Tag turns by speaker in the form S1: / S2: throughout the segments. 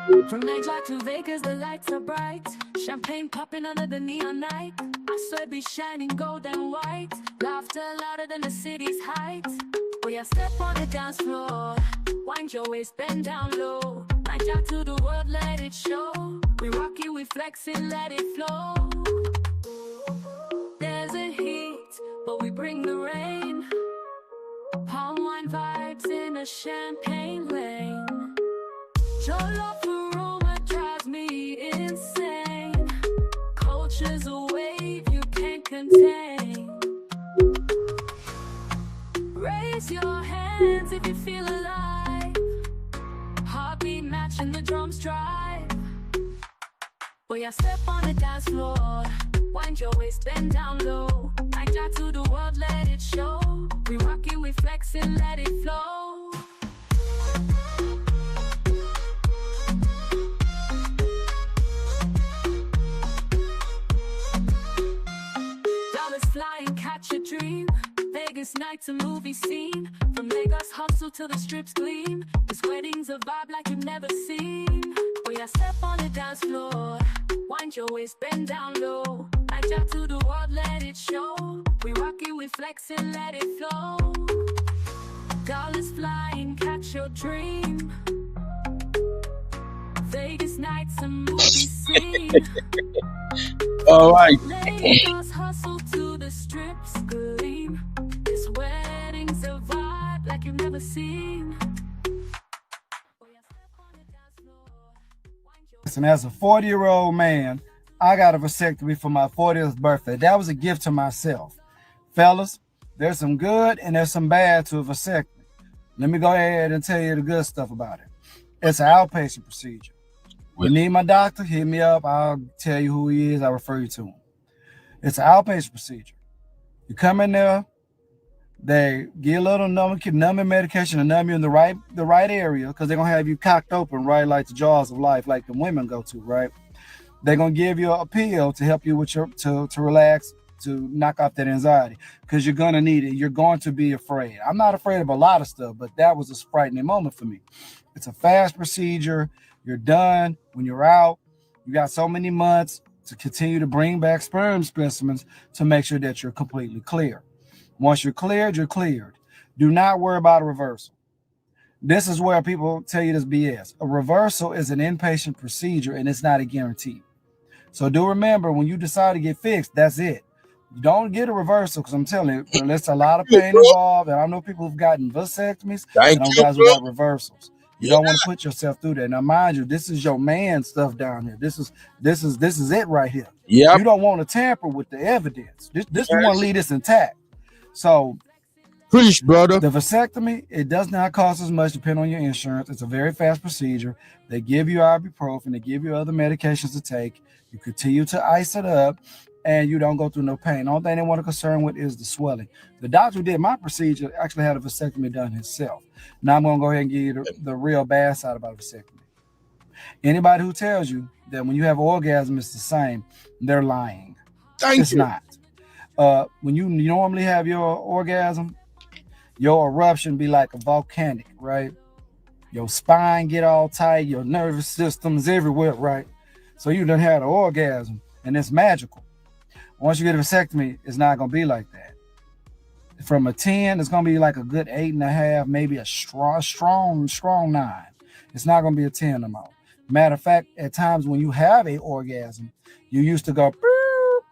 S1: From Nigeria to Vegas, the lights are bright. Champagne popping under the neon night. I swear be shining gold and white. Laughter louder than the city's heights. Oh yeah, step on the dance floor. Wind your waist, bend down low. Nigeria to the world, let it show. We rock it, we flex it, let it flow. There's a heat, but we bring the rain. Palm wine vibes in a champagne lane. Your love aroma drives me insane. Culture's a wave you can't contain. Raise your hands if you feel alive. Heartbeat matching the drums drive. Boy, I step on the dance floor. Wind your waist, bend down low. Nigeria to the world, let it show. We rock it, we flex it, let it flow. Dollars flying, catch a dream. Vegas nights a movie scene. From Lagos hustle to the strips gleam. This wedding's a vibe like you've never seen. Oh yeah, step on the dance floor. Wind your waist, bend down low. Nigeria to the world, let it show. We rock it, we flex it, let it flow. Dollars flying, catch your dream. Vegas nights a movie scene.
S2: All right.
S1: Lagos hustle to the strips gleam. This wedding's a vibe like you've never seen.
S3: Listen, as a 40-year-old man, I got a vasectomy for my 40th birthday. That was a gift to myself. Fellas, there's some good and there's some bad to a vasectomy. Let me go ahead and tell you the good stuff about it. It's an outpatient procedure. You need my doctor, hit me up. I'll tell you who he is. I'll refer you to him. It's an outpatient procedure. You come in there, they give a little numbing medication to numb you in the right area, because they're gonna have you cocked open, right, like the jaws of life, like the women go to, right? They're gonna give you a pill to help you with your to relax, to knock off that anxiety, because you're gonna need it. You're going to be afraid. I'm not afraid of a lot of stuff, but that was a frightening moment for me. It's a fast procedure. You're done. When you're out, you got so many months to continue to bring back sperm specimens to make sure that you're completely clear. Once you're cleared, you're cleared. Do not worry about a reversal. This is where people tell you this BS. A reversal is an inpatient procedure and it's not a guarantee. So do remember, when you decide to get fixed, that's it. You don't get a reversal, because I'm telling you, there's a lot of pain involved. And I know people who've gotten vasectomies and I know guys who got reversals. You don't want to put yourself through that. Now, mind you, this is your man stuff down here. This is it right here.
S2: Yep.
S3: You don't want to tamper with the evidence. This you want to leave this intact. So,
S2: Preach, brother.
S3: the vasectomy, it does not cost as much, depending on your insurance. It's a very fast procedure. They give you ibuprofen. They give you other medications to take. You continue to ice it up, and you don't go through no pain. The only thing they want to concern with is the swelling. The doctor who did my procedure actually had a vasectomy done himself. Now I'm going to go ahead and give you the real bad side about a vasectomy. Anybody who tells you that when you have orgasm it's the same, they're lying. It's not. When you normally have your orgasm, your eruption be like a volcanic, right? Your spine get all tight, your nervous system's everywhere, right? So you done had an orgasm, and it's magical. Once you get a vasectomy, it's not going to be like that. From a 10, it's going to be like a good 8.5, maybe a strong 9. It's not going to be a 10 no more. Matter of fact, at times when you have a orgasm, you used to go,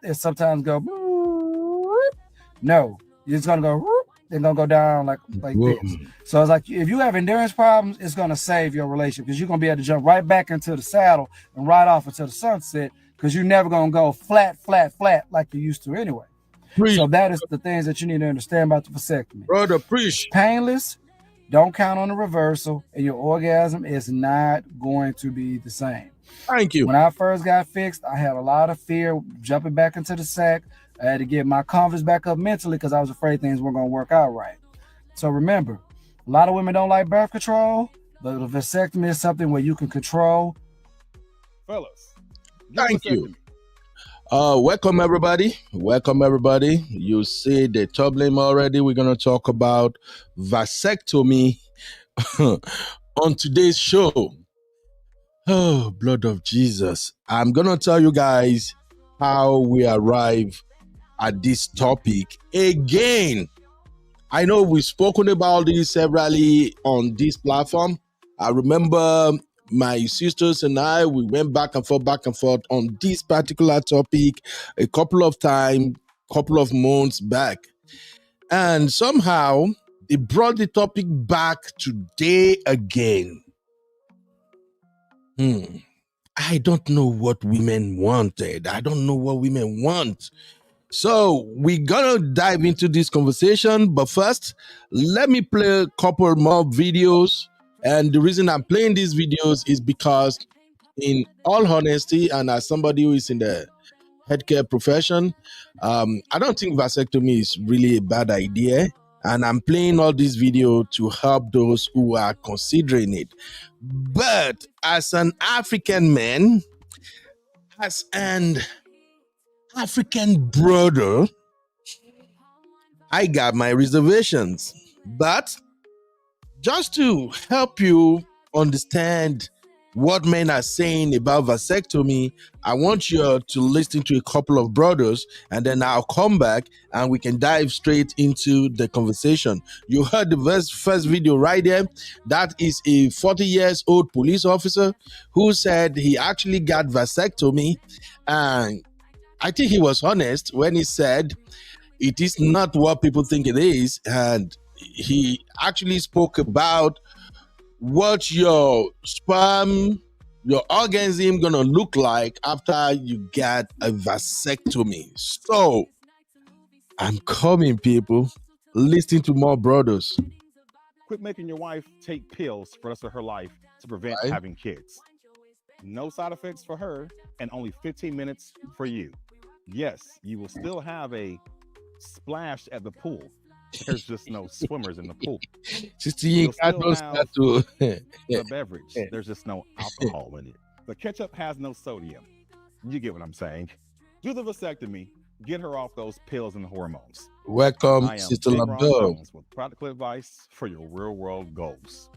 S3: and sometimes go, no, it's going to go, they're going to go down like this. So it's like, if you have endurance problems, it's going to save your relationship, because you're going to be able to jump right back into the saddle and ride off into the sunset, because you're never going to go flat like you used to anyway. Preach. So that is the things that you need to understand about the vasectomy.
S2: Brother, preach.
S3: Painless, don't count on the reversal, and your orgasm is not going to be the same.
S2: Thank you.
S3: When I first got fixed, I had a lot of fear jumping back into the sack. I had to get my confidence back up mentally, because I was afraid things weren't going to work out right. So remember, a lot of women don't like birth control, but a vasectomy is something where you can control.
S4: Fellas,
S2: thank you. Welcome everybody. You see the thumbnail already. We're going to talk about vasectomy on today's show. Oh, blood of Jesus. I'm going to tell you guys how we arrive at this topic again. I know we've spoken about this severally on this platform. I remember my sisters and I, we went back and forth on this particular topic a couple of times, couple of months back. And somehow they brought the topic back today again. I don't know what women wanted. I don't know what women want. So we're gonna dive into this conversation, but first, let me play a couple more videos. And the reason I'm playing these videos is because, in all honesty, and as somebody who is in the healthcare profession, I don't think vasectomy is really a bad idea. And I'm playing all this video to help those who are considering it. But as an African man, as an African brother, I got my reservations. But just to help you understand what men are saying about vasectomy, I want you to listen to a couple of brothers, and then I'll come back and we can dive straight into the conversation. You heard the first video right there. That is a 40 years old police officer who said he actually got vasectomy, and I think he was honest when he said it is not what people think it is, and he actually spoke about what your sperm, your organism gonna look like after you get a vasectomy. So I'm coming, people. Listen to more brothers.
S4: Quit making your wife take pills for the rest of her life to prevent
S2: Right.
S4: having kids. No side effects for her and only 15 minutes for you. Yes, you will still have a splash at the pool. There's just no swimmers in the pool. You'll still have the beverage. There's just no alcohol in it. The ketchup has no sodium. You get what I'm saying. Do the vasectomy. Get her off those pills and hormones.
S2: Welcome,
S4: I am
S2: Sister
S4: Big Ron
S2: Labdove.
S4: Jones with practical advice for your real world goals.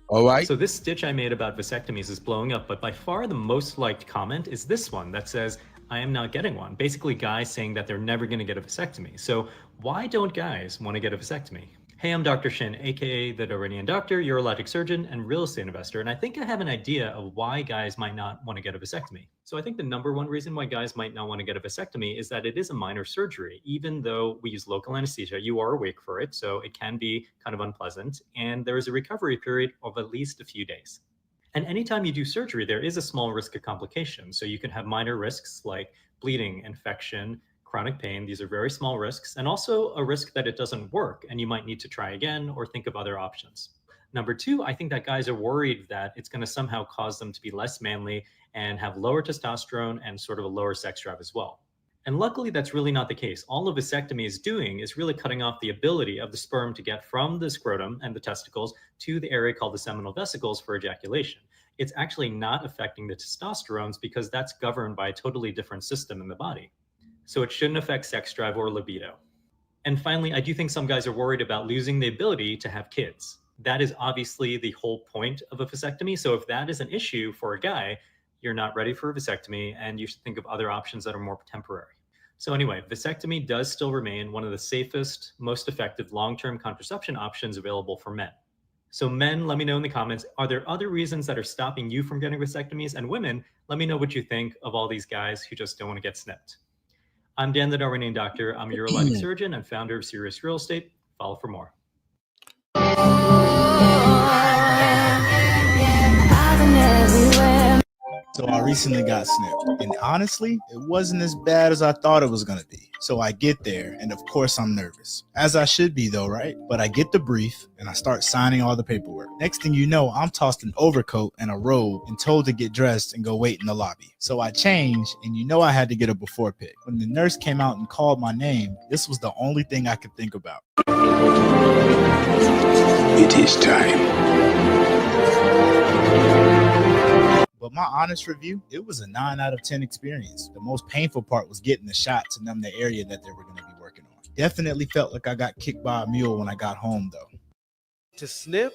S2: All right.
S5: So this stitch I made about vasectomies is blowing up, but by far the most liked comment is this one that says, I am not getting one. Basically guys saying that they're never gonna get a vasectomy. So why don't guys wanna get a vasectomy? Hey, I'm Dr. Shin, AKA the Darwinian Doctor, urologic surgeon, and real estate investor. And I think I have an idea of why guys might not want to get a vasectomy. So I think the number one reason why guys might not want to get a vasectomy is that it is a minor surgery. Even though we use local anesthesia, you are awake for it, so it can be kind of unpleasant. And there is a recovery period of at least a few days. And anytime you do surgery, there is a small risk of complications. So you can have minor risks like bleeding, infection, chronic pain. These are very small risks, and also a risk that it doesn't work and you might need to try again or think of other options. Number two, I think that guys are worried that it's going to somehow cause them to be less manly and have lower testosterone and sort of a lower sex drive as well. And luckily, that's really not the case. All a vasectomy is doing is really cutting off the ability of the sperm to get from the scrotum and the testicles to the area called the seminal vesicles for ejaculation. It's actually not affecting the testosterones because that's governed by a totally different system in the body. So it shouldn't affect sex drive or libido. And finally, I do think some guys are worried about losing the ability to have kids. That is obviously the whole point of a vasectomy. So if that is an issue for a guy, you're not ready for a vasectomy and you should think of other options that are more temporary. So anyway, vasectomy does still remain one of the safest, most effective long-term contraception options available for men. So men, let me know in the comments, are there other reasons that are stopping you from getting vasectomies? And women, let me know what you think of all these guys who just don't want to get snipped. I'm Dan the Darwinian Doctor. I'm a urologic surgeon and founder of Serious Real Estate. Follow for more.
S6: So I recently got snipped, and honestly, it wasn't as bad as I thought it was gonna be. So I get there, and of course I'm nervous, as I should be though, right? But I get the brief, and I start signing all the paperwork. Next thing you know, I'm tossed an overcoat and a robe and told to get dressed and go wait in the lobby. So I changed, and you know I had to get a before pic. When the nurse came out and called my name, this was the only thing I could think about.
S7: It is time.
S6: But my honest review, it was a 9 out of 10 experience. The most painful part was getting the shot to numb the area that they were going to be working on. Definitely felt like I got kicked by a mule when I got home, though.
S8: To snip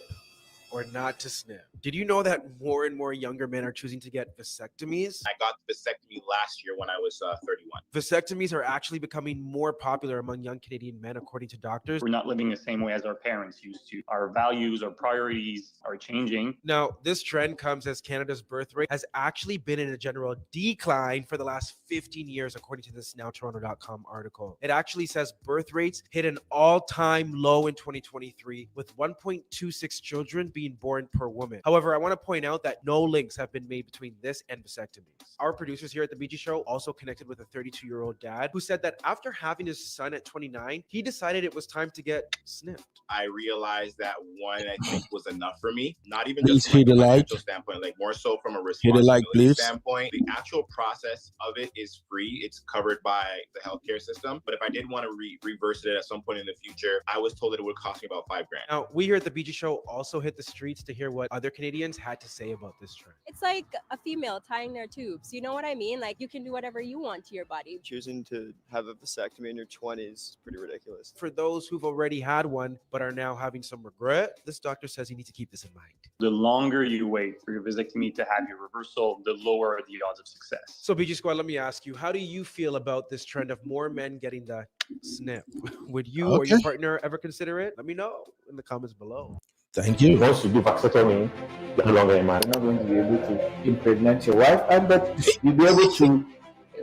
S8: or not to snip. Did you know that more and more younger men are choosing to get vasectomies?
S9: I got the vasectomy last year when I was 31.
S8: Vasectomies are actually becoming more popular among young Canadian men, according to doctors.
S10: We're not living the same way as our parents used to. Our values, our priorities are changing.
S8: Now, this trend comes as Canada's birth rate has actually been in a general decline for the last 15 years, according to this NowToronto.com article. It actually says birth rates hit an all-time low in 2023, with 1.26 children being born per woman. However, I want to point out that no links have been made between this and vasectomies. Our producers here at the BG Show also connected with a 32-year-old dad who said that after having his son at 29, he decided it was time to get snipped.
S9: I realized that one, I think, was enough for me. Not even
S2: Please
S9: just from
S2: hit
S9: like
S2: the
S9: a
S2: like.
S9: financial standpoint, like more so from a
S2: Hit the like,
S9: responsibility
S2: please.
S9: standpoint. The actual process of it is free. It's covered by the healthcare system. But if I did want to reverse it at some point in the future, I was told that it would cost me about $5,000.
S8: Now, we here at the BG Show also hit the streets to hear what other Canadians had to say about this trend.
S11: It's like a female tying their tubes. You know what I mean? Like, you can do whatever you want to your body.
S12: Choosing to have a vasectomy in your 20s is pretty ridiculous.
S8: For those who've already had one but are now having some regret, this doctor says you need to keep this in mind.
S10: The longer you wait for your vasectomy to have your reversal, the lower are the odds of success.
S8: So, BG Squad, let me ask you, how do you feel about this trend of more men getting the snip? Would you or your partner ever consider it? Let me know in the comments below.
S2: Thank you.
S13: Once you do vasectomy, you're no longer a man.
S14: You're not going to be able to impregnate your wife, but you'll be able to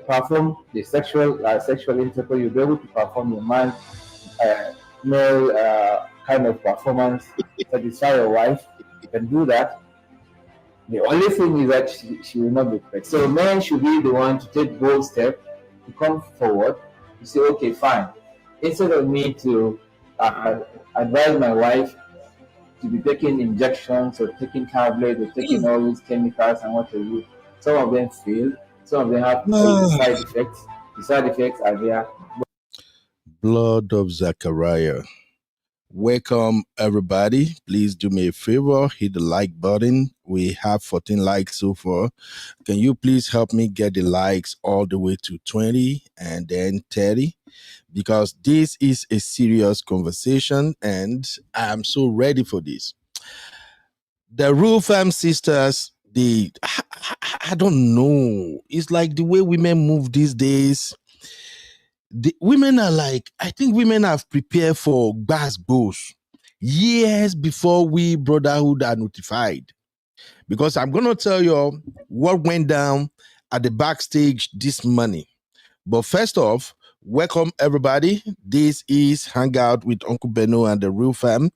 S14: perform the sexual intercourse. You'll be able to perform your male kind of performance, satisfy your wife. You can do that. The only thing is that she will not be pregnant. So men should be the one to take bold step to come forward to say, okay, fine. Instead of me to advise my wife to be taking injections or taking tablets or taking all these chemicals and what have you, some of them fail. Some of them have side effects. The side effects are there.
S2: Blood of Zachariah. Welcome, everybody. Please do me a favor, hit the like button. We have 14 likes so far. Can you please help me get the likes all the way to 20 and then 30? Because this is a serious conversation and I'm so ready for this. The Rule Fam sisters, I don't know. It's like the way women move these days. The women are like, I think women have prepared for gbas years before we brotherhood are notified. Because I'm going to tell you what went down at the backstage this morning. But first off, welcome everybody. This is Hangout with Uncle Beno and the Real Fam.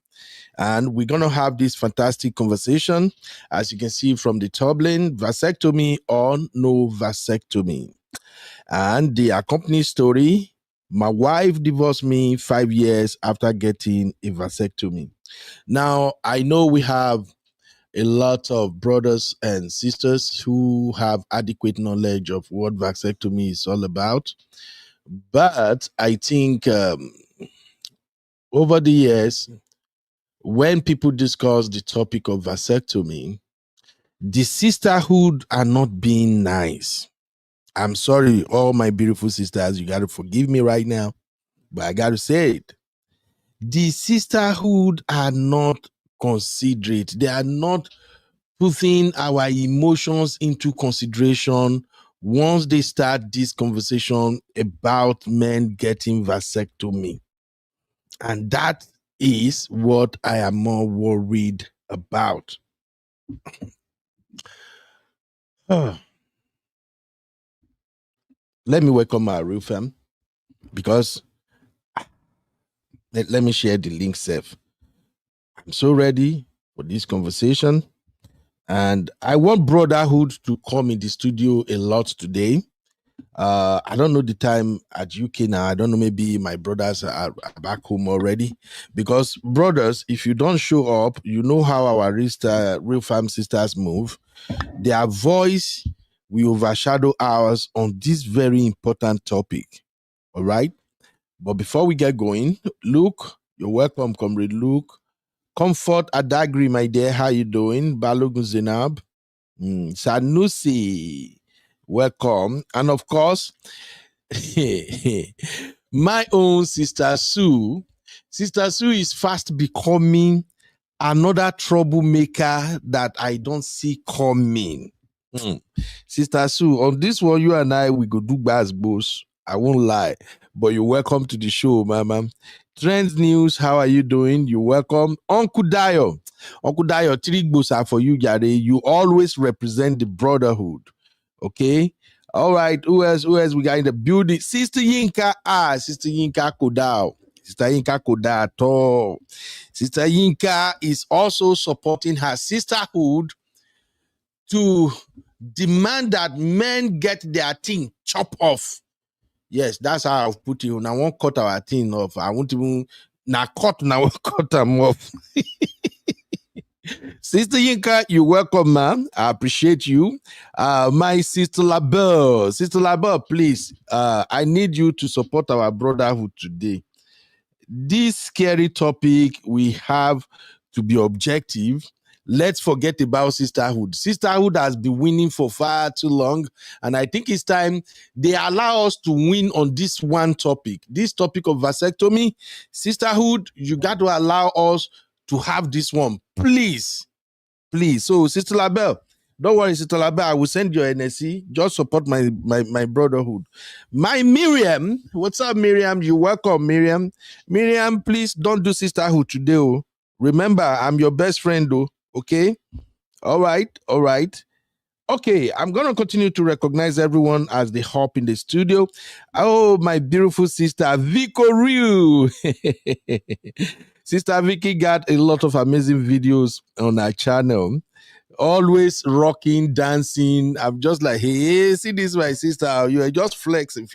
S2: And we're going to have this fantastic conversation. As you can see from the tumbling, vasectomy or no vasectomy. And the accompanying story, my wife divorced me 5 years after getting a vasectomy. Now, I know we have a lot of brothers and sisters who have adequate knowledge of what vasectomy is all about. But I think over the years, when people discuss the topic of vasectomy, the sisterhood are not being nice. I'm sorry, all my beautiful sisters, you got to forgive me right now, but I got to say it. The sisterhood are not considerate. They are not putting our emotions into consideration once they start this conversation about men getting vasectomy. And that is what I am more worried about. Let me welcome my real fam, because let me share the link, Seth. I'm so ready for this conversation. And I want brotherhood to come in the studio a lot today. I don't know the time at UK now. I don't know, maybe my brothers are back home already. Because brothers, if you don't show up, you know how our real fam sisters move. Their voice will overshadow ours on this very important topic. All right? But before we get going, Luke, you're welcome, comrade Luke. Comfort Adagri, my dear, how you doing? Balogun Zenab. Sanusi, welcome. And of course, my own Sister Sue. Sister Sue is fast becoming another troublemaker that I don't see coming. Sister Sue, on this one, you and I, we go do baz boss. I won't lie, but you're welcome to the show, mama. Trends News, how are you doing? You're welcome. Uncle Dio, 3 books are for you, Jare. You always represent the brotherhood. Okay? All right, who else we got in the building? Sister Yinka, Sister Yinka Kodao. Sister Yinka Kodato. Sister Yinka is also supporting her sisterhood to demand that men get their thing chopped off. Yes, that's how I've put it. I won't cut our thing off. I won't even cut them off. Sister Yinka, you're welcome, ma'am. I appreciate you. My sister Labelle. Sister Labelle, please. I need you to support our brotherhood today. This scary topic, we have to be objective. Let's forget about sisterhood. Sisterhood has been winning for far too long, and I think it's time they allow us to win on this one topic. This topic of vasectomy, sisterhood, you got to allow us to have this one. Please. So, Sister Labelle, don't worry, Sister Labelle, I will send you NSC. Just support my brotherhood. My Miriam, what's up, Miriam? You're welcome, Miriam. Miriam, please don't do sisterhood today. Oh. Remember, I'm your best friend, though. Okay? All right. Okay, I'm going to continue to recognize everyone as they hop in the studio. Oh, my beautiful sister, Vico Ryu. Sister Vicky got a lot of amazing videos on our channel. Always rocking, dancing. I'm just like, hey, see this, my sister. You are just flexing.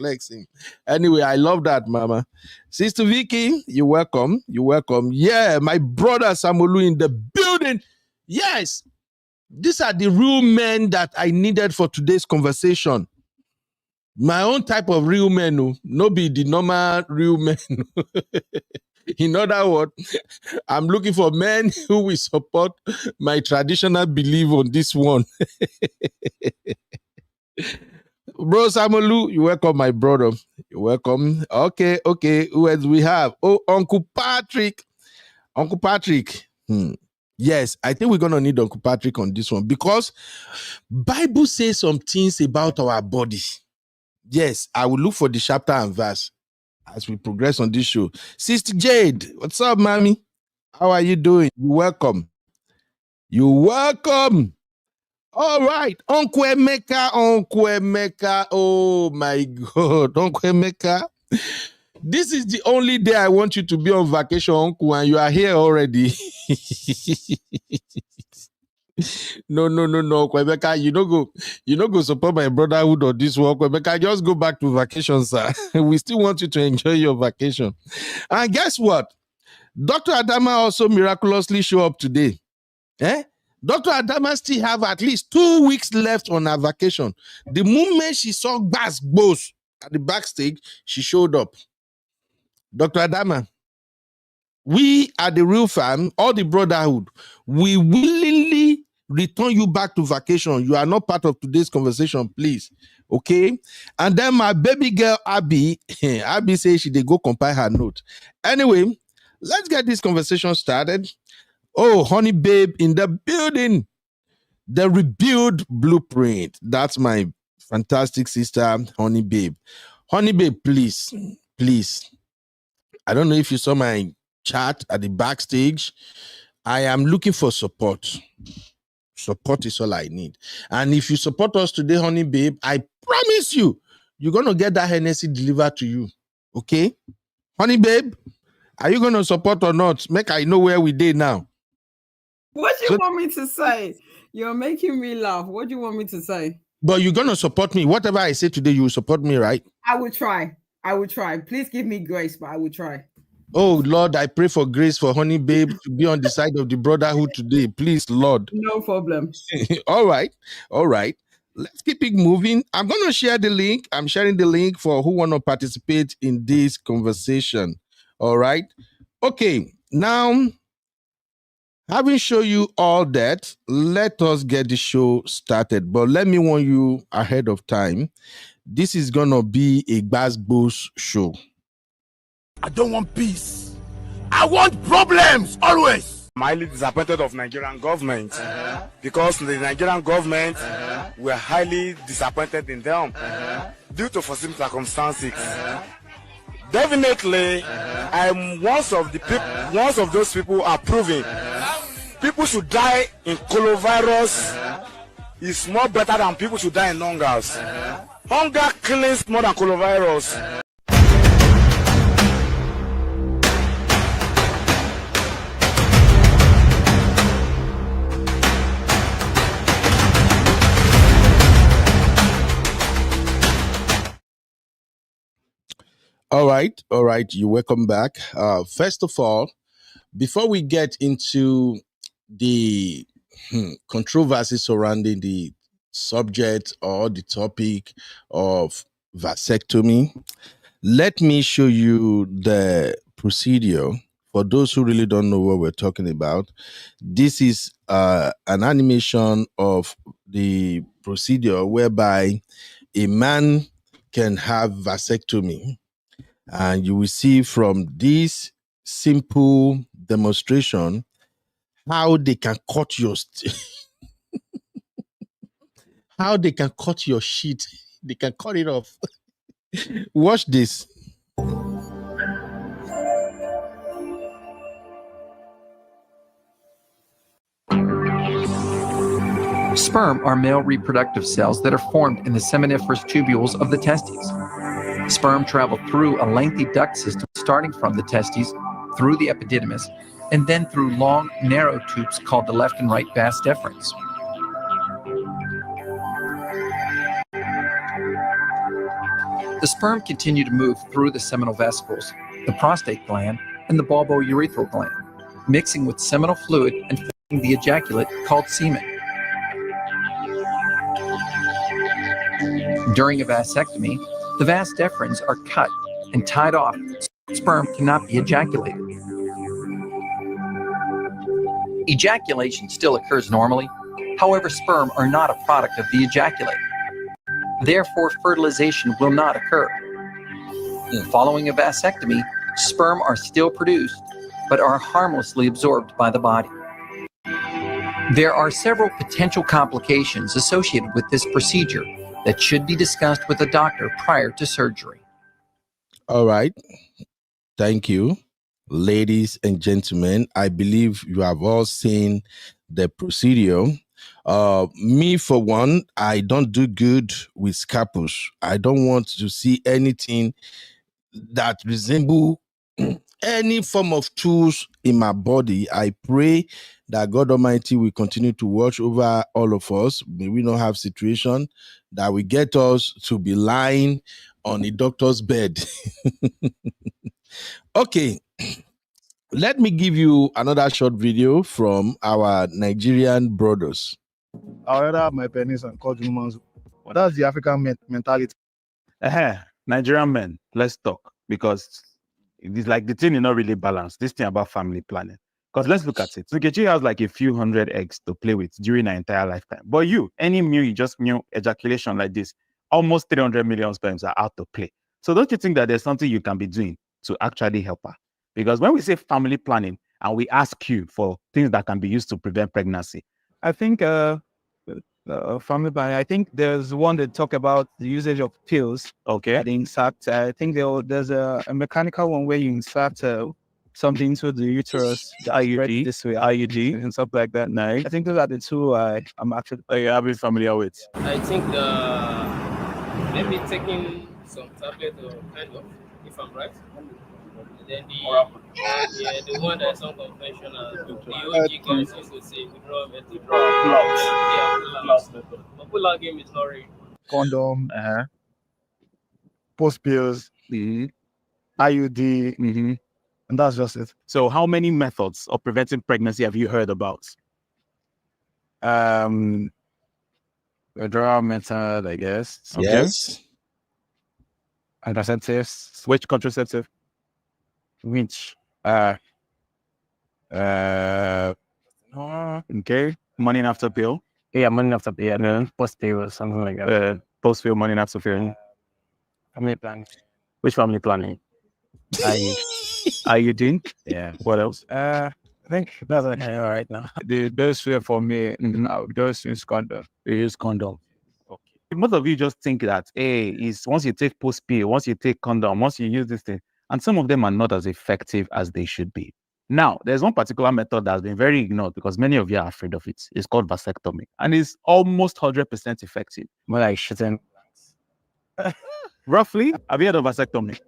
S2: Anyway, I love that, mama. Sister Vicky, you're welcome. Yeah, my brother Samolu in the building. Yes, these are the real men that I needed for today's conversation. My own type of real men, no be the normal real men. In other words, I'm looking for men who will support my traditional belief on this one. Bro Samolu, you're welcome, my brother. You're welcome. Okay. Who else we have? Oh, Uncle Patrick. Yes, I think we're going to need Uncle Patrick on this one because Bible says some things about our body. Yes, I will look for the chapter and verse as we progress on this show. Sister Jade, what's up, mommy? How are you doing? You're welcome. All right, Uncle Emeka. Oh my God, Uncle Emeka. This is the only day I want you to be on vacation, Uncle, and you are here already. No, Kwebeka, you don't go support my brotherhood or this one. Kwebeka, just go back to vacation, sir. We still want you to enjoy your vacation. And guess what? Dr. Adama also miraculously show up today. Dr. Adama still have at least 2 weeks left on her vacation. The moment she saw Bass Boss at the backstage, she showed up. Dr. Adama, we are the real fam, all the brotherhood. We willingly return you back to vacation. You are not part of today's conversation, please. Okay? And then my baby girl, Abby, Abby says she did go compile her note. Anyway, let's get this conversation started. Oh, Honey Babe in the building. The Rebuild Blueprint. That's my fantastic sister, Honey Babe. Honey Babe, please. I don't know if you saw my chat at the backstage. I am looking for support. Support is all I need. And if you support us today, Honey Babe, I promise you, you're going to get that Hennessy delivered to you. Okay? Honey Babe, are you going to support or not? Make I know where we did now.
S15: What do you want me to say? You're making me laugh. What do you want me to say?
S2: But you're going to support me. Whatever I say today, you will support me, right?
S15: I will try. Please give me grace, but I will try.
S2: Oh, Lord, I pray for grace for Honey Babe to be on the side of the brotherhood today. Please, Lord.
S15: No problem.
S2: All right. Let's keep it moving. I'm going to share the link. I'm sharing the link for who want to participate in this conversation. All right. Okay. Now, having shown you all that, let us get the show started. But let me warn you ahead of time. This is going to be a Bass Boss show.
S16: I don't want peace. I want problems always. highly disappointed of Nigerian government because the Nigerian government were highly disappointed in them due to foreseen circumstances. Definitely, I'm one of those people are proving people should die in coronavirus is more better than people should die in hunger. Hunger kills more than coronavirus.
S2: All right. You're welcome back. First of all, before we get into the controversy surrounding the subject or the topic of vasectomy, let me show you the procedure. For those who really don't know what we're talking about, this is an animation of the procedure whereby a man can have vasectomy. And you will see from this simple demonstration how they can cut your how they can cut your sheet. They can cut it off. Watch this.
S17: Sperm are male reproductive cells that are formed in the seminiferous tubules of the testes. Sperm travel through a lengthy duct system starting from the testes, through the epididymis, and then through long, narrow tubes called the left and right vas deferens. The sperm continue to move through the seminal vesicles, the prostate gland, and the bulbourethral gland, mixing with seminal fluid and forming the ejaculate called semen. During a vasectomy, the vas deferens are cut and tied off so sperm cannot be ejaculated. Ejaculation still occurs normally, however, sperm are not a product of the ejaculate. Therefore, fertilization will not occur. Following a vasectomy, sperm are still produced, but are harmlessly absorbed by the body. There are several potential complications associated with this procedure that should be discussed with a doctor prior to surgery.
S2: All right. Thank you. Ladies and gentlemen, I believe you have all seen the procedure. Me, for one, I don't do good with scalpels. I don't want to see anything that resemble any form of tools in my body. I pray that God Almighty will continue to watch over all of us. May we not have situation that will get us to be lying on a doctor's bed. Okay. Let me give you another short video from our Nigerian brothers.
S18: I rather have my penis and cut humans. But that's the African mentality.
S4: Nigerian men, let's talk, because it's like the thing is not really balanced. This thing about family planning. Because let's look at it. Nkechi has like a few hundred eggs to play with during her entire lifetime. But any new ejaculation like this, almost 300 million sperms are out to play. So don't you think that there's something you can be doing to actually help her? Because when we say family planning and we ask you for things that can be used to prevent pregnancy,
S18: I think family planning. I think there's one that talk about the usage of pills.
S4: Okay.
S18: The insert. I think there's a mechanical one where you insert something into the uterus, the IUD, this way, IUD, and stuff like that.
S4: Nice.
S18: I think those are the two I'm actually
S4: I've been familiar with.
S19: I think maybe taking some tablet or kind of, if I'm right. And then the one that's unconventional, the OG guys used to say withdrawal method. But pull-out game is not real.
S18: Condom, post pills, IUD, and that's just it.
S4: So how many methods of preventing pregnancy have you heard about?
S20: Withdrawal method, I guess.
S2: Okay. Yes.
S20: Contraceptives.
S4: Which contraceptive?
S20: Which
S4: okay. Morning after pill.
S20: Yeah, morning after pill. And then post pill or something like that.
S4: Post pill, morning after pill.
S20: Family planning.
S4: Which family planning?
S20: Are you
S4: doing?
S20: Yeah.
S4: What else?
S18: I think that's okay right now. The best way for me now, just use condom. We use condom. Okay. Most of you just think that, hey, is once you take post pill, once you take condom, once you use this thing, and some of them are not as effective as they should be. Now, there's one particular method that's been very ignored because many of you are afraid of it. It's called vasectomy, and it's almost 100% effective. More like shitting. Roughly, have you heard of vasectomy?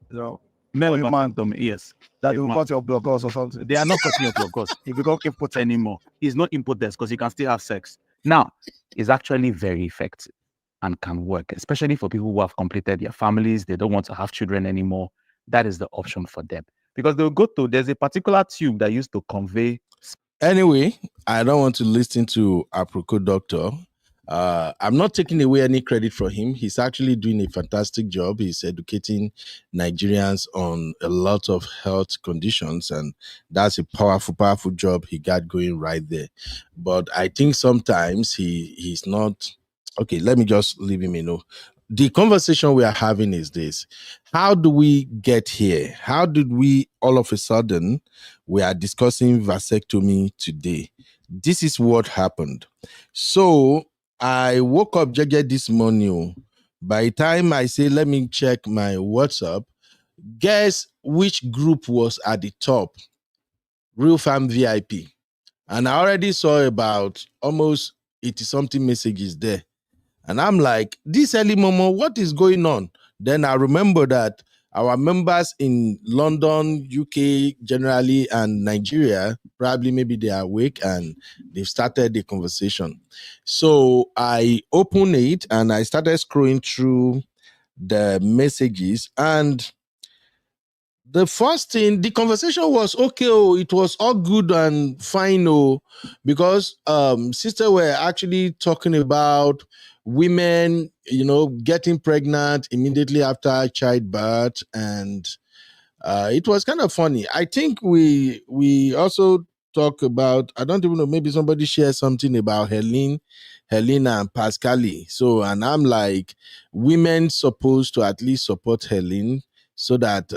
S18: No. Male vasectomy, yes. That you cut your blood or something. They are not cutting your blood because if you don't input anymore, it's not impotent because you can still have sex. Now, it's actually very effective and can work, especially for people who have completed their families. They don't want to have children anymore. That is the option for them because they'll go to, there's a particular tube that used to convey.
S2: Anyway, I don't want to listen to Aproko Doctor. I'm not taking away any credit for him. He's actually doing a fantastic job. He's educating Nigerians on a lot of health conditions, and that's a powerful, powerful job he got going right there. But I think sometimes he's not. Okay, let me just leave him alone. The conversation we are having is this: how do we get here? How did we all of a sudden we are discussing vasectomy today? This is what happened. So I woke up this morning. By the time I say, let me check my WhatsApp, guess which group was at the top? Real Fam VIP. And I already saw about almost 80-something messages there. And I'm like, this early Momo, what is going on? Then I remember that our members in London, UK generally, and Nigeria, probably maybe they are awake and they've started the conversation. So I opened it and I started scrolling through the messages, and the first thing, the conversation was okay. Oh, it was all good and fine. Oh, because sister were actually talking about women, getting pregnant immediately after childbirth, and it was kind of funny. I think we also talk about, I don't even know, maybe somebody shared something about Helena and Pascali. So, and I'm like, women supposed to at least support Helene so that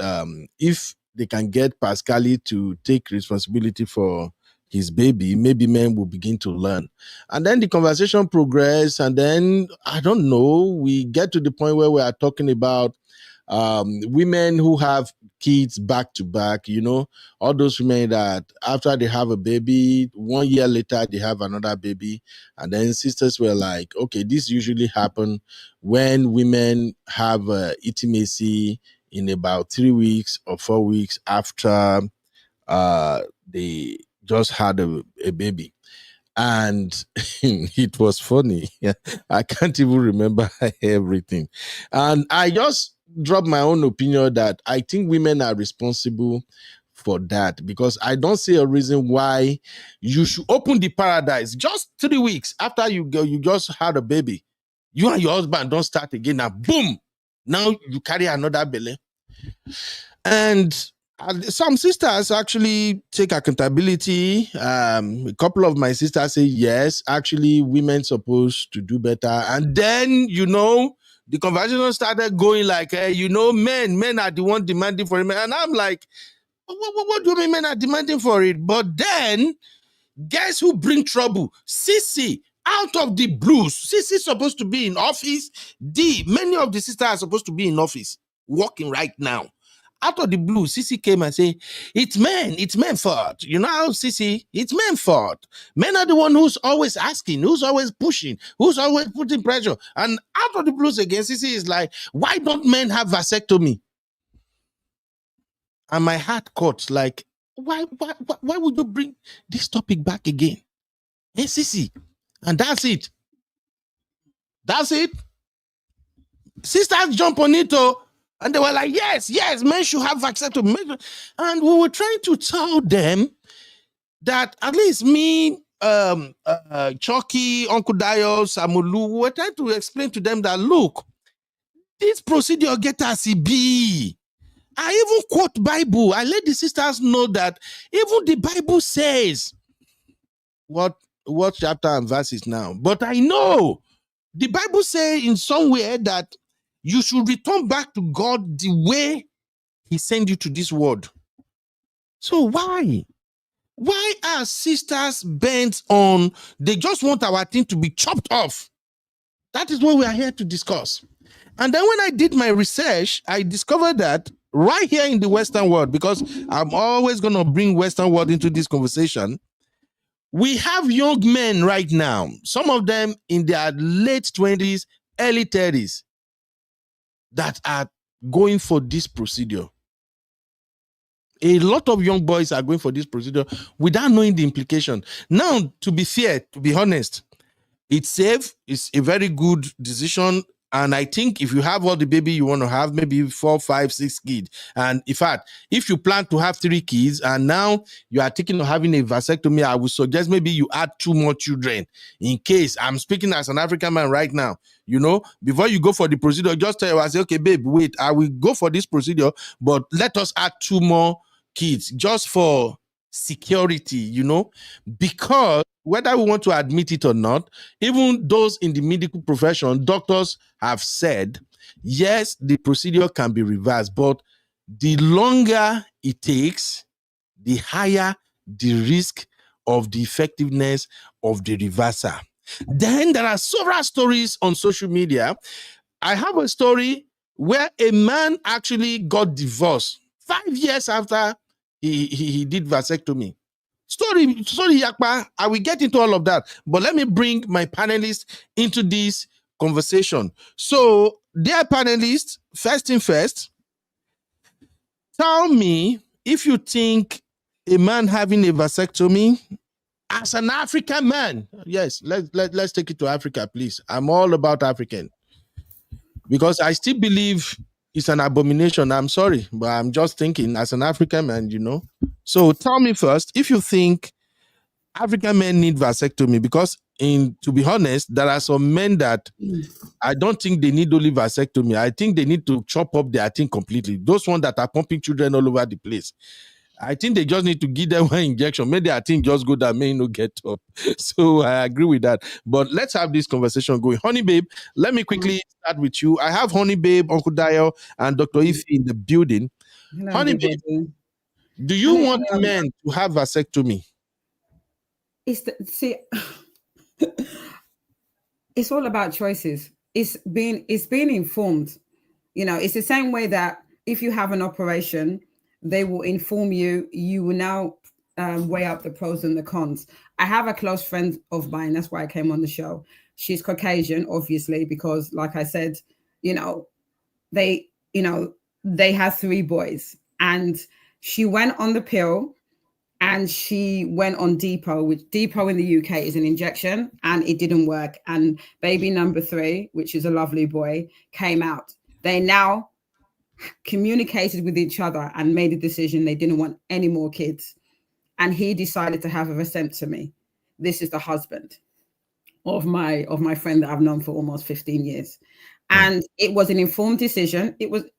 S2: if they can get Pascali to take responsibility for his baby, maybe men will begin to learn. And then the conversation progressed, and then I don't know, we get to the point where we are talking about women who have kids back to back, all those women that after they have a baby, 1 year later they have another baby. And then sisters were like, okay, this usually happen when women have intimacy in about 3 weeks or 4 weeks after they just had a baby. And it was funny. I can't even remember everything. And I just dropped my own opinion that I think women are responsible for that, because I don't see a reason why you should open the paradise just 3 weeks after you just had a baby. You and your husband don't start again. Now, boom, now you carry another belly. And some sisters actually take accountability. A couple of my sisters say, yes, actually, women supposed to do better. And then, the conversation started going like, men are the one demanding for it. And I'm like, what do you mean men are demanding for it? But then, guess who bring trouble? Sissy, out of the blues. Sissy's supposed to be in office. Many of the sisters are supposed to be in office, working right now. Out of the blue, Sissy came and said, it's men fault. You know how, Sissy? It's men fault. Men are the one who's always asking, who's always pushing, who's always putting pressure. And out of the blues again, Sissy is like, why don't men have vasectomy? And my heart caught, like, why would you bring this topic back again? Hey, Sissy. And that's it. That's it. Sisters jump on it, oh. And they were like, yes, men should have vasectomy. And we were trying to tell them that at least me, Chucky, Uncle Dio, Samulu, we were trying to explain to them that, look, this procedure get us a B. I even quote Bible. I let the sisters know that even the Bible says what chapter and verses now. But I know the Bible says in somewhere that you should return back to God the way he sent you to this world. So why Why are sisters bent on, they just want our thing to be chopped off? That is what we are here to discuss. And then when I did my research, I discovered that right here in the Western world, because I'm always going to bring Western world into this conversation, we have young men right now, some of them in their late 20s, early 30s, that are going for this procedure. A lot of young boys are going for this procedure without knowing the implication. Now, to be fair, to be honest, it's safe. It's a very good decision. And I think if you have all the baby you want to have, maybe 4, 5, 6 kids. And in fact, if you plan to have 3 kids and now you are thinking of having a vasectomy, I would suggest maybe you add 2 more children in case. I'm speaking as an African man right now. You know, before you go for the procedure, just tell you, I say, okay, babe, wait, I will go for this procedure, but let us add 2 more kids just for security, you know, because whether we want to admit it or not, even those in the medical profession, doctors have said, yes, the procedure can be reversed, but the longer it takes, the higher the risk of the effectiveness of the reversal. Then there are several stories on social media. I have a story where a man actually got divorced 5 years after he did vasectomy. Story, Yakpa. I will get into all of that, but let me bring my panelists into this conversation. So, dear panelists, first thing first, tell me if you think a man having a vasectomy as an African man, yes, let's take it to Africa, please. I'm all about African because I still believe it's an abomination. I'm sorry, but I'm just thinking as an African man, you know. So tell me first if you think African men need vasectomy, because to be honest, there are some men that I don't think they need only vasectomy. I think they need to chop up their thing completely. Those ones that are pumping children all over the place. I think they just need to give them one injection. Maybe their thing just go that may not get up. So I agree with that. But let's have this conversation going. Honey Babe, let me quickly start with you. I have Honey Babe, Uncle Dio, and Dr. Ife in the building.
S15: Hello,
S2: Honey Babe, do you want men to have vasectomy?
S15: It's all about choices. It's being informed. You know, it's the same way that if you have an operation, they will inform you. You will now weigh up the pros and the cons. I have a close friend of mine. That's why I came on the show. She's Caucasian, obviously, because, like I said, they have 3 boys, and she went on the pill. And she went on Depot, which Depot in the UK is an injection, and it didn't work. And baby number 3, which is a lovely boy, came out. They now communicated with each other and made a decision they didn't want any more kids. And he decided to have a vasectomy. This is the husband of my friend that I've known for almost 15 years. And it was an informed decision.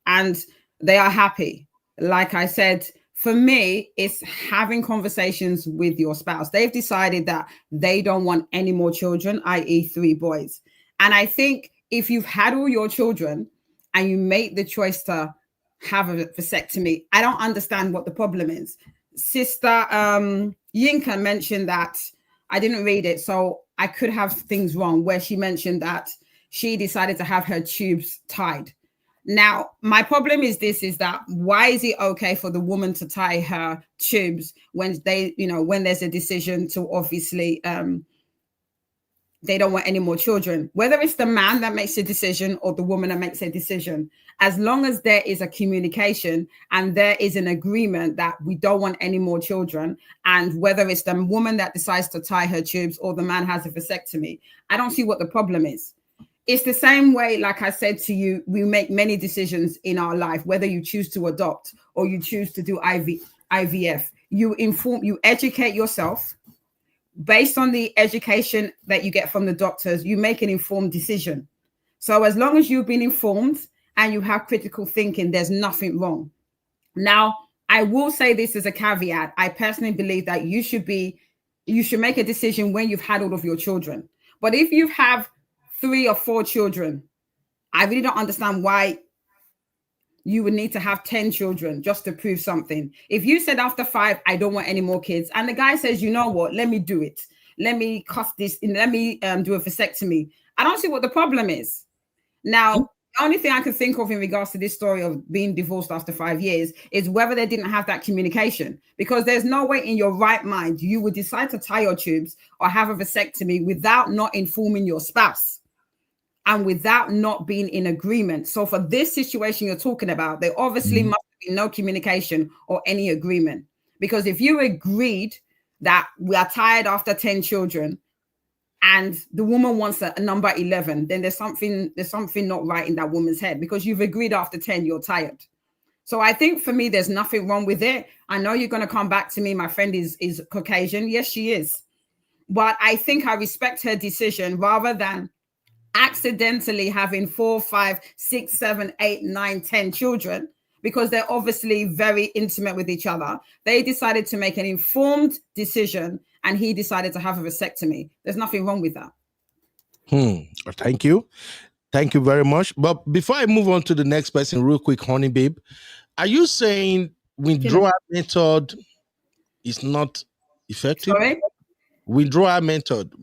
S15: And they are happy. Like I said, for me, it's having conversations with your spouse. They've decided that they don't want any more children, i.e. 3 boys. And I think if you've had all your children and you make the choice to have a vasectomy, I don't understand what the problem is. Sister Yinka mentioned that, I didn't read it, so I could have things wrong, where she mentioned that she decided to have her tubes tied. Now, my problem is that why is it okay for the woman to tie her tubes when when there's a decision to obviously they don't want any more children, whether it's the man that makes a decision or the woman that makes a decision, as long as there is a communication and there is an agreement that we don't want any more children, and whether it's the woman that decides to tie her tubes or the man has a vasectomy, I don't see what the problem is. It's the same way, like I said to you, we make many decisions in our life, whether you choose to adopt or you choose to do IVF. You educate yourself. Based on the education that you get from the doctors, you make an informed decision. So as long as you've been informed and you have critical thinking, there's nothing wrong. Now, I will say this as a caveat. I personally believe that you should make a decision when you've had all of your children. But if you have 3 or 4 children, I really don't understand why you would need to have 10 children just to prove something. If you said after 5, I don't want any more kids, and the guy says, you know what, let me do it. Let me cuff this, let me do a vasectomy. I don't see what the problem is. Now, the only thing I can think of in regards to this story of being divorced after 5 years is whether they didn't have that communication, because there's no way in your right mind you would decide to tie your tubes or have a vasectomy without not informing your spouse and without not being in agreement. So for this situation you're talking about, there obviously must be no communication or any agreement. Because if you agreed that we are tired after 10 children and the woman wants a number 11, then there's something not right in that woman's head, because you've agreed after 10 you're tired. So I think for me, there's nothing wrong with it. I know you're going to come back to me. My friend is Caucasian. Yes, she is. But I think I respect her decision rather than accidentally having 4, 5, 6, 7, 8, 9, 10 children, because they're obviously very intimate with each other. They decided to make an informed decision, and he decided to have a vasectomy. There's nothing wrong with that.
S2: Thank you. Thank you very much. But before I move on to the next person, real quick, Honey Babe, are you saying withdrawal method is not effective?
S15: Sorry?
S2: Withdrawal method,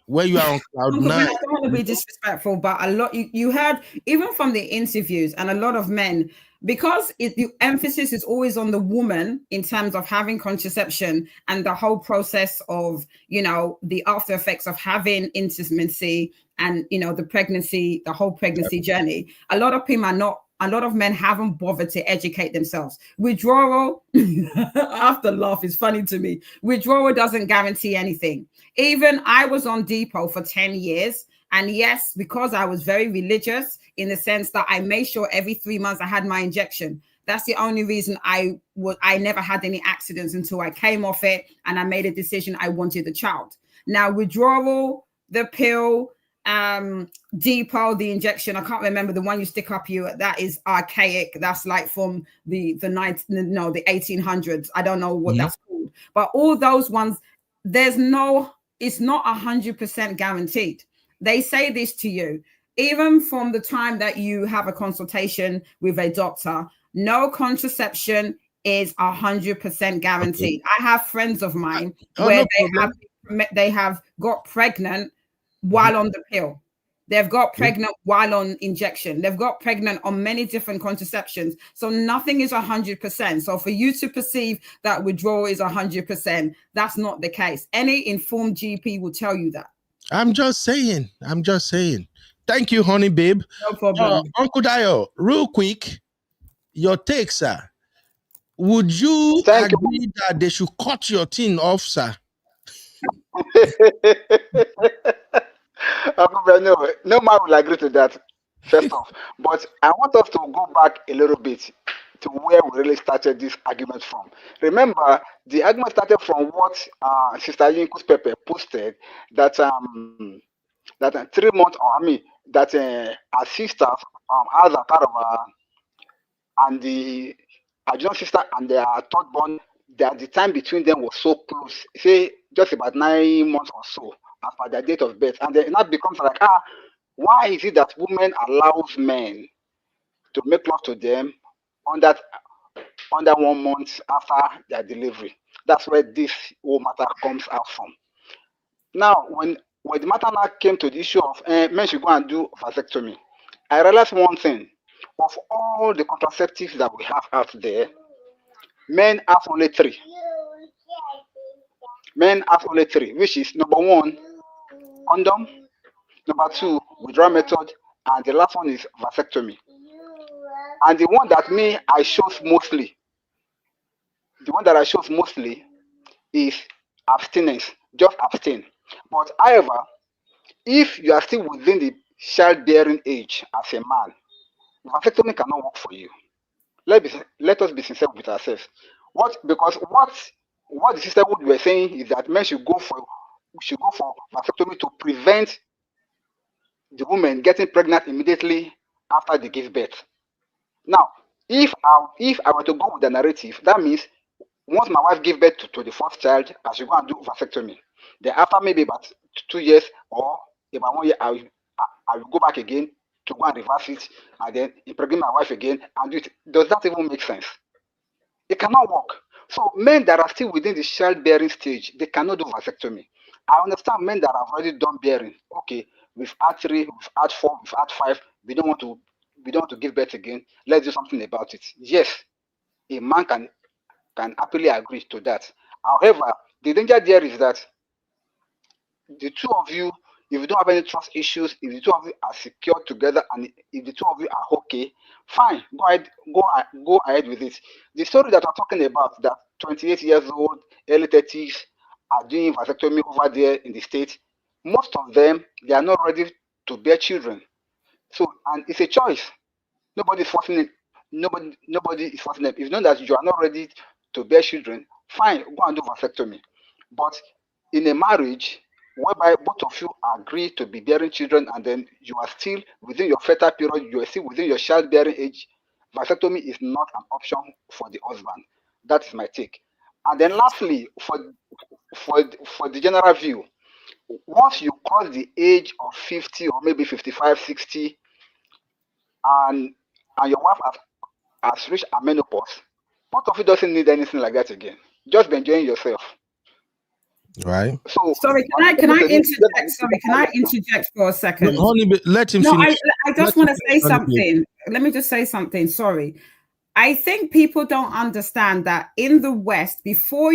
S2: where you are on cloud
S15: Uncle Ben,
S2: nine.
S15: I don't want to be disrespectful, but a lot you heard even from the interviews, and a lot of men, because the emphasis is always on the woman in terms of having contraception and the whole process of the after effects of having intimacy and the pregnancy, the whole pregnancy journey. A lot of men haven't bothered to educate themselves. Withdrawal, I have to laugh, it's funny to me. Withdrawal doesn't guarantee anything. Even I was on Depot for 10 years. And yes, because I was very religious in the sense that I made sure every 3 months I had my injection. That's the only reason I never had any accidents until I came off it and I made a decision I wanted a child. Now, withdrawal, the pill, Depot, the injection, I can't remember the one you stick up you, that is archaic. That's like from the 1800s. I don't know what that's called, but all those ones, it's not 100% guaranteed. They say this to you even from the time that you have a consultation with a doctor. No contraception is 100% guaranteed. I have friends of mine where they have got pregnant while on the pill. They've got pregnant while on injection. They've got pregnant on many different contraceptions. So nothing is 100%. So for you to perceive that withdrawal is 100%, that's not the case. Any informed GP will tell you that.
S2: I'm just saying. Thank you, Honey Babe.
S15: No problem.
S2: Uncle Dio, real quick, your take, sir. Would you agree that they should cut your thing off, sir?
S16: No man will agree to that, first off. But I want us to go back a little bit to where we really started this argument from. Remember, the argument started from what Sister Yinku's Pepe posted, that 3 months, that our sisters, Azza Karava, and the adjoining sister and their third born, that the time between them was so close, say just about 9 months or so after their date of birth. And then that becomes like, why is it that women allows men to make love to them under 1 month after their delivery? That's where this whole matter comes out from. Now, when the matter now came to the issue of men should go and do vasectomy, I realized one thing. Of all the contraceptives that we have out there, men have only 3. Men have only 3, which is number 1, condom, number 2, withdrawal method, and the last one is vasectomy. And the one that I chose mostly is abstinence, just abstain. But however, if you are still within the childbearing age as a man, vasectomy cannot work for you. Let us be sincere with ourselves. Because what the sisterhood were saying is that men should go for vasectomy to prevent the woman getting pregnant immediately after they give birth. Now, if I were to go with the narrative, that means once my wife gave birth to the first child, I should go and do vasectomy. Then after maybe about 2 years or about 1 year, I will go back again
S21: to go and reverse it and then impregnate my wife again and do it. Does that even make sense? It cannot work. So men that are still within the childbearing stage, they cannot do vasectomy. I understand men that have already done bearing. Okay, we've had 3, we've had 4, we've had 5. We don't want to give birth again. Let's do something about it. Yes, a man can happily agree to that. However, the danger there is that the two of you, if you don't have any trust issues, if the two of you are secure together, and if the two of you are okay, fine, go ahead with it. The story that we're talking about, that 28 years old, early 30s, are doing vasectomy over there in the States, most of them, they are not ready to bear children. So, and it's a choice. Nobody is forcing it. Nobody is forcing them. If you know that you are not ready to bear children, fine, go and do vasectomy. But in a marriage whereby both of you agree to be bearing children and then you are still within your fertile period, you are still within your childbearing age, vasectomy is not an option for the husband. That is my take. And then lastly, for the general view, once you cross the age of 50 or maybe 55, 60, and your wife has reached a menopause, both of you doesn't need anything like that again. Just be enjoying yourself.
S2: Right.
S21: So
S15: sorry, can I interject? Sorry, can I interject for a second?
S2: No, honey, let him
S15: No,
S2: finish.
S15: I just want to say something. Let me just say something. Sorry. I think people don't understand that in the West, before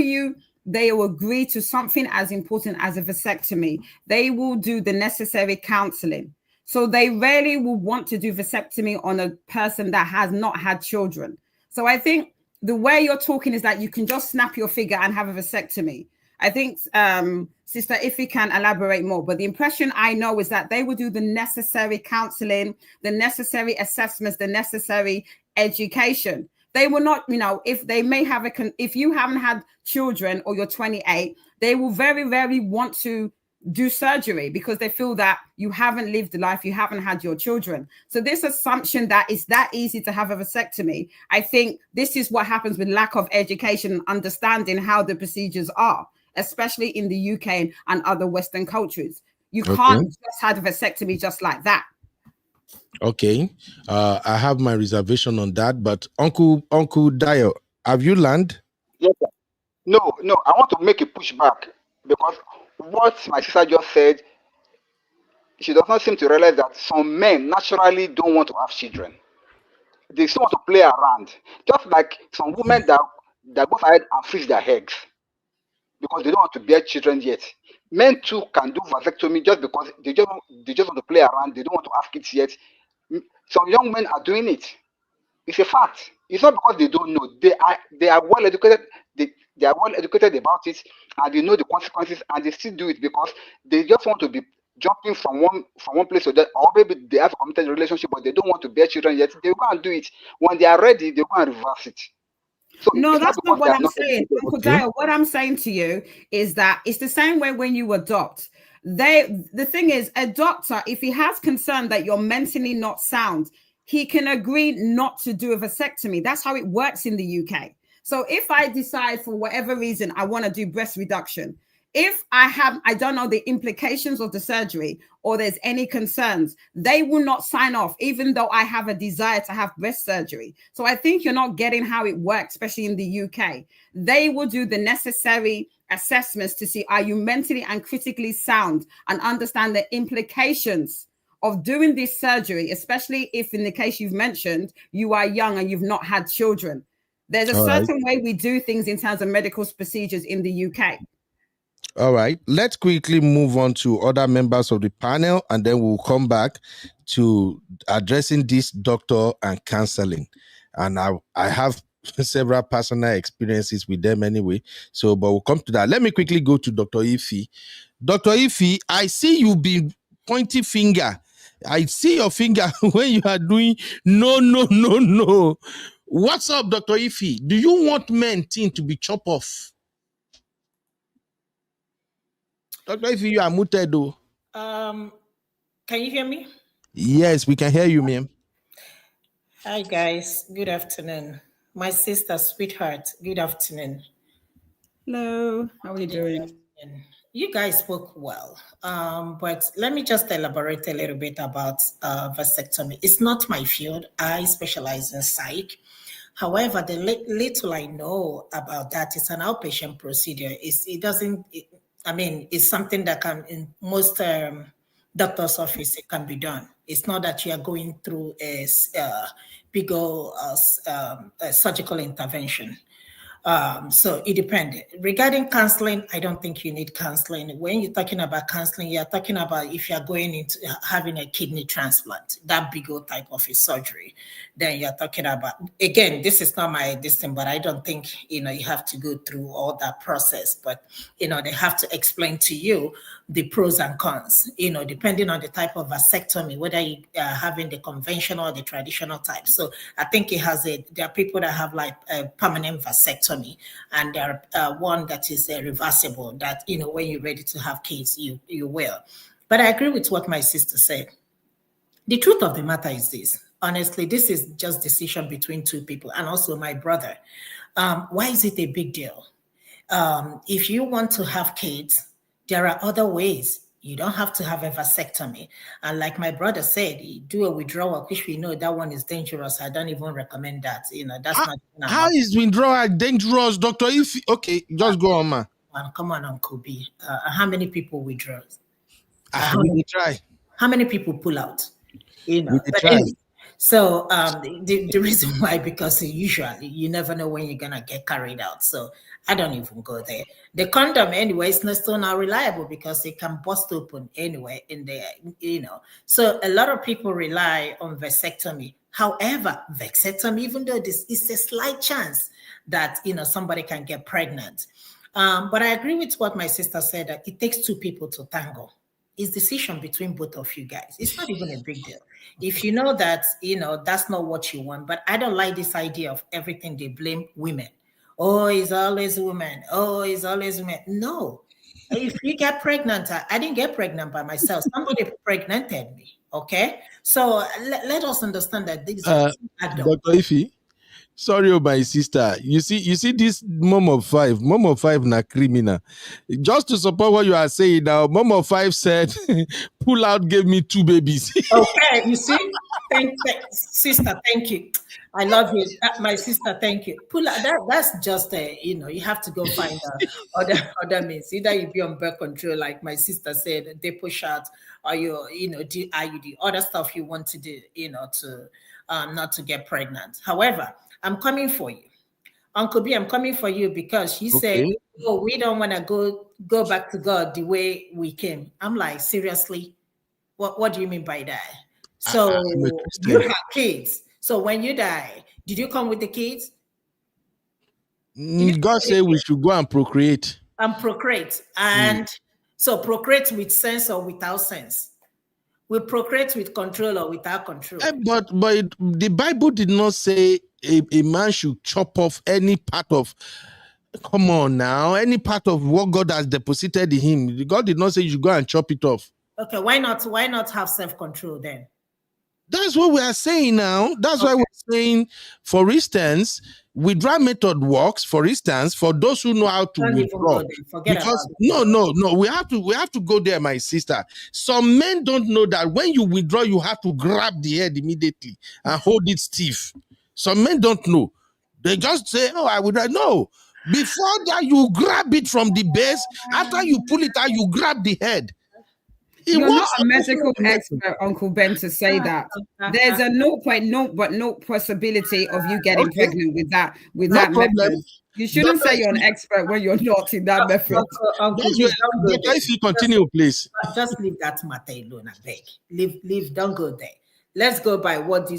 S15: they will agree to something as important as a vasectomy, they will do the necessary counseling. So they rarely will want to do vasectomy on a person that has not had children. So I think the way you're talking is that you can just snap your finger and have a vasectomy. I think Sister Iffy can elaborate more, but the impression I know is that they will do the necessary counseling, the necessary assessments, the necessary education. They will not, if they may have if you haven't had children or you're 28, they will very, very want to do surgery because they feel that you haven't lived the life, you haven't had your children. So this assumption that it's that easy to have a vasectomy, I think this is what happens with lack of education and understanding how the procedures are, especially in the UK and other Western cultures. You can't just have a vasectomy just like that.
S2: Okay. I have my reservation on that, but Uncle Dio, have you learned?
S21: Yes, sir. No, I want to make a pushback because what my sister just said, she does not seem to realize that some men naturally don't want to have children. They still want to play around, just like some women that go ahead and freeze their eggs because they don't want to bear children yet. Men too can do vasectomy just because they just want to play around. They don't want to have kids yet. Some young men are doing it. It's a fact. It's not because they don't know. They are well educated. They are well educated about it, and they know the consequences, and they still do it because they just want to be jumping from one place to that, or maybe they have a committed relationship, but they don't want to bear children yet. They go and do it. When they are ready, they go and reverse it. So
S15: no, that's not what I'm saying. Uncle Dio, what I'm saying to you is that it's the same way when you adopt. The thing is, a doctor, if he has concern that you're mentally not sound, he can agree not to do a vasectomy. That's how it works in the UK. So if I decide for whatever reason I want to do breast reduction, if I don't know the implications of the surgery or there's any concerns, they will not sign off, even though I have a desire to have breast surgery. So I think you're not getting how it works, especially in the UK. They will do the necessary assessments to see, are you mentally and critically sound, and understand the implications of doing this surgery, especially if in the case you've mentioned, you are young and you've not had children. There's a certain way we do things in terms of medical procedures in the UK.
S2: All right, let's quickly move on to other members of the panel, and then we'll come back to addressing this doctor and counseling. And I have several personal experiences with them anyway. So, but we'll come to that. Let me quickly go to Dr. Iffy. Dr. Iffy, I see you be pointing finger. I see your finger when you are doing no. What's up, Dr. Iffy? Do you want men to be chopped off? Dr. Iffy, you are muted though.
S22: Can you hear me?
S2: Yes, we can hear you, ma'am.
S22: Hi, guys. Good afternoon. My sister, sweetheart, good afternoon.
S15: Hello. How are you doing?
S22: You guys spoke well, but let me just elaborate a little bit about vasectomy. It's not my field. I specialize in psych. However, the little I know about that, it's an outpatient procedure. It's something that can, in most doctor's office, it can be done. It's not that you are going through a big old surgical intervention. So it depends. Regarding counseling, I don't think you need counseling. When you're talking about counseling, you're talking about if you're going into having a kidney transplant, that big old type of a surgery, then you're talking about, again, this is not my thing, but I don't think, you have to go through all that process, but, they have to explain to you the pros and cons, depending on the type of vasectomy, whether you are having the conventional or the traditional type. So I think there are people that have like a permanent vasectomy, and there are one that is reversible, that, when you're ready to have kids, you will. But I agree with what my sister said. The truth of the matter is this. Honestly, this is just decision between two people, and also my brother. Why is it a big deal? If you want to have kids, there are other ways. You don't have to have a vasectomy. And like my brother said, do a withdrawal, which we know that one is dangerous. I don't even recommend that. That's not.
S2: How is withdrawal dangerous, doctor? Okay, just go on, man.
S22: Come on, Uncle B. How many people withdraw?
S2: We try.
S22: How many people pull out?
S2: We try.
S22: Anyway, so the reason why, because usually you never know when you're gonna get carried out. So I don't even go there. The condom anyway is still not reliable because it can bust open anyway in there, So a lot of people rely on vasectomy. However, vasectomy, even though this is a slight chance that somebody can get pregnant. But I agree with what my sister said, that it takes two people to tango. It's decision between both of you guys. It's not even a big deal. If you know that, that's not what you want. But I don't like this idea of everything they blame women. Oh, it's always women. Oh, it's always women. No. If you get pregnant, I didn't get pregnant by myself. Somebody pregnanted me. Okay? So let us understand that this is adult.
S2: Dr. Ife, sorry, my sister. You see this mom of five na criminal. Just to support what you are saying now, mom of five said, pull out gave me 2 babies.
S22: Okay, you see? Sister, thank you. I love you. My sister, thank you. Pull out, that's just, you have to go find other means. Either you be on birth control, like my sister said, they push out, or do IUD, other stuff you want to do, to not to get pregnant. However, I'm coming for you. Uncle B, I'm coming for you because you said, oh, we don't want to go back to God the way we came. I'm like, seriously? What do you mean by that? So you have kids. So when you die, did you come with the kids?
S2: God said we should go and procreate.
S22: And procreate. And so procreate with sense or without sense? We procreate with control or without control?
S2: But the Bible did not say a man should chop off any part of, come on now, any part of what God has deposited in him. God did not say you should go and chop it off.
S22: Okay, why not have self-control then?
S2: That's what we are saying now. That's why we're saying, for instance, withdrawal method works, for instance, for those who know how to withdraw. Because no, we have to go there, my sister. Some men don't know that when you withdraw, you have to grab the head immediately and hold it stiff. Some men don't know. They just say, oh, I would no. Before that, you grab it from the base. After you pull it out, you grab the head.
S15: You're not a medical expert, Uncle Ben, to say that. There's a no possibility of you getting pregnant with that method. You shouldn't say you're an expert when you're not in that method.
S2: If you continue, please.
S22: Just leave that matter alone, I beg. Leave, don't go there. Let's go by what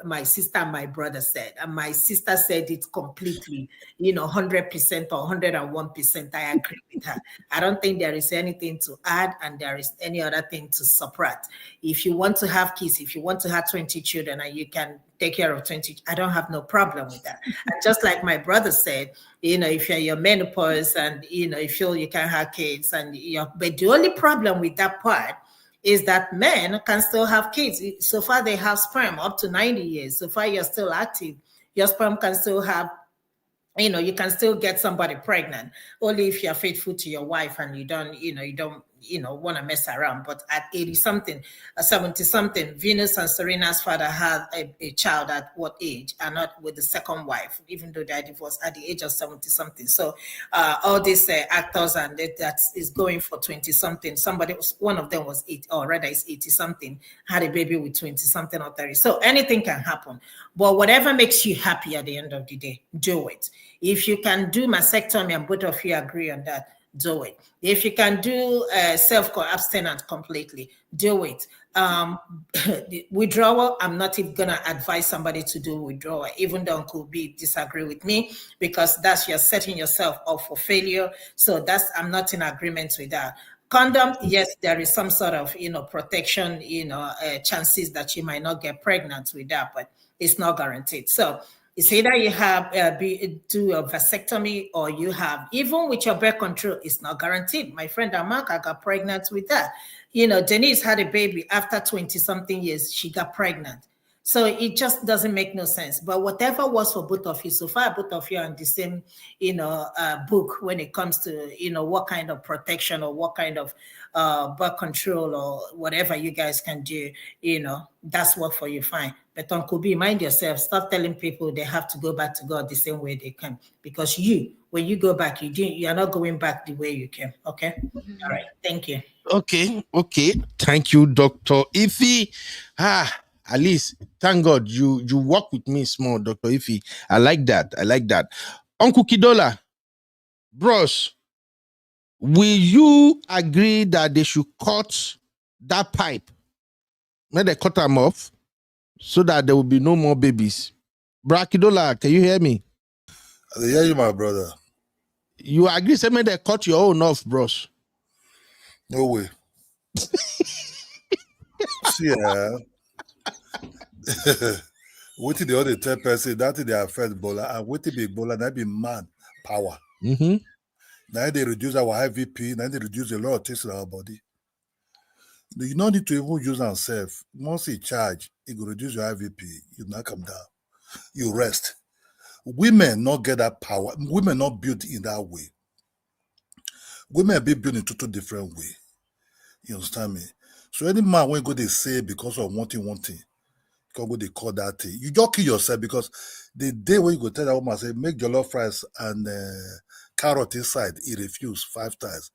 S22: my sister and my brother said. And my sister said it completely, 100% or 101%. I agree with her. I don't think there is anything to add and there is any other thing to subtract. If you want to have kids, if you want to have 20 children and you can take care of 20, I don't have no problem with that. And just like my brother said, if you're your menopause and, you feel you can have kids but the only problem with that part is that men can still have kids. So far, they have sperm up to 90 years. So far, you're still active. Your sperm can still have You can still get somebody pregnant only if you're faithful to your wife and you don't want to mess around. But at 80 something, 70 something, Venus and Serena's father had a child at what age? And not with the second wife, even though they are divorced at the age of 70 something. So all these actors and that is going for 20 something. One of them was 8, or rather is 80 something, had a baby with 20 something or 30. So anything can happen. But whatever makes you happy at the end of the day, do it. If you can do mastectomy and both of you agree on that, do it. If you can do self-abstinence completely, do it. Withdrawal, I'm not even gonna advise somebody to do withdrawal, even though Uncle B disagree with me, because that's you're setting yourself up for failure. So I'm not in agreement with that. Condom, yes, there is some sort of protection, chances that you might not get pregnant with that, but it's not guaranteed. So it's either you have do a vasectomy, or you have, even with your birth control, it's not guaranteed. My friend Amaka got pregnant with that. Denise had a baby after 20 something years, she got pregnant. So it just doesn't make no sense. But whatever was for both of you, so far both of you are in the same, book when it comes to, what kind of protection or what kind of birth control or whatever you guys can do, that's what for you, fine. But Uncle B, mind yourself. Stop telling people they have to go back to God the same way they came. Because when you go back, you are not going back the way you came. Okay? All right. Thank you.
S2: Okay. Thank you, Dr. Ify. At least, thank God you work with me small, Dr. Ify. I like that. Uncle Kidola, bros, will you agree that they should cut that pipe? May they cut them off so that there will be no more babies. Bra Kidola, can you hear me?
S1: I hear you, my brother.
S2: You agree, say may they cut your own off, bros?
S1: No way. See, what the other 10 person that they affect Bola, and what big Bola that be man power.
S2: Mm-hmm.
S1: Now they reduce our IVP, now they reduce a lot of things in our body. You don't need to even use ourselves. Once you charge, it will reduce your IVP. You not come down. You rest. Women not get that power. Women not built in that way. Women be built in two different way. You understand me? So any man when go they say because of one thing, because they call that thing, you just kill yourself, because the day when you go tell that woman say make jollof rice and carrot inside, he refuse 5 times.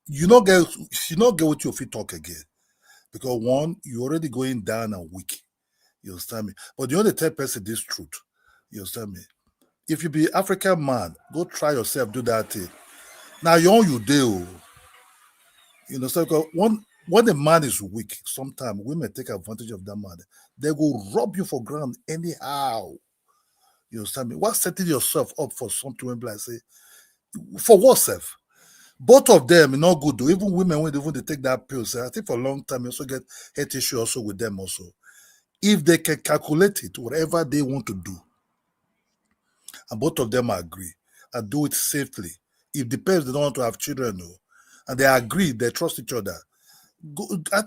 S1: You not get what your feet talk again, because one, you already going down and weak. You understand me? But the only tell person this truth. You understand me? If you be African man, go try yourself, do that thing. Now you do. You know, so because when the man is weak, sometimes women take advantage of that man. They will rob you for ground anyhow. You understand me? What's setting yourself up for something when like say, for what self? Both of them not good though. Even women when they take that pill, say, I think for a long time you also get health issue also with them also. If they can calculate it, whatever they want to do, and both of them agree and do it safely. If the parents they don't want to have children, no, and they agree, they trust each other.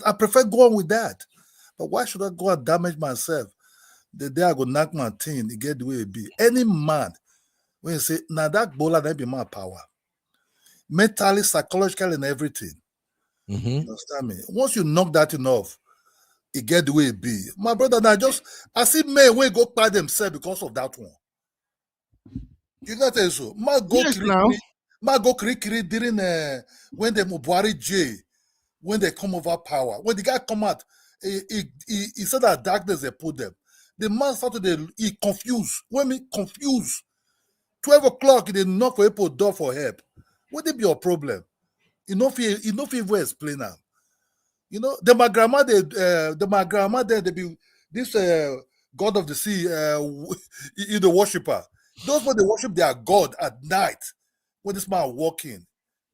S1: I prefer going with that. But why should I go and damage myself? The day I go knock my thing, it get the way it be. Any man, when you say, now that bola, that be my power. Mentally, psychologically, and everything.
S2: Mm-hmm.
S1: You understand me? Once you knock that thing off, it get the way it be. My brother, I see men when go by themselves because of that one. You got to so. Ma go kiri during when the Mubuhari J, when they come over power. When the guy come out, he said that darkness they put them. The man started he confused. When me confused, 12 o'clock, he didn't knock for Apple door for help. What it be your problem? You know, if you explain now. You know, my grandma, they be this God of the sea, the worshiper. Those when they worship their God at night, when this man walking,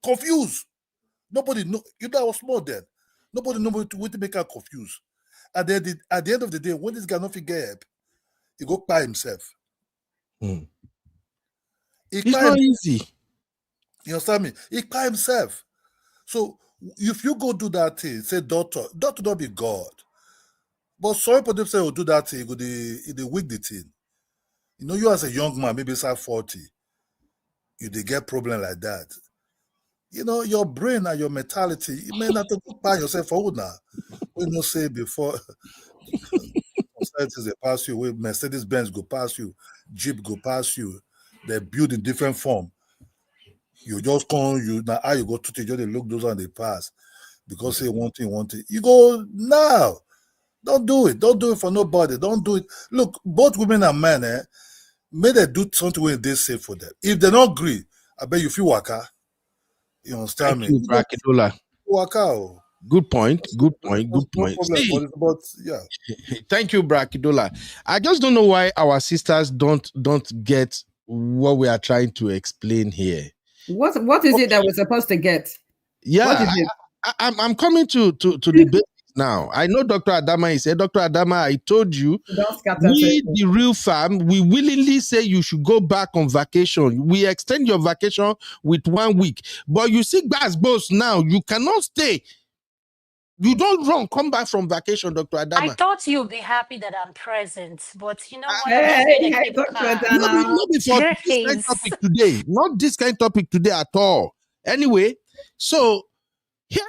S1: confused. Nobody know. You know, I was small then. Nobody know what to make her confused. And then at the end of the day, when this guy not figure help, he go by himself.
S2: It's not easy.
S1: You understand me? He by himself. So if you go do that thing, say doctor don't be God. But sorry for them say, oh, do that thing, they weak the thing. You know, you as a young man, maybe it's like 40. you dey get problem like that. Your brain and your mentality, you may not to go by yourself for now. We no say before societies they pass you, Mercedes Benz go pass you, Jeep go pass you, they build in different form. You just come, now how you go to teach, they look those and they pass because say one thing. You go now. Don't do it. Don't do it for nobody. Don't do it. Look, both women and men, may they do something when they say for them. If they don't agree, I bet you feel waka. You understand
S2: Thank
S1: me?
S2: you, Brakidola.
S1: Waka.
S2: Good point. Good point. Good
S1: No
S2: point.
S1: problem
S2: See,
S1: for this, but yeah.
S2: thank you, Brakidola. I just don't know why our sisters don't get what we are trying to explain here.
S15: What is it that we're supposed to get?
S2: Yeah,
S15: What is it?
S2: I'm coming to the basics now. I know Dr. Adama is here. Dr. Adama, I told you,
S15: Don't scatter
S2: we,
S15: circles.
S2: the real fam, we willingly say you should go back on vacation. We extend your vacation with 1 week. But you see, boss now, you cannot stay. You don't run, come back from vacation, Dr.
S3: I
S2: Adama.
S3: thought you'd be happy that I'm present, but you know what? I'm
S15: Hey,
S3: just going to
S15: hey,
S3: keep
S15: Dr.
S3: calm.
S2: Not be for this kind
S3: Grace.
S2: of topic today. Not this kind of topic today at all. Anyway, so here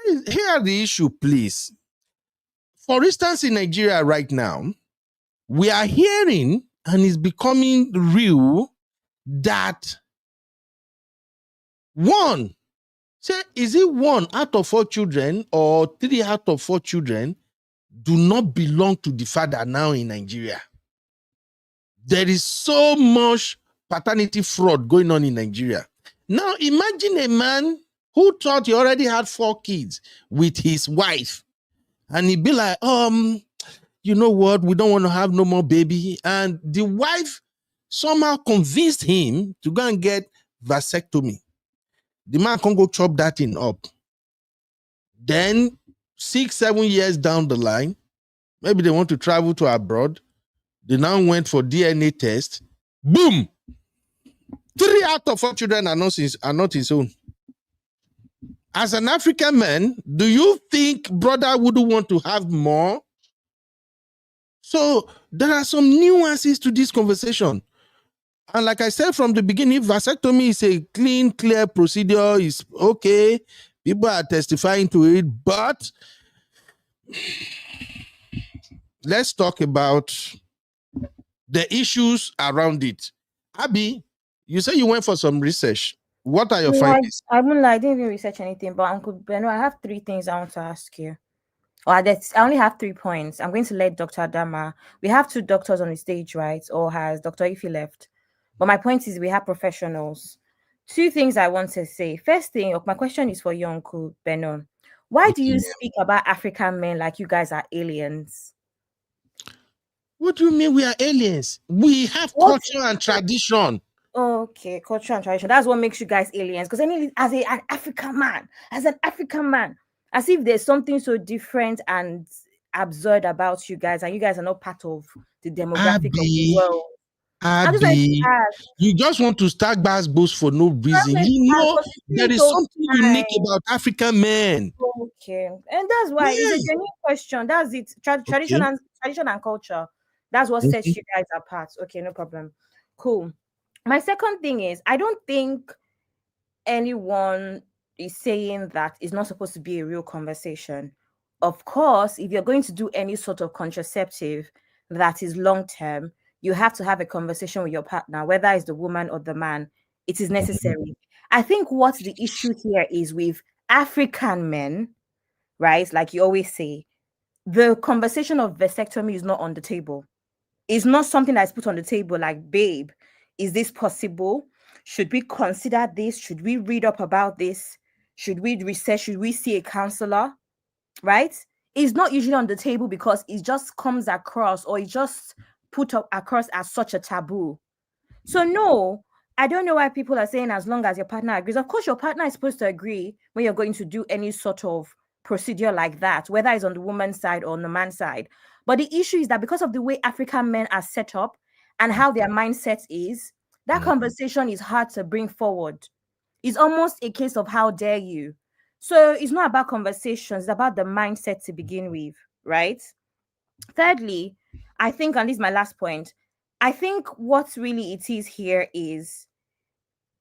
S2: are the issue, please. For instance, in Nigeria right now, we are hearing, and it's becoming real, that is it 1 out of 4 children or 3 out of 4 children do not belong to the father now in Nigeria? There is so much paternity fraud going on in Nigeria. Now, imagine a man who thought he already had 4 kids with his wife, and he'd be like, you know what? We don't want to have no more baby. And the wife somehow convinced him to go and get vasectomy. The man can go chop that thing up. Then 6-7 years down the line, maybe they want to travel to abroad. They now went for DNA test. Boom! 3 out of 4 children are not his own. As an African man, do you think brother would want to have more? So there are some nuances to this conversation. And like I said from the beginning, vasectomy is a clean, clear procedure. It's okay. People are testifying to it. But let's talk about the issues around it. Abby, you say you went for some research. What are your findings?
S5: I won't lie, I didn't even research anything, but Uncle Beno, I have 3 things I want to ask you. I only have 3 points. I'm going to let Dr. Adama. We have 2 doctors on the stage, right? Or has Dr. Ife left? But my point is we have professionals. 2 things I want to say. First thing, my question is for you, Uncle Beno. Why do you speak about African men like you guys are aliens?
S2: What do you mean we are aliens? We have culture and tradition.
S5: Okay, culture and tradition. That's what makes you guys aliens. Because as an African man, as if there's something so different and absurd about you guys, and you guys are not part of the demographic of the world.
S2: Abby, you just want to start bass for no reason. You know there is something unique about African men.
S5: Okay, and that's why it's a genuine question. That's it. Tradition and culture. That's what sets you guys apart. Okay, no problem. Cool. My second thing is, I don't think anyone is saying that it's not supposed to be a real conversation. Of course, if you're going to do any sort of contraceptive that is long-term, you have to have a conversation with your partner, whether it's the woman or the man. It is necessary. I think what the issue here is with African men, right? Like you always say, the conversation of vasectomy is not on the table. It's not something that's put on the table like, babe, is this possible? Should we consider this? Should we read up about this? Should we research? Should we see a counselor? Right? It's not usually on the table because it just comes across, or it just put up across as such a taboo. So no, I don't know why people are saying as long as your partner agrees. Of course, your partner is supposed to agree when you're going to do any sort of procedure like that, whether it's on the woman's side or on the man's side. But the issue is that because of the way African men are set up and how their mindset is, that conversation is hard to bring forward. It's almost a case of how dare you. So it's not about conversations, it's about the mindset to begin with, right? Thirdly, I think, and this is my last point, I think what really it is here is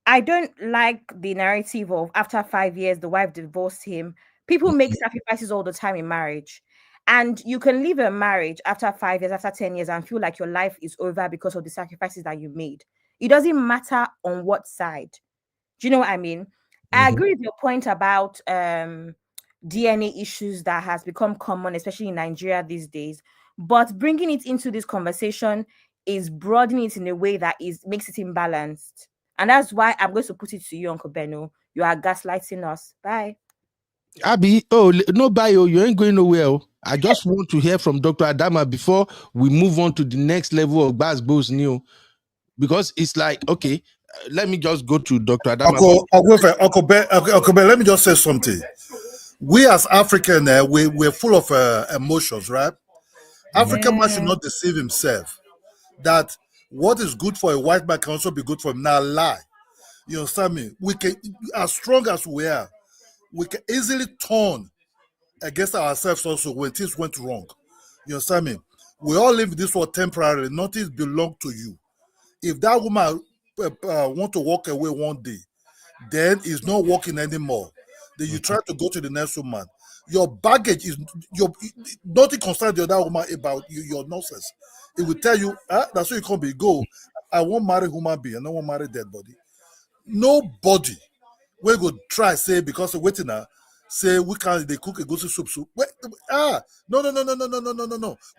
S5: I don't like the narrative of after 5 years, the wife divorced him. People make sacrifices all the time in marriage. And you can leave a marriage after 5 years, after 10 years, and feel like your life is over because of the sacrifices that you made. It doesn't matter on what side. Do you know what I mean? I agree with your point about DNA issues that has become common, especially in Nigeria these days. But bringing it into this conversation is broadening it in a way that makes it imbalanced. And that's why I'm going to put it to you, Uncle Beno. You are gaslighting us. Bye.
S2: Abby, no, bye, you ain't going nowhere. I just want to hear from Dr. Adama before we move on to the next level of Basbo's new. Because it's like, okay, let me just go to Dr. Adama.
S1: Uncle Ben, let me just say something. We as African, we're full of emotions, right? African man should not deceive himself that what is good for a white man can also be good for him. Now lie. You understand me? We can, as strong as we are, we can easily turn against ourselves also when things went wrong. You understand me? We all live this world temporarily. Nothing belongs to you. If that woman want to walk away one day, then it's not working anymore. Then you try to go to the next woman. Your baggage is your nothing concerns the other woman about you, your nonsense. It will tell you, that's why you can't be go. I won't marry human being, I don't want to marry dead body. Nobody we go try say because of waiting now. Say we can't they cook a goosey soup. Wait, no.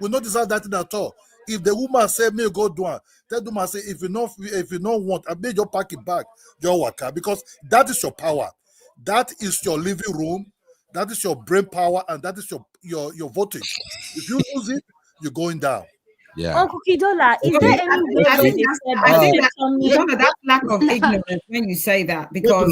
S1: We not decide that thing at all. If the woman say me go do it, tell the woman say if you don't want, I made your pack it back, your worker, because that is your power. That is your living room, that is your brain power, and that is your voltage. If you lose it, you're going down.
S2: Yeah.
S5: Uncle Kidola, is there any way
S15: I think that
S5: vasectomy?
S15: that's lack of ignorance when you say that, because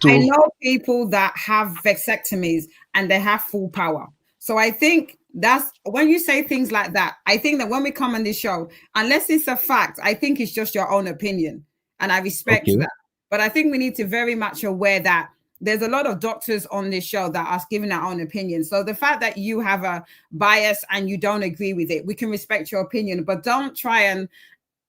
S15: I know people that have vasectomies and they have full power. So I think that's when you say things like that, I think that when we come on this show, unless it's a fact, I think it's just your own opinion. And I respect that. But I think we need to very much aware that there's a lot of doctors on this show that are giving their own opinion. So the fact that you have a bias and you don't agree with it, we can respect your opinion, but don't try and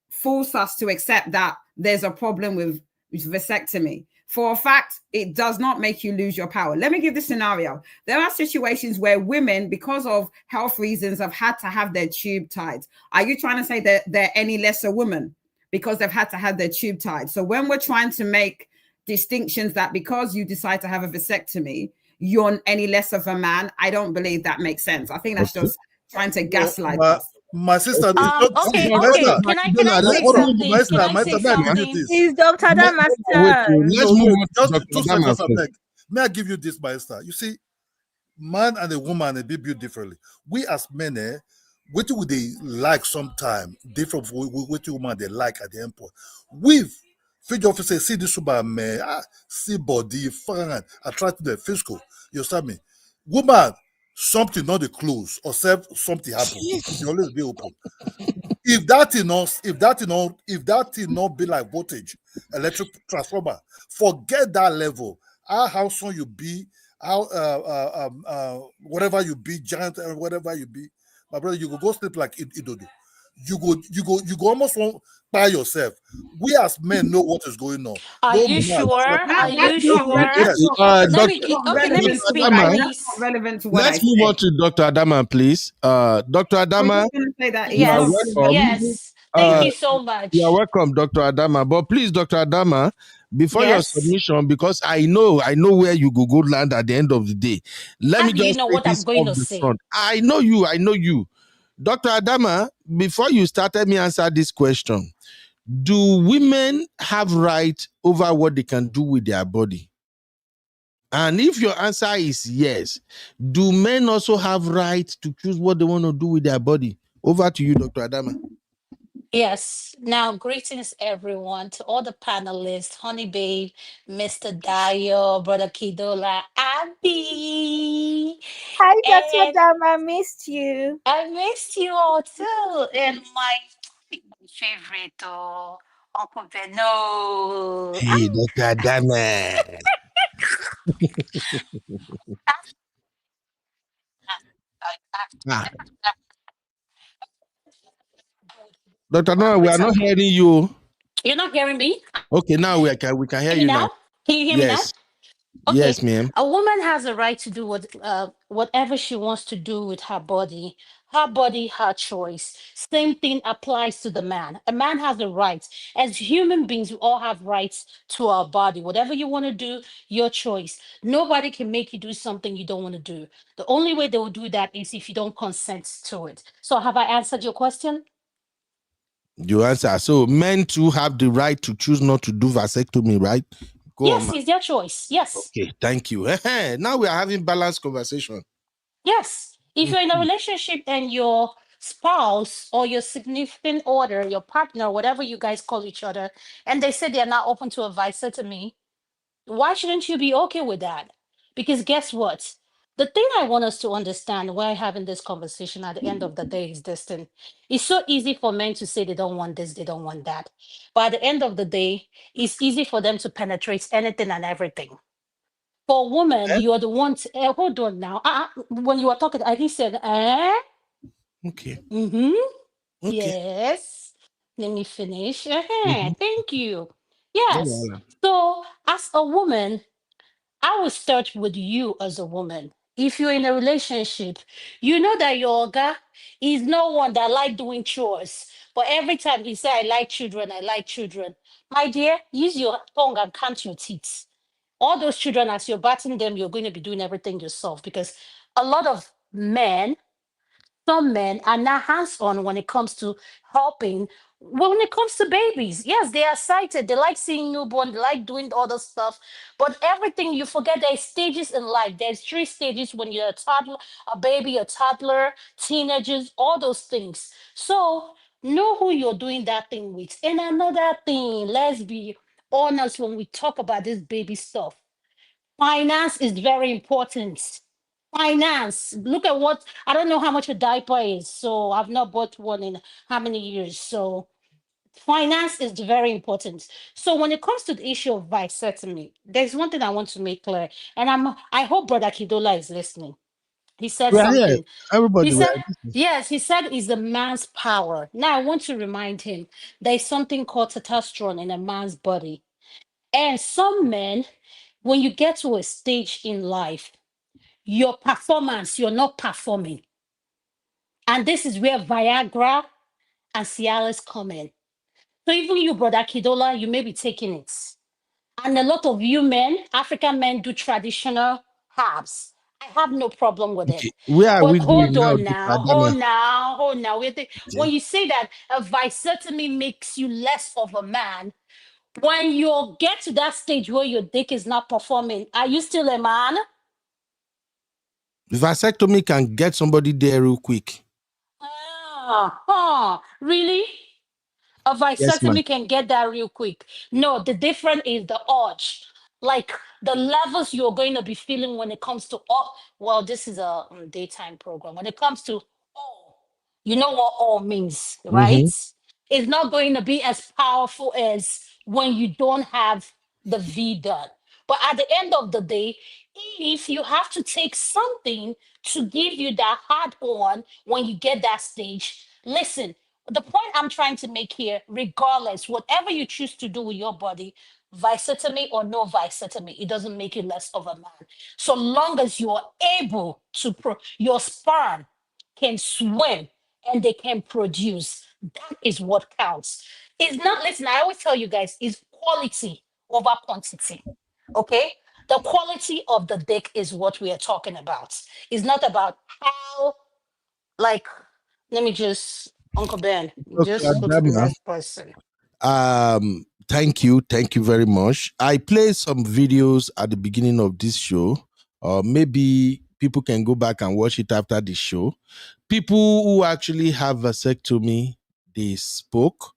S15: force us to accept that there's a problem with vasectomy. For a fact, it does not make you lose your power. Let me give this scenario. There are situations where women, because of health reasons, have had to have their tube tied. Are you trying to say that they're any lesser women because they've had to have their tube tied? So when we're trying to make distinctions that because you decide to have a vasectomy, you're any less of a man, I don't believe that makes sense. I think that's just trying to gaslight us.
S1: My sister,
S3: Okay. Can I say something?
S5: Is Dr. Adama's turn?
S2: Let's move on to Dr.
S1: 2
S2: Adama
S1: seconds,
S2: first.
S1: May I give you this, my sister? You see, man and a woman they be built differently. We as men, what do they like sometime different from what woman they like at the end point. We've figure officer see this woman, man, see body, fine, attractive, the physical. You understand me? Woman, something not the close, or something happen. You always be open. If that not be like voltage, electric transformer, forget that level. How soon you be, how whatever you be, giant and whatever you be, my brother, you go sleep like Idodo. You go almost by yourself. We as men know what is going on.
S3: Are you sure? Are you sure?
S2: Yes.
S3: Let me speak, please.
S15: Relevant to what
S2: Let's
S15: I
S2: move
S15: said.
S2: on to Dr. Adama, please. Dr. Adama,
S15: Say that
S2: you are
S3: Yes,
S2: welcome.
S3: yes. Thank you so much.
S2: You are welcome, Dr. Adama. But please, Dr. Adama, before your submission, because I know where you go land at the end of the day. Let me
S3: How do you
S2: just
S3: know
S2: say
S3: what I'm
S2: this
S3: going
S2: off
S3: to
S2: the
S3: say?
S2: front. I know you. Dr. Adama, before you started me answer this question, do women have right over what they can do with their body? And if your answer is yes, do men also have right to choose what they want to do with their body? Over to you, Dr. Adama.
S3: Yes. Now, greetings, everyone, to all the panelists, Honey Babe, Mr. Dio, Brother Kidola, Abby.
S5: Hi, Dr.
S3: And
S5: Adama, missed you.
S3: I missed you all too. And my favorite, Uncle Beno.
S2: Hey, Dr. Adama. Dr. Adama, we are not hearing you.
S3: You're not hearing me?
S2: Okay, now we can hear you now.
S3: Can you hear me now?
S2: Yes.
S3: Okay.
S2: Yes, ma'am.
S3: A woman has a right to do whatever she wants to do with her body. Her body, her choice. Same thing applies to the man. A man has the right. As human beings, we all have rights to our body. Whatever you want to do, your choice. Nobody can make you do something you don't want to do. The only way they will do that is if you don't consent to it. So have I answered your question?
S2: You answer. So men too have the right to choose not to do vasectomy, right? Go
S3: Yes,
S2: on, ma'am.
S3: it's their choice. Yes.
S2: Okay, thank you. Now we are having balanced conversation.
S3: Yes. If you're in a relationship and your spouse or your significant other, your partner, whatever you guys call each other, and they say they're not open to a vasectomy, why shouldn't you be okay with that? Because guess what? The thing I want us to understand while having this conversation at the end of the day is this thing. It's so easy for men to say they don't want this, they don't want that. But at the end of the day, it's easy for them to penetrate anything and everything. For women, you are the one. Hold on now. When you were talking, I think said,
S2: Okay.
S3: Mm-hmm.
S2: Okay.
S3: Yes. Let me finish.
S2: Mhm.
S3: Thank you.
S2: No
S3: Yes.
S2: wahala.
S3: So, as a woman, I will start with you as a woman. If you're in a relationship, you know that your guy is no one that like doing chores. But every time he say, I like children, I like children. My dear, use your tongue and count your teeth. All those children, as you're batting them, you're going to be doing everything yourself because a lot of men, some men are not hands-on when it comes to helping. When it comes to babies, yes, they are excited. They like seeing newborn, they like doing all the stuff. But everything, you forget there's stages in life. There's 3 stages when you're a toddler, a baby, a toddler, teenagers, all those things. So know who you're doing that thing with. And another thing, let's be honest when we talk about this baby stuff. Finance is very important. Finance. Look at what I don't know how much a diaper is, so I've not bought one in how many years. So finance is very important. So when it comes to the issue of vasectomy, there's one thing I want to make clear, and I hope Brother Kidola is listening. He said
S2: We are here.
S3: something.
S2: Everybody,
S3: He
S2: we
S3: said,
S2: are
S3: yes, he said it's a man's power. Now I want to remind him there's something called testosterone in a man's body. And some men, when you get to a stage in life, your performance, you're not performing. And this is where Viagra and Cialis come in. So even you, Brother Kidola, you may be taking it. And a lot of you men, African men, do traditional herbs. I have no problem with it.
S2: okay. Where are
S3: But
S2: we going
S3: hold
S2: now,
S3: on
S2: Dr.
S3: now,
S2: Adama?
S3: hold now. When you say that a vasectomy makes you less of a man, when you get to that stage where your dick is not performing, are you still a man?
S2: Vasectomy can get somebody there real quick.
S3: Really? A
S2: Yes, ma'am.
S3: vasectomy can get that real quick. No, the difference is the urge. Like the levels you're going to be feeling when it comes to, oh, well, this is a daytime program. When it comes to, oh, you know what all means, right?
S2: Mm-hmm.
S3: It's not going to be as powerful as when you don't have the V done. But at the end of the day, if you have to take something to give you that hard on when you get that stage, listen, the point I'm trying to make here, regardless, whatever you choose to do with your body, vasectomy or no vasectomy, it doesn't make you less of a man. So long as you are able to, your sperm can swim and they can produce, that is what counts. It's not, listen, I always tell you guys, it's quality over quantity. Okay? The quality of the dick is what we are talking about. It's not about how, like, let me just, Uncle Ben,
S2: Dr.
S3: just go to the
S2: Adama,
S3: next person.
S2: thank you very much. I played some videos at the beginning of this show. Maybe people can go back and watch it after the show. People who actually have vasectomy, they spoke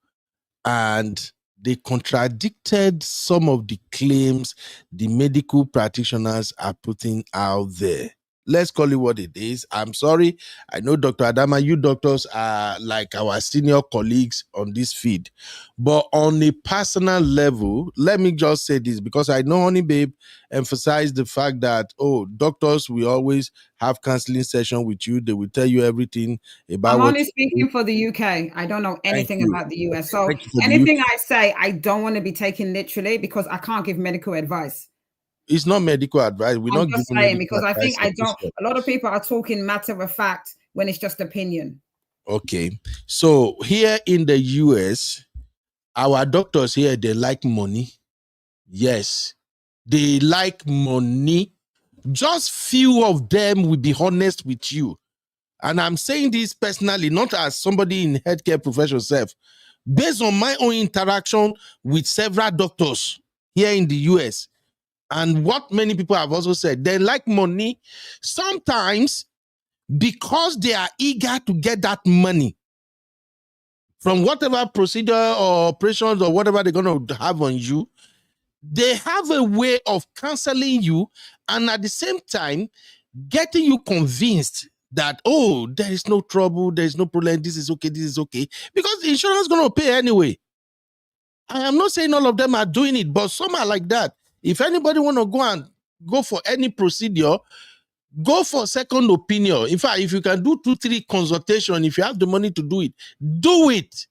S2: and they contradicted some of the claims the medical practitioners are putting out there. Let's call it what it is. I'm sorry. I know Dr. Adama, you doctors are like our senior colleagues on this feed. But on a personal level, let me just say this, because I know Honey Babe emphasized the fact that, oh, doctors will always have counseling session with you. They will tell you everything about
S15: I'm
S2: what
S15: only
S2: you
S15: speaking
S2: do.
S15: for the UK. I don't know anything
S2: you.
S15: about the US. So
S2: Thank you for the
S15: anything
S2: UK.
S15: I say, I don't want to be taken literally because I can't give medical advice.
S2: It's not medical advice. We're
S15: I'm
S2: not
S15: just
S2: giving
S15: saying
S2: medical
S15: because I think
S2: advice.
S15: a lot of people are talking matter of fact when it's just opinion.
S2: Okay. So here in the US, our doctors here, they like money. Yes. They like money. Just few of them will be honest with you. And I'm saying this personally, not as somebody in healthcare profession self, based on my own interaction with several doctors here in the US. And what many people have also said, they like money sometimes because they are eager to get that money from whatever procedure or operations or whatever they're going to have on you. They have a way of counseling you and at the same time getting you convinced that, oh, there is no trouble, there is no problem, this is okay, because the insurance is going to pay anyway. I am not saying all of them are doing it, but some are like that. If anybody want to go for any procedure, go for second opinion. In fact, if you can do 2-3 consultation, if you have the money to do it, do it.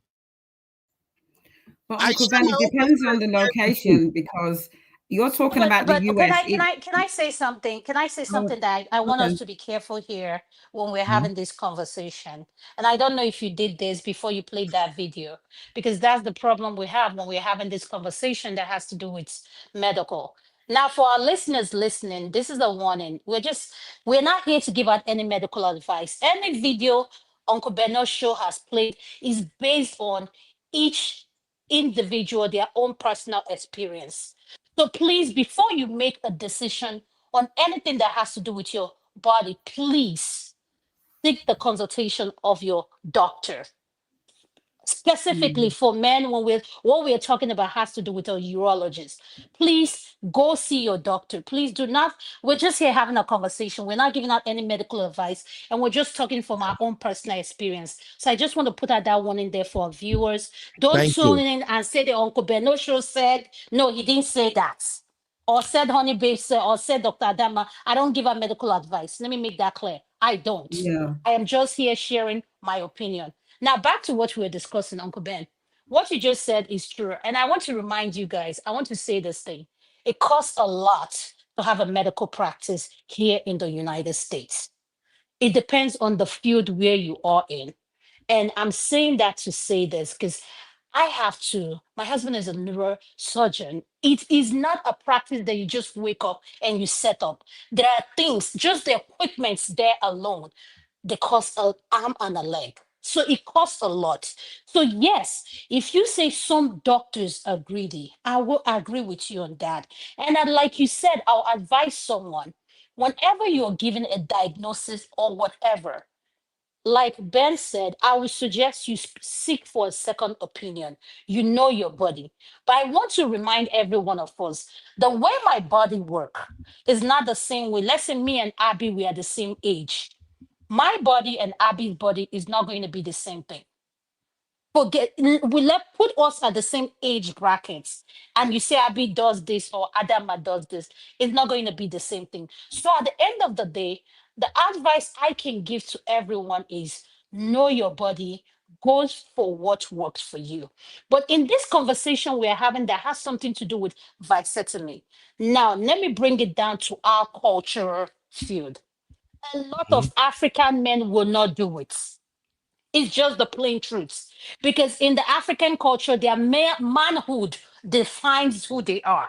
S15: But Uncle Ben, it depends on the location because you're talking about the
S3: But
S15: US.
S3: can I say something? Can I say something that I want us to be careful here when we're having this conversation? And I don't know if you did this before you played that video, because that's the problem we have when we're having this conversation that has to do with medical. Now, for our listeners listening, this is a warning. We're not here to give out any medical advice. Any video Uncle Beno's show has played is based on each individual, their own personal experience. So please, before you make a decision on anything that has to do with your body, please seek the consultation of your doctor. Specifically for men, when what we're talking about has to do with a urologist. Please go see your doctor. Please do not. We're just here having a conversation. We're not giving out any medical advice, and we're just talking from our own personal experience. So I just want to put out that one in there for our viewers. Don't
S2: Thank
S3: tune
S2: you.
S3: in and say the Uncle Beno show said no. He didn't say that. Or said Honey Babe said, or said Dr. Adama, I don't give out medical advice. Let me make that clear. I don't.
S15: Yeah.
S3: I am just here sharing my opinion. Now, back to what we were discussing, Uncle Ben. What you just said is true. And I want to remind you guys, I want to say this thing. It costs a lot to have a medical practice here in the United States. It depends on the field where you are in. And I'm saying that to say this because my husband is a neurosurgeon. It is not a practice that you just wake up and you set up. There are things, just the equipments there alone, they cost an arm and a leg. So it costs a lot. So yes, if you say some doctors are greedy, I will agree with you on that. And like you said, I'll advise someone, whenever you're given a diagnosis or whatever, like Ben said, I would suggest you seek for a second opinion. You know your body. But I want to remind every one of us, the way my body works is not the same way. Let's say me and Abby, we are the same age. My body and Abby's body is not going to be the same thing. Put us at the same age brackets, and you say Abby does this or Adama does this, it's not going to be the same thing. So at the end of the day, the advice I can give to everyone is know your body, go for what works for you. But in this conversation we're having that has something to do with vasectomy. Now, let me bring it down to our cultural field. A lot of African men will not do it. It's just the plain truth. Because in the African culture, their manhood defines who they are.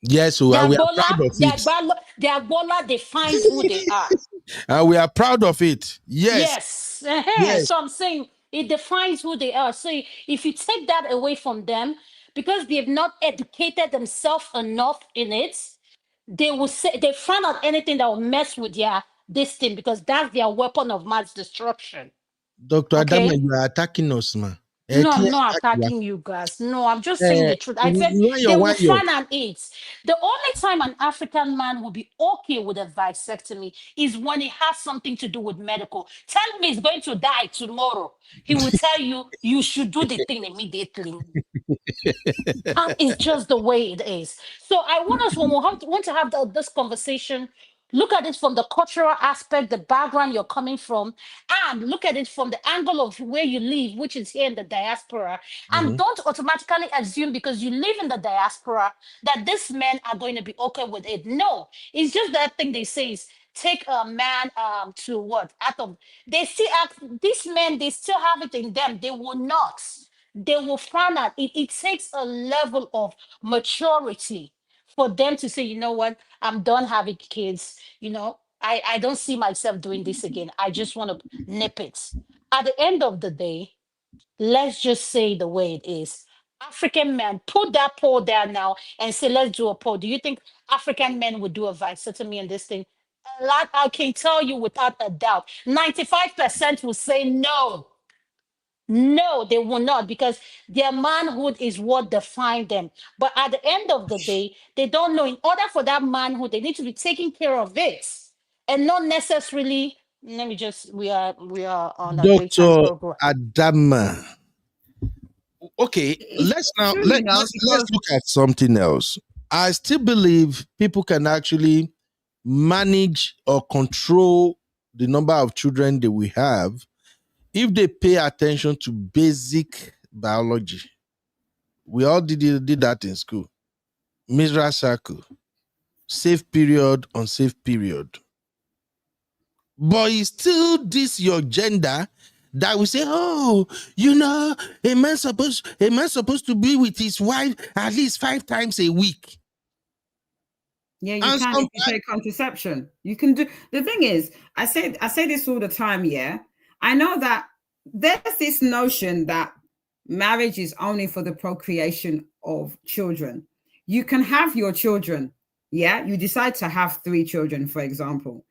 S2: Yes, so we are proud of it.
S3: Their bola defines who they are.
S2: And we are proud of it. Yes.
S3: Yes.
S2: Yes.
S3: So I'm saying it defines who they are. So if you take that away from them, because they've not educated themselves enough in it, they will say they find out anything that will mess with this thing, because that's their weapon of mass destruction.
S2: Dr.
S3: Okay.
S2: Adama, you are attacking us, man.
S3: No, I'm not attacking you guys. No, I'm just saying the truth. I said they will find an it. The only time an African man will be okay with a vasectomy is when it has something to do with medical. Tell me he's going to die tomorrow. He will tell you you should do the thing immediately. That is just the way it is. So I want us, when we want to have this conversation, look at it from the cultural aspect, the background you're coming from, and look at it from the angle of where you live, which is here in the diaspora. And don't automatically assume because you live in the diaspora that these men are going to be okay with it. No, it's just that thing they say is take a man to what? Out of they see these men, they still have it in them. They will not. They will find out it takes a level of maturity for them to say, you know what, I'm done having kids. I don't see myself doing this again. I just want to nip it. At the end of the day, let's just say the way it is. African men, put that poll there now and say, let's do a poll. Do you think African men would do a vasectomy in this thing? A lot, I can tell you without a doubt. 95% will say no. No, they will not because their manhood is what defines them. But at the end of the day, they don't know. In order for that manhood, they need to be taking care of it and not necessarily. Let me just. We are on a great time
S2: Dr.
S3: program.
S2: Adama. Okay, let's look at something else. I still believe people can actually manage or control the number of children that we have if they pay attention to basic biology. We all did that in school. Misra circle, safe period, unsafe period. But it's still this your gender that we say, oh, a man supposed to be with his wife at least 5 times a week.
S15: Yeah, you can if you take contraception. You can do. The thing is, I say this all the time. Yeah, I know that there's this notion that marriage is only for the procreation of children. You can have your children. Yeah, you decide to have 3 children, for example.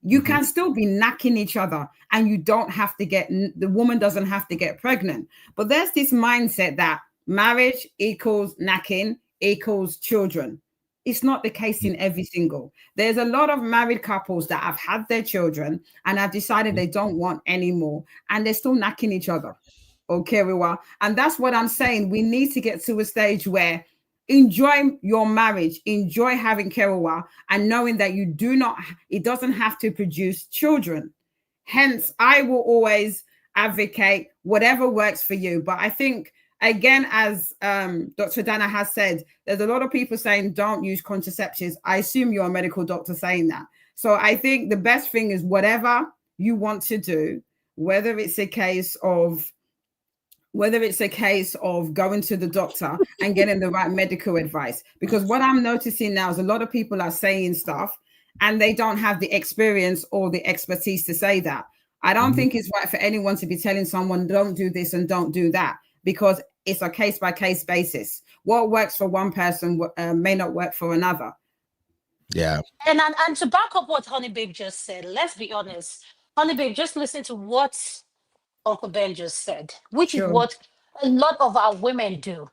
S15: You can still be knacking each other, and you don't have to the woman doesn't have to get pregnant. But there's this mindset that marriage equals knacking equals children. It's not the case in every single. There's a lot of married couples that have had their children and have decided they don't want any more, and they're still knacking each other. Okay, well, and that's what I'm saying. We need to get to a stage where enjoy your marriage, enjoy having Kerewa, and knowing that it doesn't have to produce children. Hence, I will always advocate whatever works for you. But I think, again, as Dr. Dana has said, there's a lot of people saying don't use contraceptives. I assume you're a medical doctor saying that. So I think the best thing is whatever you want to do, whether it's a case of going to the doctor and getting the right medical advice. Because what I'm noticing now is a lot of people are saying stuff and they don't have the experience or the expertise to say that. I don't think it's right for anyone to be telling someone don't do this and don't do that, because it's a case-by-case basis. What works for one person may not work for another.
S2: Yeah.
S3: And to back up what Honey Babe just said, let's be honest. Honey Babe, just listen to what Uncle Ben just said, which is what a lot of our women do.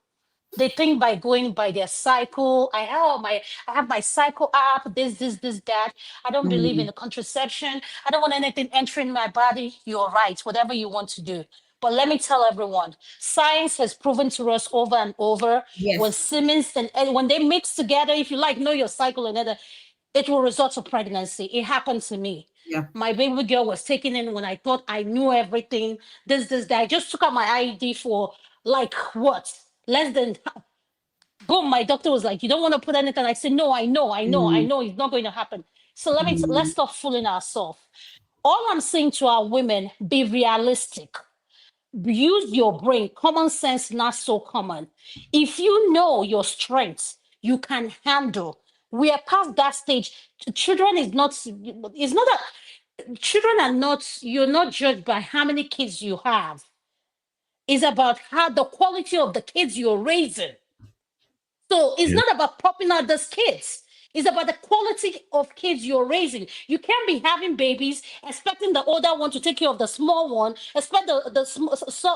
S3: They think by going by their cycle. I have my cycle app, this, that. I don't believe in the contraception. I don't want anything entering my body. You're right, whatever you want to do. But let me tell everyone, science has proven to us over and over when Siemens and when they mix together, if you know your cycle and other, it will result to pregnancy. It happened to me.
S15: Yeah.
S3: My baby girl was taken in when I thought I knew everything. This, that. I just took out my IUD for less than boom. My doctor was like, you don't want to put anything. I said, no, I know it's not going to happen. So let's stop fooling ourselves. All I'm saying to our women, be realistic. Use your brain. Common sense, not so common. If you know your strengths, you can handle. We are past that stage. Children is not, it's not a, children are not, you're not judged by how many kids you have. It's about how the quality of the kids you're raising. So it's not about popping out those kids. It's about the quality of kids you're raising. You can't be having babies, expecting the older one to take care of the small one, expect the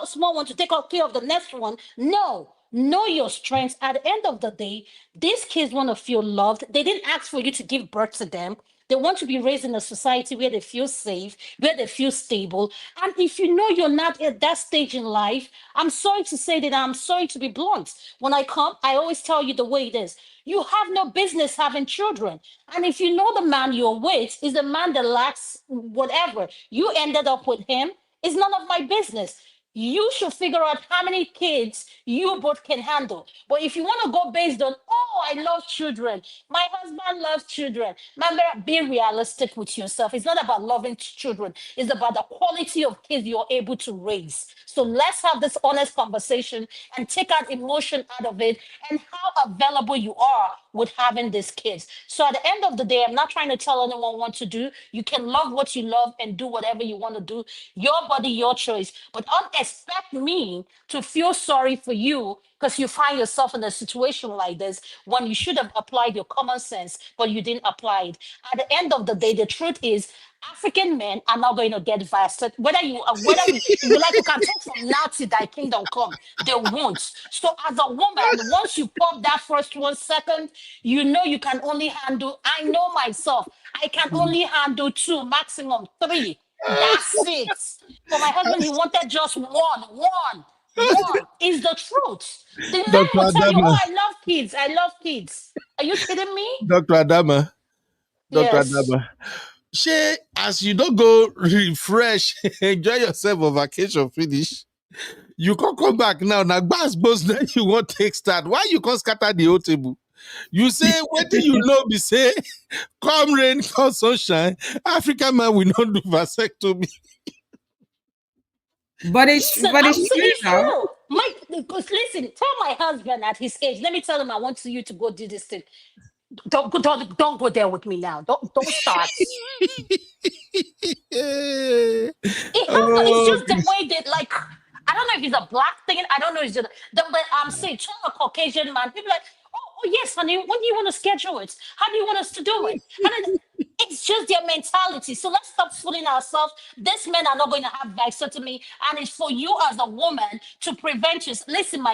S3: small one to take care of the next one. No. Know your strengths. At the end of the day, these kids want to feel loved. They didn't ask for you to give birth to them. They want to be raised in a society where they feel safe, where they feel stable. And if you know you're not at that stage in life, I'm sorry to say that, I'm sorry to be blunt. When I come, I always tell you the way it is. You have no business having children. And if you know the man you're with is the man that lacks whatever, you ended up with him, it's none of my business. You should figure out how many kids you both can handle. But if you want to go based on, oh, I love children, my husband loves children, remember, be realistic with yourself. It's not about loving children, it's about the quality of kids you're able to raise. So let's have this honest conversation and take out emotion out of it and how available you are with having these kids. So at the end of the day, I'm not trying to tell anyone what to do. You can love what you love and do whatever you want to do. Your body, your choice. But don't expect me to feel sorry for you because you find yourself in a situation like this when you should have applied your common sense, but you didn't apply it. At the end of the day, the truth is African men are not going to get vasted. If you like, you can talk from now till thy kingdom come. They won't. So as a woman, once you pop that first 1 second, you know you can only handle. I know myself. I can only handle 2, maximum 3. That's it. For my husband, he wanted just one. One is the truth. The men
S2: Dr.
S3: will tell you, "Oh,
S2: Adama,
S3: I love kids. I love kids." Are you kidding me?
S2: Dr. Adama, Dr.
S3: Yes.
S2: Adama. Shay, as you don't go refresh, enjoy yourself on vacation finish, you can't come back now. Now, boss, then you want to take start. Why you can't scatter the whole table? You say, what do you know? Be say, come rain, come sunshine. African man will not do vasectomy.
S15: But it's
S3: Listen,
S15: true
S3: it's
S15: though.
S3: true. Because listen, tell my husband at his age. Let me tell him I want you to go do this thing. Don't go there with me now. Don't start. It's
S2: Oh,
S3: just the way that, like, I don't know if it's a black thing. I don't know if it's just but I'm saying, tell a Caucasian man, people like, oh yes, honey, when do you want to schedule it? How do you want us to do it? And then, it's just their mentality. So let's stop fooling ourselves. These men are not going to have vasectomy, and it's for you as a woman to prevent you. Listen,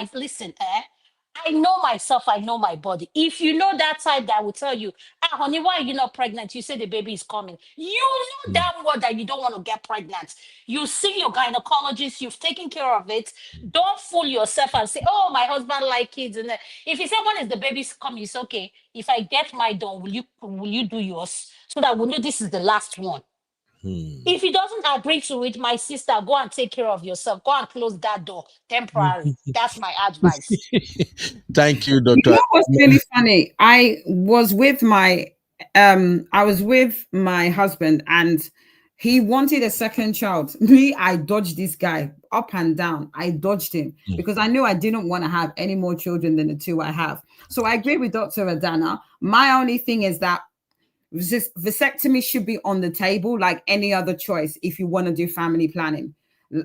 S3: I know myself, I know my body. If you know that type that will tell you, honey, why are you not pregnant? You say the baby is coming. You know damn well that you don't want to get pregnant. You see your gynecologist, you've taken care of it. Don't fool yourself and say, oh, my husband like kids. And if you say, when is the baby's coming, it's okay. If I get my done, will you do yours? So that we know this is the last one. If he doesn't agree to it, my sister, go and take care of yourself. Go and close that door temporarily. That's my advice.
S2: Thank you,
S15: You
S2: Dr.
S15: know what's
S2: Adama.
S15: really funny? I was with my husband and he wanted a second child. Me, I dodged this guy up and down. I dodged him because I knew I didn't want to have any more children than the 2 I have. So I agree with Dr. Adana. My only thing is that vasectomy should be on the table like any other choice if you want to do family planning.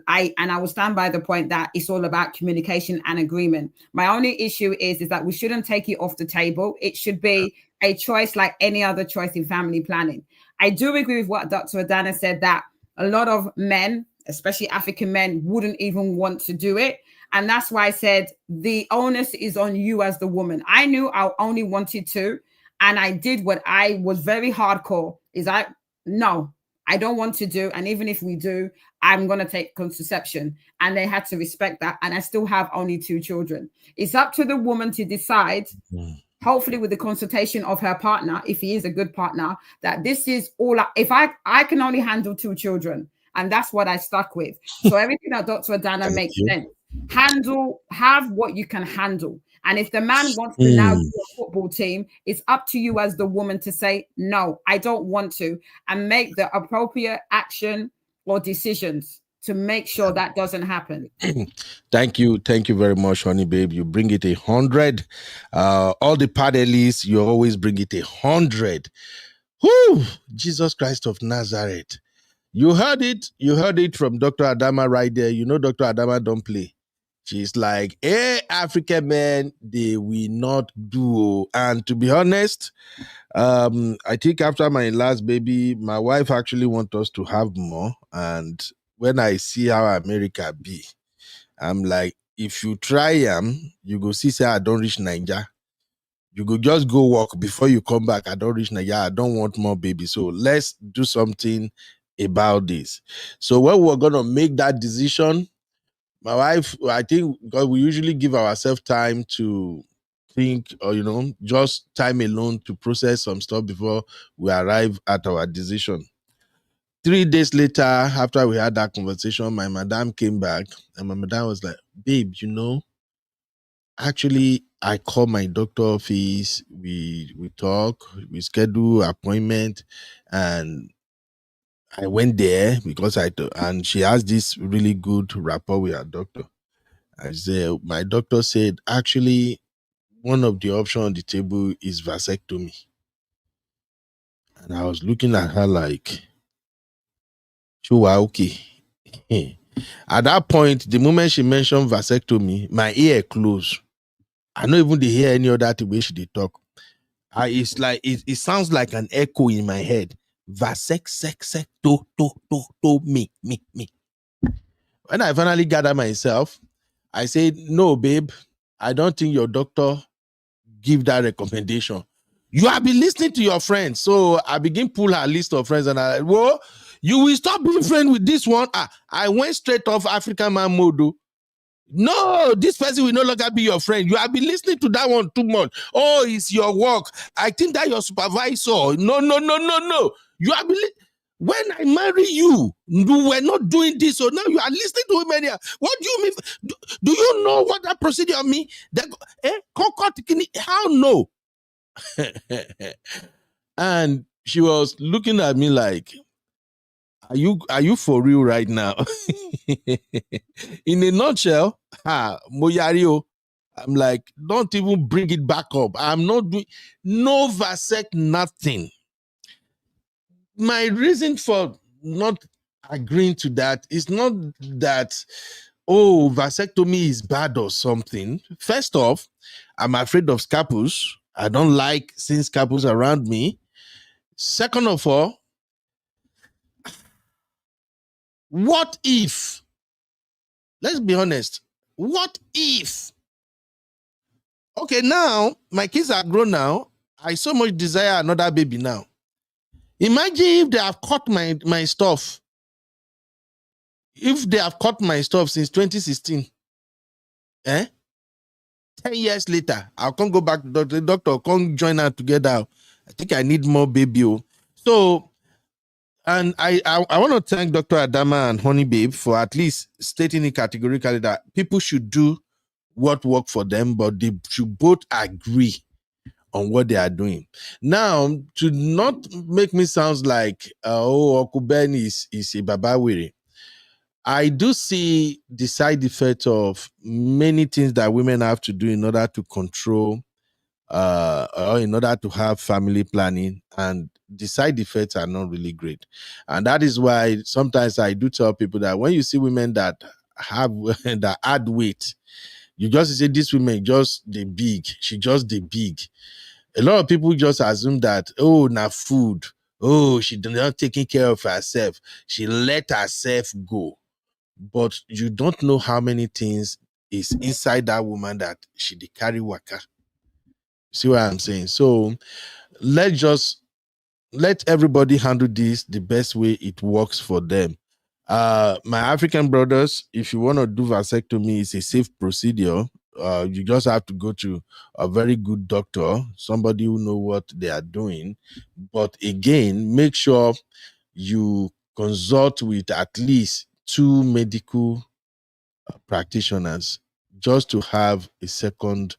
S15: I will stand by the point that it's all about communication and agreement. My only issue is that we shouldn't take it off the table. It should be a choice like any other choice in family planning. I do agree with what Dr. Adana said, that a lot of men, especially African men, wouldn't even want to do it. And that's why I said the onus is on you as the woman. I knew I only wanted to, and I did what I was very hardcore, no, I don't want to do. And even if we do, I'm going to take contraception. And they had to respect that. And I still have only 2 children. It's up to the woman to decide, hopefully with the consultation of her partner, if he is a good partner, that this is all. If I can only handle 2 children. And that's what I stuck with. So everything that Dr. Adana makes sense. Have what you can handle. And if the man wants to now do a football team, it's up to you as the woman to say, no, I don't want to, and make the appropriate action or decisions to make sure that doesn't happen.
S2: Thank you very much, honey babe. You bring it 100. All the panelists, you always bring it 100. Whoo! Jesus Christ of Nazareth. You heard it from Dr. Adama right there. You know Dr. Adama don't play. She's like, hey, African men, they will not do. And to be honest, I think after my last baby, my wife actually wants us to have more. And when I see how America be, I'm like, if you try you go see say I don't reach Nigeria. You go just go walk before you come back. I don't reach Nigeria. I don't want more babies. So let's do something about this. So when we're gonna make that decision, my wife, I think, because we usually give ourselves time to think, or just time alone to process some stuff before we arrive at our decision. 3 days later, after we had that conversation, my madam came back, and my madam was like, babe, actually, I call my doctor office, we talk, we schedule appointment, and I went there because and she has this really good rapport with her doctor. I said, my doctor said, actually, one of the options on the table is vasectomy. And I was looking at her like, sure, okay. At that point, the moment she mentioned vasectomy, my ear closed. I don't even hear any other way she did talk. It's like it sounds like an echo in my head. To me. When I finally gathered myself, I said, no, babe, I don't think your doctor give that recommendation. You have been listening to your friends. So I begin pull her list of friends and I, whoa, you will stop being friend with this one. I went straight off African man mode. No, this person will no longer be your friend. You have been listening to that one too much. Oh, it's your work. I think that your supervisor. No. You have been when I marry you, you were not doing this. So now you are listening to women here. What do you mean? Do you know what that procedure mean? How no? And she was looking at me like, are you for real right now? In a nutshell, Moyario, I'm like, don't even bring it back up. I'm not doing no vasect, nothing. My reason for not agreeing to that is not that, oh, vasectomy is bad or something. First off, I'm afraid of scalpels. I don't like seeing scalpels around me. Second of all, what if, let's be honest, what if, okay, now my kids are grown now, I so much desire another baby now. Imagine if they have caught my stuff. If they have caught my stuff since 2016, 10 years later, I'll come go back to the doctor, come join her together. I think I need more baby. So, and I want to thank Dr. Adama and Honey Babe for at least stating it categorically that people should do what work for them, but they should both agree on what they are doing. Now, to not make me sound like, Okuben is a babawiri, I do see the side effect of many things that women have to do in order to control, or in order to have family planning, and the side effects are not really great. And that is why sometimes I do tell people that when you see women that have that add weight, you just say this woman just the big, she just the big. A lot of people just assume that, oh, now food, oh, she not taking care of herself, she let herself go. But you don't know how many things is inside that woman that she dey carry waka. See what I'm saying? So let everybody handle this the best way it works for them. My African brothers, if you want to do vasectomy, it's a safe procedure. You just have to go to a very good doctor, somebody who know what they are doing. But again, make sure you consult with at least 2 medical practitioners just to have a second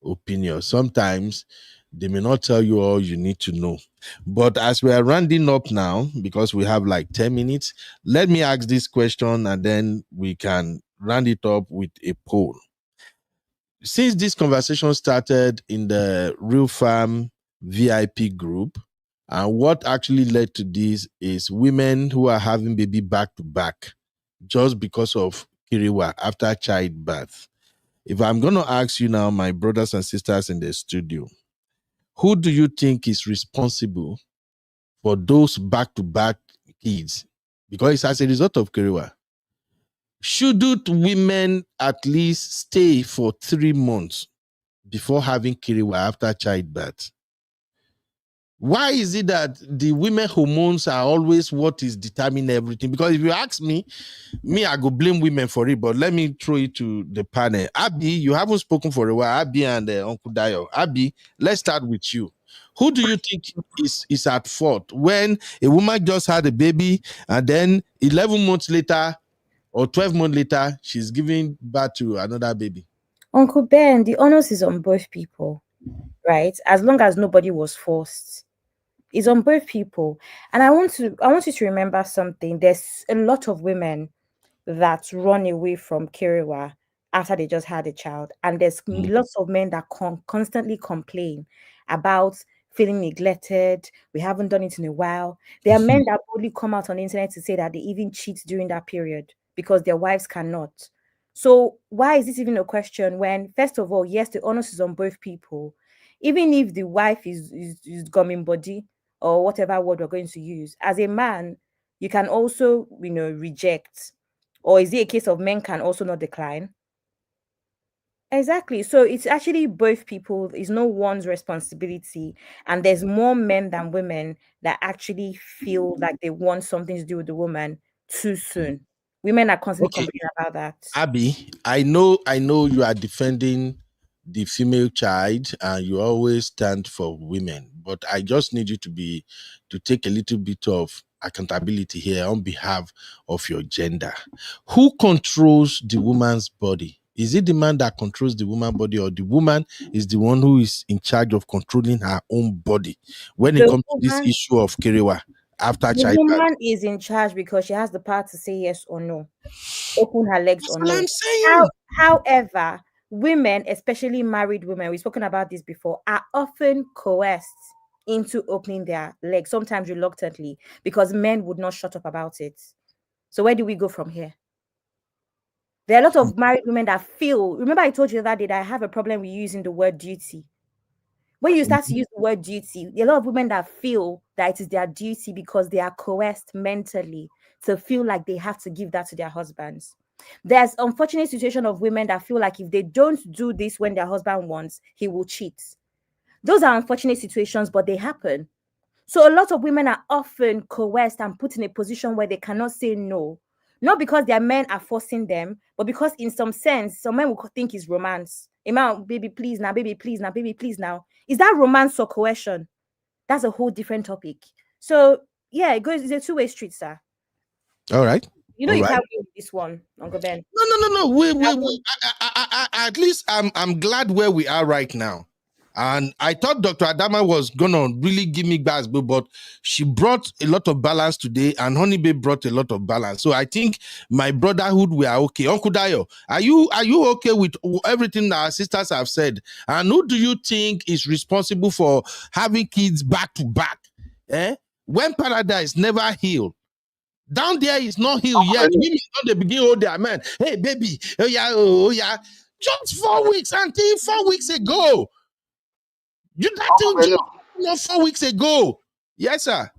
S2: opinion. Sometimes they may not tell you all you need to know. But as we are rounding up now, because we have like 10 minutes, let me ask this question and then we can round it up with a poll. Since this conversation started in the Real Farm VIP group, and what actually led to this is women who are having baby back to back just because of Kiriwa after childbirth. If I'm going to ask you now, my brothers and sisters in the studio, who do you think is responsible for those back-to-back kids? Because it's as a result of Kiriwa. Shouldn't women at least stay for 3 months before having Kiriwa after childbirth? Why is it that the women hormones are always what is determining everything? Because if you ask me, I go blame women for it, but let me throw it to the panel. Abby, you haven't spoken for a while. Abby and Uncle Dayo. Abby, let's start with you. Who do you think is at fault when a woman just had a baby and then 11 months later or 12 months later, she's giving birth to another baby?
S5: Uncle Ben, the onus is on both people, right? As long as nobody was forced. It's on both people. And I want you to remember something. There's a lot of women that run away from Kiriwa after they just had a child. And there's lots of men that constantly complain about feeling neglected. We haven't done it in a while. There are men that boldly come out on the internet to say that they even cheat during that period because their wives cannot. So why is this even a question when, first of all, yes, the onus is on both people. Even if the wife is gumming body or whatever word we're going to use, as a man, you can also, reject. Or is it a case of men can also not decline? Exactly. So it's actually both people. It's no one's responsibility. And there's more men than women that actually feel like they want something to do with the woman too soon. Women are constantly complaining about that.
S2: Abby, I know you are defending the female child and you always stand for women, but I just need you to take a little bit of accountability here on behalf of your gender. Who controls the woman's body? Is it the man that controls the woman's body, or the woman is the one who is in charge of controlling her own body when it
S5: The
S2: comes to this
S5: woman,
S2: issue of Kerewa after
S5: the
S2: childbirth?
S5: woman is in charge because she has the power to say yes or no, open her legs or
S2: That's what
S5: no.
S2: I'm saying.
S5: However, women, especially married women, we've spoken about this before, are often coerced into opening their legs, sometimes reluctantly, because men would not shut up about it. So where do we go from here? There are a lot of married women that feel, remember I told you that day that I have a problem with using the word duty. When you start to use the word duty, there are a lot of women that feel that it is their duty because they are coerced mentally to feel like they have to give that to their husbands. There's unfortunate situation of women that feel like if they don't do this when their husband wants, he will cheat. Those are unfortunate situations, but they happen. So a lot of women are often coerced and put in a position where they cannot say no. Not because their men are forcing them, but because in some sense, some men will think it's romance. A man, baby, please now, baby, please now, baby, please now. Is that romance or coercion? That's a whole different topic. So yeah, it's a two-way street, sir.
S2: All right.
S5: You know you can't win this one, Uncle Ben.
S2: No. We at least I'm glad where we are right now. And I thought Dr. Adama was gonna really give me gas, but she brought a lot of balance today, and Honey Babe brought a lot of balance. So I think my brotherhood, we are okay. Uncle Dayo, are you okay with everything that our sisters have said? And who do you think is responsible for having kids back to back? When paradise never healed? Down there is not healed yet. Women don't they begin hold their man. Hey, baby, oh yeah. Just 4 weeks, until 4 weeks ago. That thing not 4 weeks ago. Yes, sir.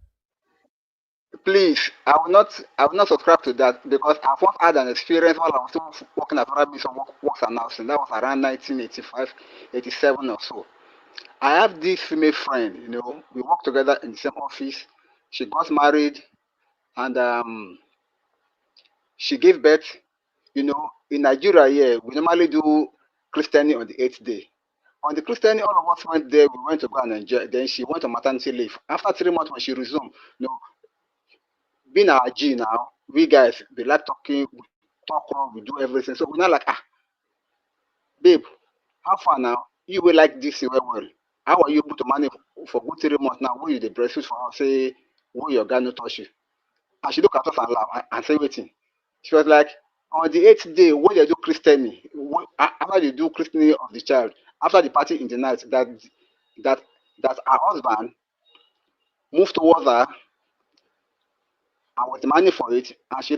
S21: Please, I will not subscribe to that because I've once had an experience while I was still working at Arabic works announcing. That was around 1985, 87 or so. I have this female friend, we work together in the same office. She got married and she gave birth. In Nigeria here, we normally do Christianity on the 8th day. On the Christianity, all of us went there. We went to go and enjoy. Then she went on maternity leave. After 3 months, when she resumed, being our G now, we guys, we like talking, we talk, we do everything. So we're not like, babe, how far now? You will like this well. How are you able to manage for good 3 months now? Will you the breastfeed for her? Say, will your guy not touch you? And she look at us and laugh and say, waiting. She was like, on the 8th day, when they do Christianity, after they do Christianity of the child, after the party in the night, that her husband moved towards her and was demanding for it, and she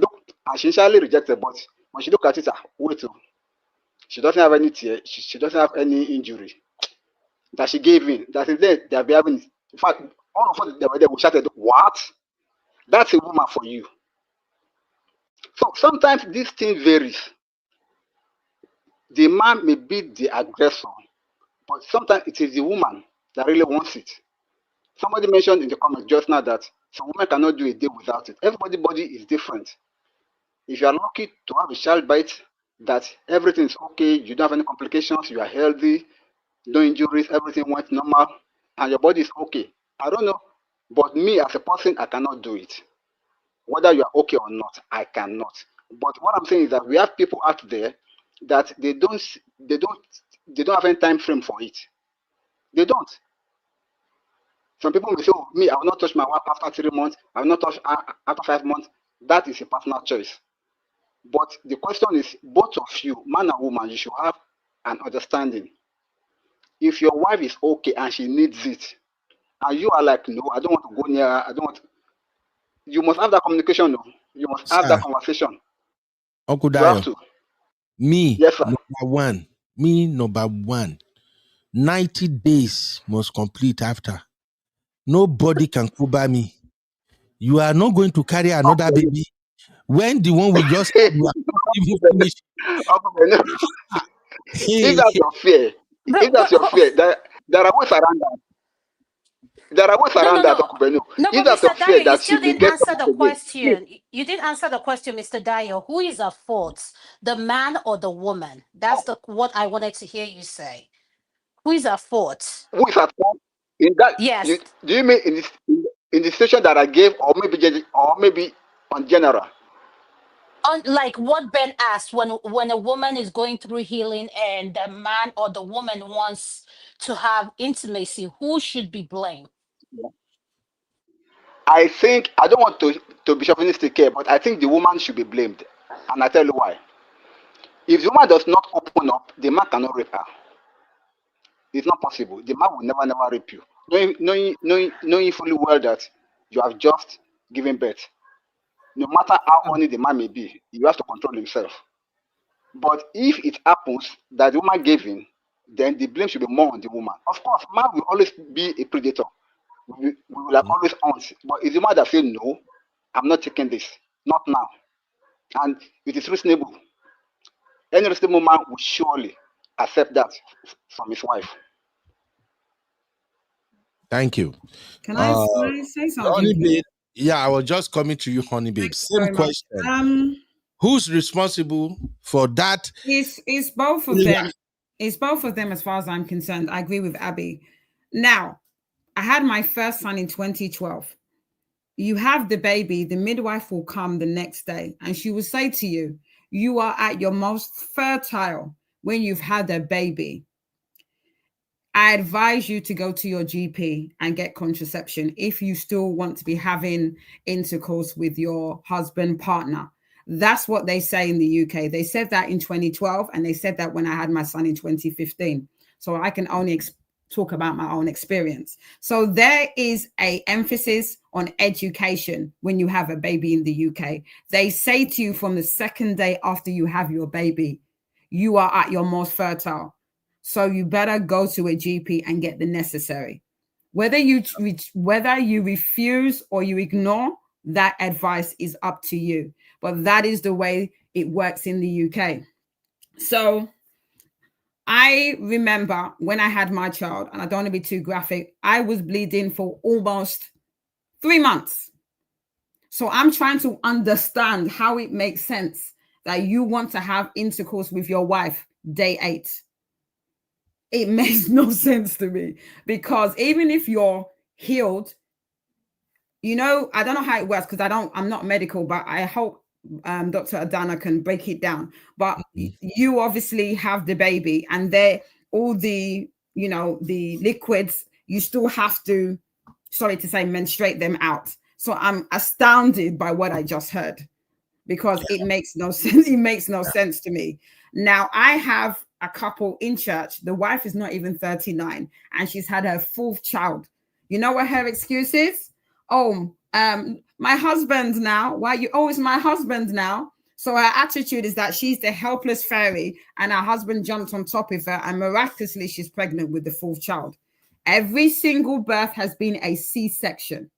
S21: initially rejected, but when she looked at it, wait, She doesn't have any tear. She doesn't have any injury that she gave in. That is there. They are having. In fact, all of us that were there, we shouted, "What? That's a woman for you." So sometimes this thing varies. The man may be the aggressor, but sometimes it is the woman that really wants it. Somebody mentioned in the comments just now that some women cannot do a day without it. Everybody's body is different. If you are lucky to have a child bite, that everything is okay, you don't have any complications, you are healthy, no injuries, everything went normal, and your body is okay. I don't know, but me as a person, I cannot do it. Whether you are okay or not, I cannot. But what I'm saying is that we have people out there that they don't have any time frame for it. They don't. Some people may say, "Oh, me, I will not touch my wife after 3 months. I will not touch her after 5 months." That is a personal choice. But the question is, both of you, man and woman, you should have an understanding. If your wife is okay and she needs it, and you are like, "No, I don't want to go near her, I don't want," you must have that communication. No? You must have that
S2: Sir,
S21: conversation.
S2: Uncle
S21: You have
S2: Dio,
S21: to.
S2: me,
S21: Yes, sir.
S2: number one, 90 days must complete after. Nobody can cover me. You are not going to carry another baby. When the one we just had, we are not even finished.
S21: If that's your fear, if that's your fear, there are ways around that. There are ways
S3: No,
S21: around
S3: no,
S21: that,
S3: no.
S21: Uncle Benu.
S3: No,
S21: If
S3: but
S21: that's your
S3: Mr.
S21: fear
S3: Dyer, you
S21: that she
S3: still
S21: may
S3: didn't
S21: get
S3: answer
S21: pregnant
S3: the
S21: again,
S3: question. You didn't answer the question, Mr. Dyer. Who is at fault? The man or the woman? That's the what I wanted to hear you say. Who is at fault?
S21: who is at fault in that?
S3: Yes.
S21: Do you mean in the situation that I gave, or maybe on general?
S3: Like what Ben asked, when a woman is going through healing and the man or the woman wants to have intimacy, who should be blamed?
S21: I think I don't want to be chauvinistic here, but I think the woman should be blamed, and I tell you why. If the woman does not open up, the man cannot rape her. It's not possible. The man will never rape you, knowing fully well that you have just given birth. No matter how horny the man may be, he has to control himself. But if it happens that the woman gave in, then the blame should be more on the woman. Of course, man will always be a predator. We will like always hunt. But it's the man that says, "No, I'm not taking this. Not now." And it is reasonable. Any reasonable man will surely accept that from his wife.
S2: Thank you.
S15: Can I say something?
S2: Honey babe, yeah, I was just coming to you, honey babe. Same
S15: very much.
S2: question. Who's responsible for that?
S15: It's both of them. It's both of them as far as I'm concerned. I agree with Abby. Now, I had my first son in 2012. You have the baby, the midwife will come the next day and she will say to you, you are at your most fertile when you've had a baby. I advise you to go to your GP and get contraception if you still want to be having intercourse with your husband, partner. That's what they say in the UK. They said that in 2012 and they said that when I had my son in 2015. So I can only talk about my own experience. So there is an emphasis on education when you have a baby in the UK. They say to you from the second day after you have your baby, you are at your most fertile. So you better go to a GP and get the necessary. Whether you refuse or you ignore, that advice is up to you. But that is the way it works in the UK. So I remember when I had my child, and I don't want to be too graphic, I was bleeding for almost 3 months. So I'm trying to understand how it makes sense that you want to have intercourse with your wife day 8. It makes no sense to me, because even if you're healed, I don't know how it works because I'm not medical, but I hope Dr. Adana can break it down. But you obviously have the baby and all the liquids, you still have to, sorry to say, menstruate them out. So I'm astounded by what I just heard, because it makes no sense. It makes no sense to me. Now, I have a couple in church. The wife is not even 39 and she's had her 4th child. You know what her excuse is? Oh, my husband now. Why you always my husband now? So her attitude is that she's the helpless fairy and her husband jumped on top of her and miraculously she's pregnant with the fourth child. Every single birth has been a C-section.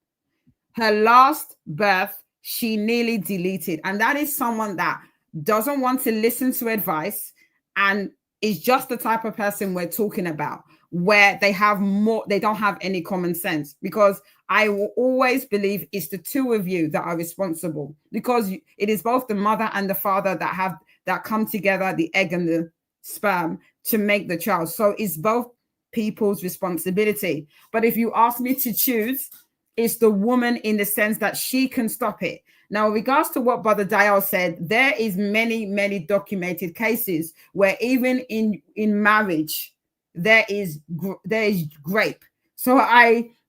S15: Her last birth, she nearly deleted. And that is someone that doesn't want to listen to advice and is just the type of person we're talking about, where they don't have any common sense. Because I will always believe it's the two of you that are responsible, because it is both the mother and the father that come together, the egg and the sperm, to make the child. So it's both people's responsibility. But if you ask me to choose, it's the woman, in the sense that she can stop it. Now, in regards to what Brother Dial said, there is many documented cases where even in marriage, there is rape. So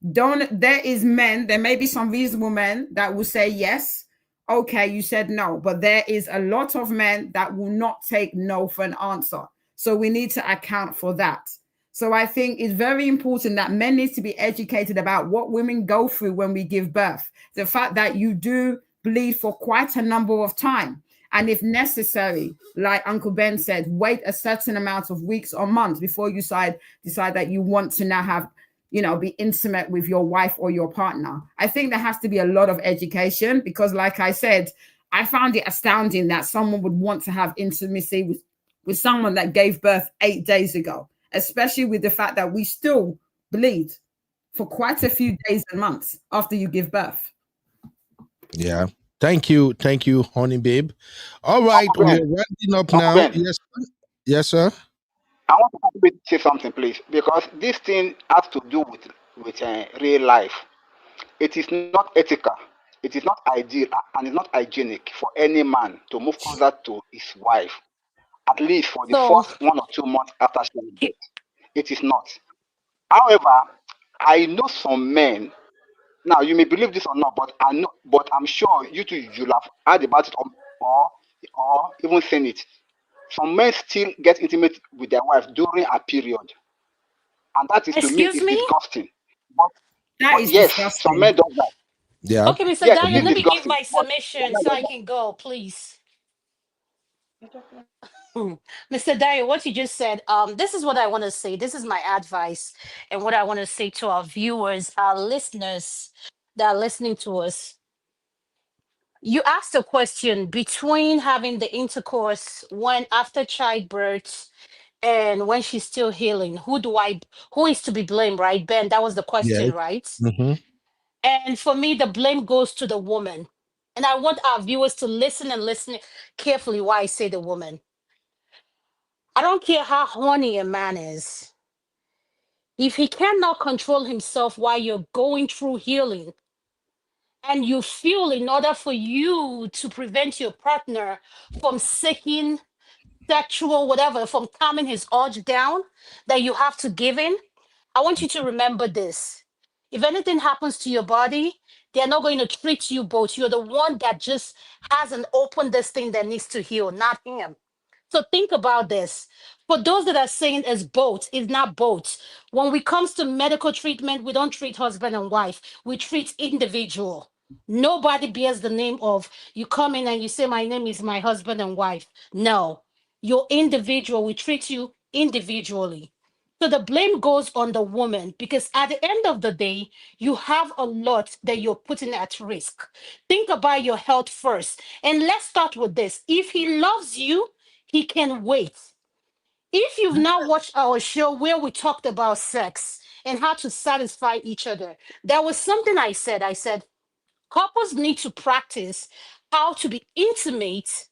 S15: there may be some reasonable men that will say, yes, okay, you said no, but there is a lot of men that will not take no for an answer. So we need to account for that. So I think it's very important that men need to be educated about what women go through when we give birth. The fact that you do bleed for quite a number of time. And if necessary, like Uncle Ben said, wait a certain amount of weeks or months before you decide that you want to now have, be intimate with your wife or your partner. I think there has to be a lot of education, because like I said, I found it astounding that someone would want to have intimacy with someone that gave birth 8 days ago, especially with the fact that we still bleed for quite a few days and months after you give birth.
S2: Yeah. Thank you, honey babe. All right, we're wrapping up now.
S21: Ben.
S2: Yes, sir.
S21: I want to say something, please, because this thing has to do with real life. It is not ethical, it is not ideal, and it's not hygienic for any man to move closer to his wife, at least for the
S3: So
S21: first 1 or 2 months after she is dead. It is not. However, I know some men. Now, you may believe this or not, but I'm sure you too, you'll have heard about it or even seen it. Some men still get intimate with their wife during a period, and that is, to me,
S3: excuse
S21: is
S3: me?
S21: disgusting. But
S15: That is
S21: yes, some men
S15: disgusting.
S21: do that.
S2: Yeah.
S3: Okay, Mr.
S21: Yes, it
S3: Daniel,
S21: is
S3: let me give
S21: disgusting.
S3: my
S21: But
S3: submission so I can go, please. Mr. Daniel, what you just said, this is what I want to say. This is my advice and what I want to say to our viewers, our listeners that are listening to us. You asked a question between having the intercourse when after childbirth and when she's still healing. Who is to be blamed, right? Ben, that was the
S2: Yes.
S3: question, right?
S2: Mm-hmm.
S3: And for me, the blame goes to the woman. And I want our viewers to listen and listen carefully why I say the woman. I don't care how horny a man is. If he cannot control himself while you're going through healing, and you feel in order for you to prevent your partner from seeking sexual whatever, from calming his urge down, that you have to give in, I want you to remember this. If anything happens to your body, they're not going to treat you both. You're the one that just hasn't opened this thing that needs to heal, not him. So think about this. For those that are saying it's both, it's not both. When we comes to medical treatment, we don't treat husband and wife. We treat individual. Nobody bears the name of you come in and you say, my name is my husband and wife. No, you're individual. We treat you individually. So the blame goes on the woman because at the end of the day, you have a lot that you're putting at risk. Think about your health first. And let's start with this. If he loves you, he can wait. If you've now watched our show where we talked about sex and how to satisfy each other, there was something I said. I said, couples need to practice how to be intimate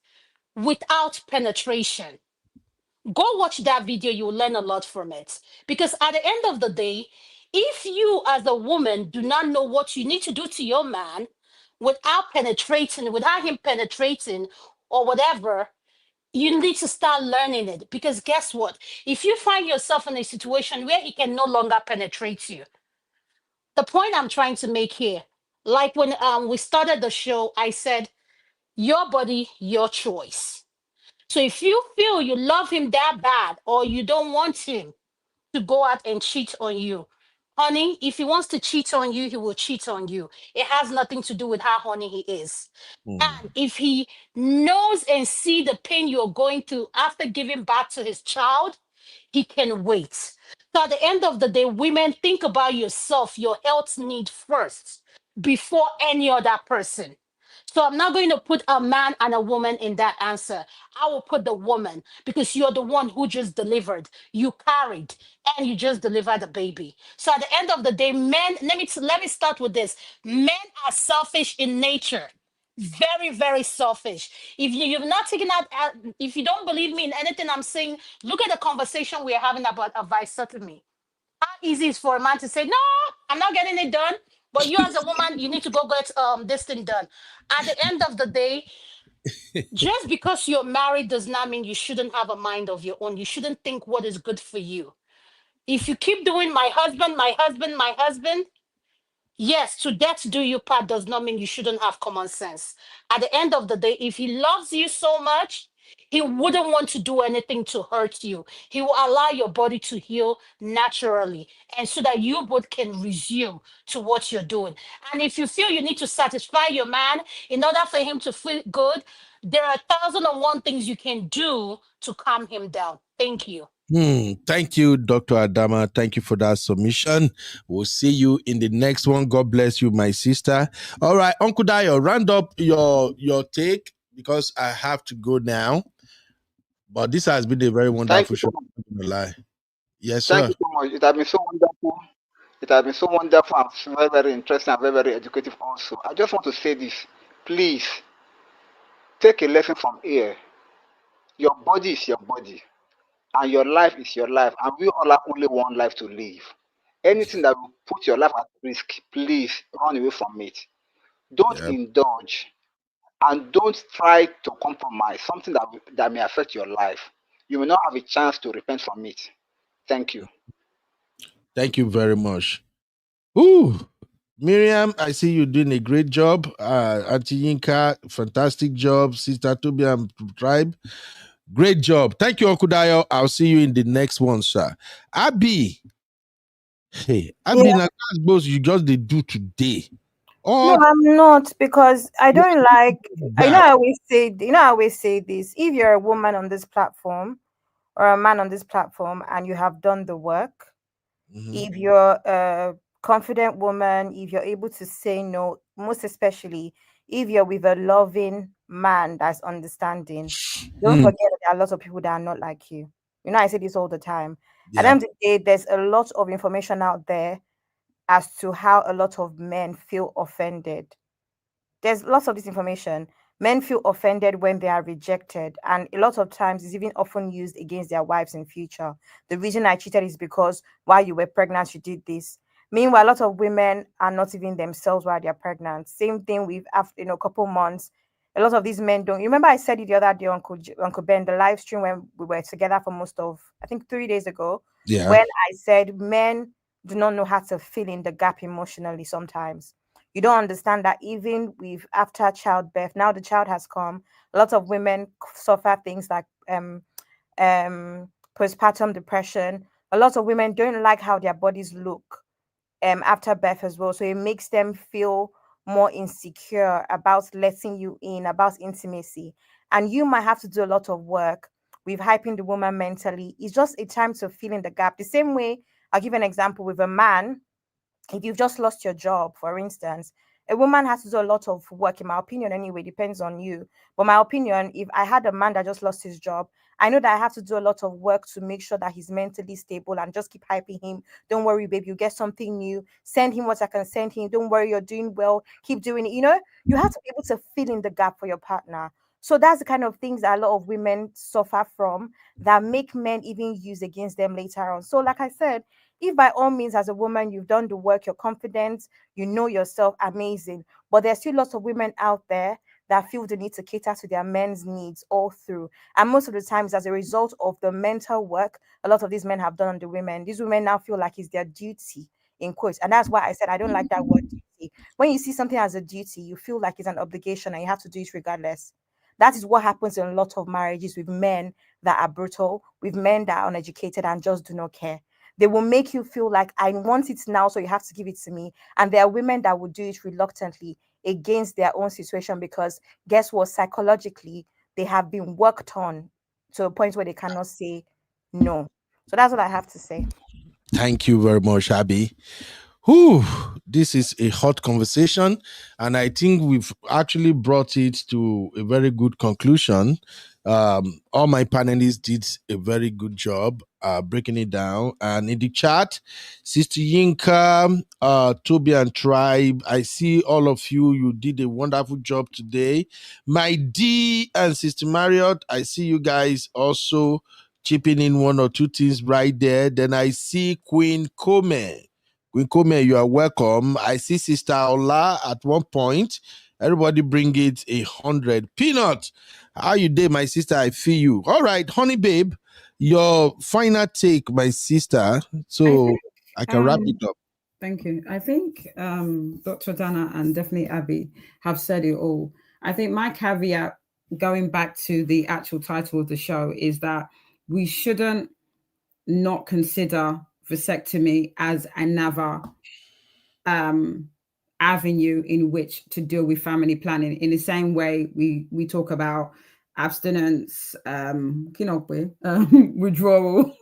S3: without penetration. Go watch that video, you'll learn a lot from it. Because at the end of the day, if you as a woman do not know what you need to do to your man without him penetrating or whatever, you need to start learning it. Because guess what? If you find yourself in a situation where he can no longer penetrate you, the point I'm trying to make here, like when we started the show, I said, your body, your choice. So if you feel you love him that bad or you don't want him to go out and cheat on you, Honey, if he wants to cheat on you, he will cheat on you. It has nothing to do with how horny he is. And if he knows and see the pain you're going through after giving birth to his child, he can wait. So at the end of the day, women, think about yourself, your health need first before any other person. So I'm not going to put a man and a woman in that answer. I will put the woman because you're the one who just delivered. You carried and you just delivered the baby. So at the end of the day, men, let me start with this. Men are selfish in nature. Very, very selfish. If you've not taken out, if you don't believe me in anything I'm saying, look at the conversation we're having about a vasectomy. How easy is for a man to say, no, I'm not getting it done. But you as a woman, you need to go get this thing done. At the end of the day, just because you're married does not mean you shouldn't have a mind of your own. You shouldn't think what is good for you. If you keep doing my husband, my husband, my husband, yes, to death do you part does not mean you shouldn't have common sense. At the end of the day, if he loves you so much, he wouldn't want to do anything to hurt you. He will allow your body to heal naturally and so that you both can resume to what you're doing. And if you feel you need to satisfy your man in order for him to feel good, there are 1,001 things you can do to calm him down. Thank you.
S2: Thank you, Dr. Adama. Thank you for that submission. We'll see you in the next one. God bless you, my sister. All right, Uncle Dayo, round up your take because I have to go now. But this has been a very
S21: Thank
S2: wonderful
S21: you so
S2: show.
S21: much.
S2: I'm not gonna lie. Yes,
S21: Thank
S2: sir.
S21: you so much. It has been so wonderful. It has been so wonderful and very, very interesting and very, very educative also. I just want to say this. Please take a lesson from here. Your body is your body, and your life is your life, and we all have only one life to live. Anything that will put your life at risk, please run away from it. Don't indulge and don't try to compromise something that may affect your life. You will not have a chance to repent from it. Thank you.
S2: Thank you very much. Ooh, Miriam, I see you doing a great job. Auntie Yinka, fantastic job. Sister Toby and Tribe, great job. Thank you, Uncle Dayo. I'll see you in the next one, sir. Abby, hey, Abby, now that's both you just did do today.
S5: No,
S2: Oh,
S5: I'm not because I don't like.
S2: that.
S5: I always say this. If you're a woman on this platform or a man on this platform and you have done the work, if you're a confident woman, if you're able to say no, most especially if you're with a loving man that's understanding, don't forget that there are lots of people that are not like you. You know, I say this all the time. At the
S2: Yeah.
S5: end of the day, there's a lot of information out there as to how a lot of men feel offended. There's lots of this information. Men feel offended when they are rejected, and a lot of times it's even often used against their wives in future. The reason I cheated is because while you were pregnant, you did this. Meanwhile, a lot of women are not even themselves while they're pregnant. Same thing with after a couple months. A lot of these men don't. You remember I said it the other day, Uncle Ben, the live stream when we were together for most of I think 3 days ago,
S2: Yeah.
S5: when I said men do not know how to fill in the gap emotionally sometimes. You don't understand that even with after childbirth, now the child has come, a lot of women suffer things like postpartum depression. A lot of women don't like how their bodies look after birth as well. So it makes them feel more insecure about letting you in, about intimacy. And you might have to do a lot of work with hyping the woman mentally. It's just a time to fill in the gap. The same way, I'll give an example with a man. If you've just lost your job, for instance, a woman has to do a lot of work, in my opinion, anyway, depends on you. But my opinion, if I had a man that just lost his job, I know that I have to do a lot of work to make sure that he's mentally stable and just keep hyping him. Don't worry, babe, you get something new. Send him what I can send him. Don't worry, you're doing well. Keep doing it. You know, you have to be able to fill in the gap for your partner. So that's the kind of things that a lot of women suffer from that make men even use against them later on. So, like I said, if by all means, as a woman, you've done the work, you're confident, you know yourself, amazing. But there's still lots of women out there that feel the need to cater to their men's needs all through. And most of the times, as a result of the mental work a lot of these men have done on the women, these women now feel like it's their duty, in quotes. And that's why I said I don't like that word duty. When you see something as a duty, you feel like it's an obligation and you have to do it regardless. That is what happens in a lot of marriages with men that are brutal, with men that are uneducated and just do not care. They will make you feel like I want it now, so you have to give it to me. And there are women that will do it reluctantly against their own situation, because guess what? Psychologically, they have been worked on to a point where they cannot say no. So that's what I have to say.
S2: Thank you very much, Abby. Whew, this is a hot conversation, and I think we've actually brought it to a very good conclusion. All my panelists did a very good job breaking it down. And in the chat, Sister Yinka, Toby and Tribe, I see all of you. You did a wonderful job today. My D and Sister Marriott, I see you guys also chipping in one or two things right there. Then I see Queen Kome. Queen Kome, you are welcome. I see Sister Ola at one point. Everybody bring it 100. Peanut, how you day, my sister? I feel you. All right, honey babe, your final take, my sister, so I can wrap it up.
S15: Thank you. I think Dr. Dana and definitely Abby have said it all. I think my caveat, going back to the actual title of the show, is that we shouldn't not consider vasectomy as another avenue in which to deal with family planning. In the same way we talk about abstinence, withdrawal,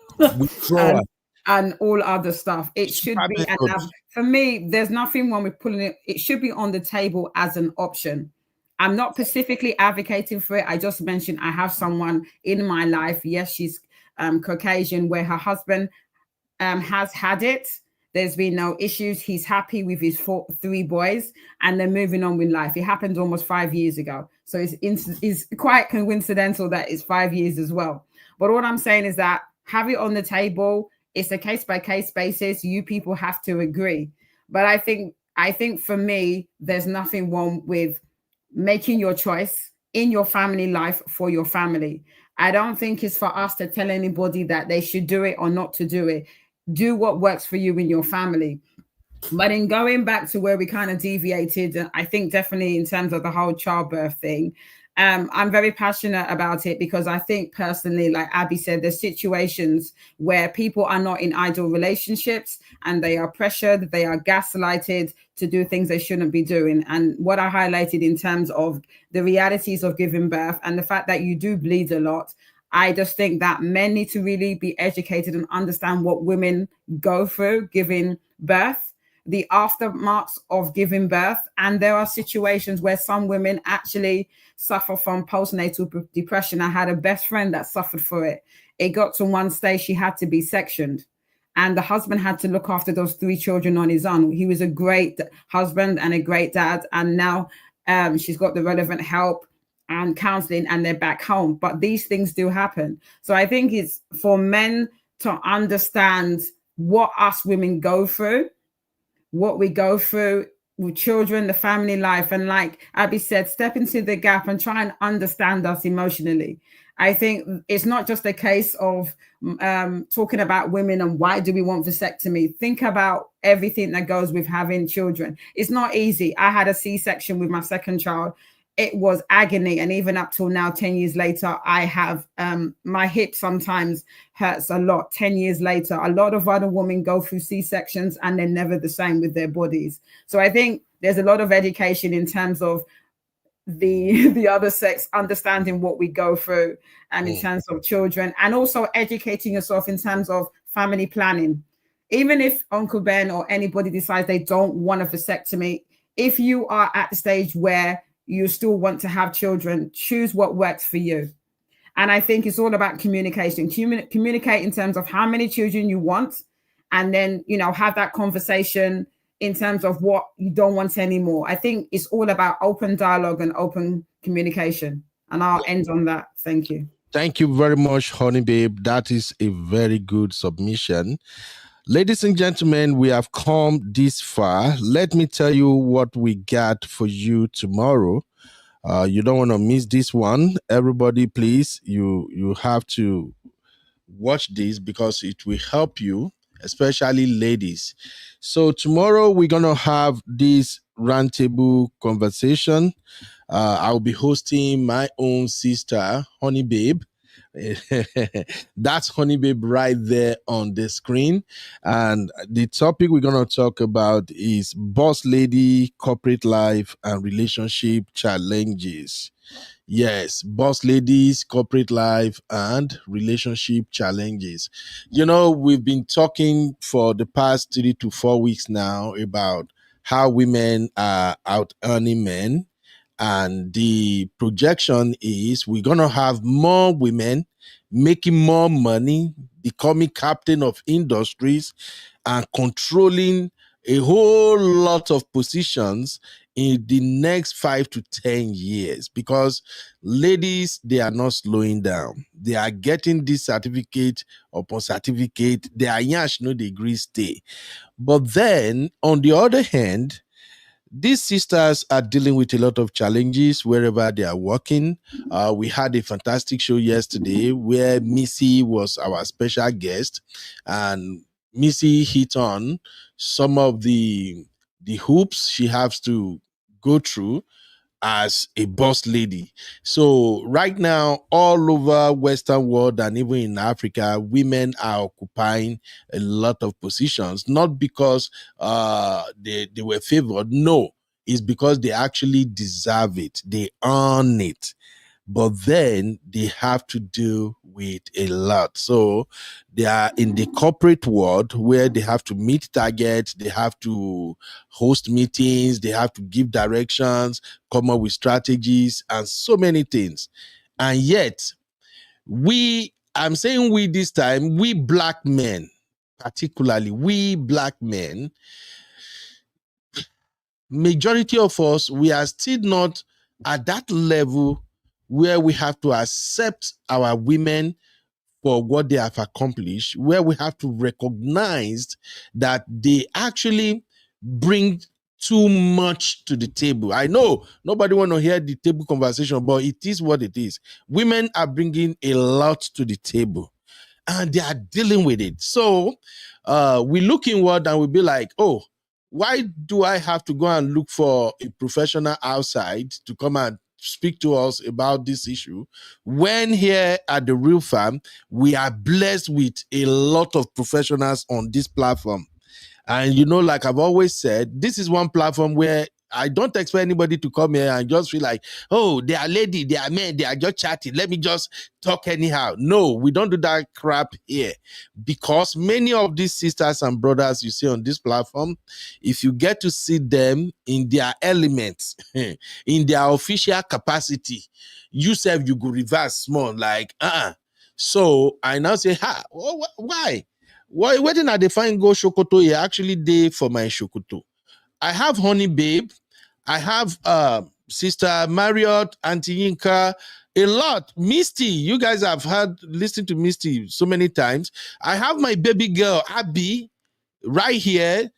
S15: and all other stuff. It should be enough. For me, there's nothing wrong with pulling it. It should be on the table as an option. I'm not specifically advocating for it. I just mentioned I have someone in my life. Yes, she's Caucasian, where her husband has had it. There's been no issues. He's happy with his 3 boys, and they're moving on with life. It happened almost 5 years ago. So it's quite coincidental that it's 5 years as well. But what I'm saying is that have it on the table. It's a case-by-case basis. You people have to agree. But I think for me, there's nothing wrong with making your choice in your family life for your family. I don't think it's for us to tell anybody that they should do it or not to do it. Do what works for you in your family. But in going back to where we kind of deviated, I think definitely in terms of the whole childbirth thing, I'm very passionate about it, because I think personally, like Abby said, there's situations where people are not in ideal relationships and they are pressured, they are gaslighted to do things they shouldn't be doing. And what I highlighted in terms of the realities of giving birth and the fact that you do bleed a lot, I just think that men need to really be educated and understand what women go through giving birth, the aftermaths of giving birth. And there are situations where some women actually suffer from postnatal depression. I had a best friend that suffered for it. It got to one stage she had to be sectioned, and the husband had to look after those 3 children on his own. He was a great husband and a great dad, and now she's got the relevant help and counseling, and they're back home. But these things do happen. So I think it's for men to understand what us women go through, what we go through with children, the family life. And like Abby said, step into the gap and try and understand us emotionally. I think it's not just a case of talking about women and why do we want vasectomy. Think about everything that goes with having children. It's not easy. I had a C-section with my second child. It was agony. And even up till now, 10 years later, I have my hip sometimes hurts a lot. 10 years later, a lot of other women go through C-sections and they're never the same with their bodies. So I think there's a lot of education in terms of the other sex understanding what we go through, and in terms of children, and also educating yourself in terms of family planning. Even if Uncle Ben or anybody decides they don't want a vasectomy, if you are at the stage where you still want to have children, choose what works for you. And I think it's all about communication. Communicate in terms of how many children you want, and then, have that conversation in terms of what you don't want anymore. I think it's all about open dialogue and open communication. And I'll end on that. Thank you.
S2: Thank you very much, honey babe. That is a very good submission. Ladies and gentlemen, we have come this far. Let me tell you what we got for you tomorrow. You don't want to miss this one. Everybody, please, you have to watch this because it will help you, especially ladies. So tomorrow we're going to have this roundtable conversation. I'll be hosting my own sister, Honey Babe. That's Honey Babe right there on the screen. And the topic we're going to talk about is boss lady, corporate life, and relationship challenges. Yes, boss ladies, corporate life, and relationship challenges. You know, we've been talking for the past 3 to 4 weeks now about how women are out earning men. And the projection is we're going to have more women making more money, becoming captain of industries, and controlling a whole lot of positions in the next 5 to 10 years, because ladies, they are not slowing down. They are getting this certificate upon certificate. They are yash no degree stay. But then on the other hand, these sisters are dealing with a lot of challenges wherever they are working. We had a fantastic show yesterday where Missy was our special guest, and Missy hit on some of the hoops she has to go through as a boss lady. So right now, all over Western world and even in Africa, women are occupying a lot of positions, not because they were favored. No, it's because they actually deserve it. They earn it. But then they have to deal with a lot. So they are in the corporate world where they have to meet targets, they have to host meetings, they have to give directions, come up with strategies, and so many things. And yet, I'm saying we this time, we black men, particularly we black men, majority of us, we are still not at that level where we have to accept our women for what they have accomplished, where we have to recognize that they actually bring too much to the table. I know nobody want to hear the table conversation, but it is what it is. Women are bringing a lot to the table, and they are dealing with it. So we look inward and we be like, oh, why do I have to go and look for a professional outside to come and speak to us about this issue, when here at the Real Farm, we are blessed with a lot of professionals on this platform? And you know, like I've always said, this is one platform where I don't expect anybody to come here and just feel like, oh, they are lady, they are men, they are just chatting. Let me just talk anyhow. No, we don't do that crap here, because many of these sisters and brothers you see on this platform, if you get to see them in their elements, in their official capacity, you self, you go reverse small, like, So I now say, why? Why didn't I define go Shokoto? He actually did for my Shokoto. I have Honey Babe. I have Sister Marriott, Auntie Yinka, a lot. Misty, you guys have listened to Misty so many times. I have my baby girl, Abby, right here.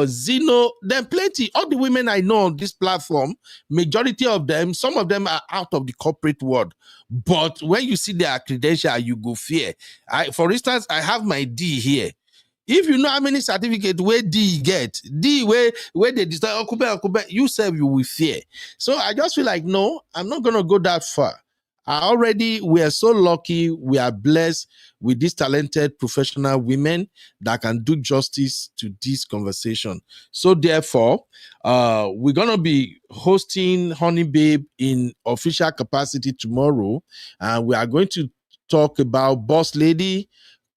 S2: Zeno, then plenty. All the women I know on this platform, majority of them, some of them are out of the corporate world. But when you see their credential, you go fear. For instance, I have my D here. If you know how many certificates where D get, D where they decide, you serve, you will fear. So I just feel like, no, I'm not going to go that far. We are so lucky. We are blessed with these talented professional women that can do justice to this conversation. So therefore, we're going to be hosting Honey Babe in official capacity tomorrow. And we are going to talk about boss lady,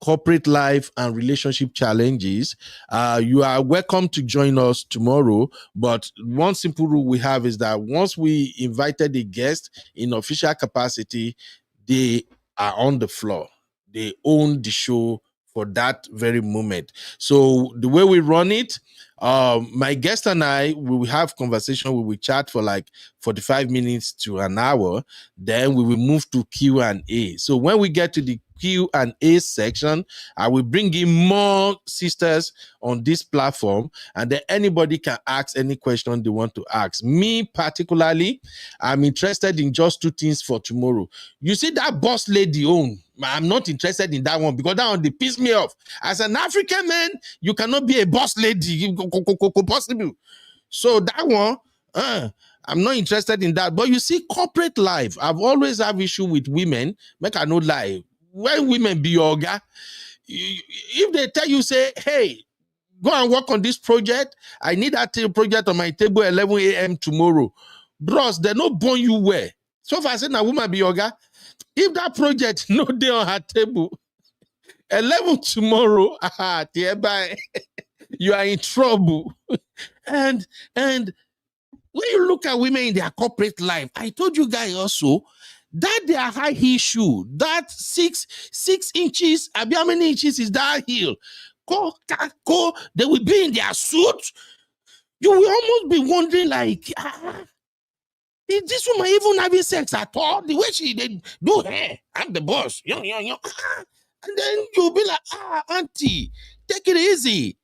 S2: corporate life, and relationship challenges. You are welcome to join us tomorrow. But one simple rule we have is that once we invited a guest in official capacity, they are on the floor. They own the show for that very moment. So the way we run it, my guest and I, we will have conversation. We will chat for like 45 minutes to an hour. Then we will move to Q&A. So when we get to the Q&A section, I will bring in more sisters on this platform, and then anybody can ask any question they want to ask. Me particularly, I'm interested in just two things for tomorrow. You see that boss lady own, I'm not interested in that one, because that one, they piss me off. As an African man, you cannot be a boss lady, possible. So that one, I'm not interested in that. But you see, corporate life, I've always have issue with women. Make I no lie. When women be yoga, if they tell you, say, hey, go and work on this project. I need that project on my table 11 a.m. tomorrow. Bros, they no born you where. So if I say a woman be yoga, if that project no day on her table, 11 tomorrow, bye. You are in trouble. And when you look at women in their corporate life, I told you guys also that their high heel shoe, that 6 inches, how many inches is that heel? They will be in their suit. You will almost be wondering, like, is this woman even having sex at all? The way she did do hair, I'm the boss. And then you'll be like, auntie, take it easy.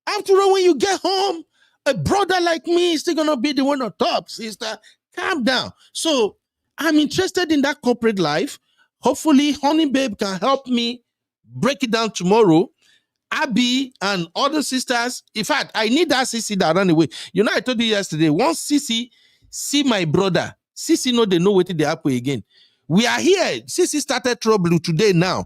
S2: After all, when you get home, a brother like me is still gonna be the one on top, sister. Calm down. So I'm interested in that corporate life. Hopefully, Honey Babe can help me break it down tomorrow. Abby and other sisters. In fact, I need that Sissy that ran away. You know, I told you yesterday, once Sissy see my brother, Sissy know they know what they happen again. We are here. Sissy started trouble today now.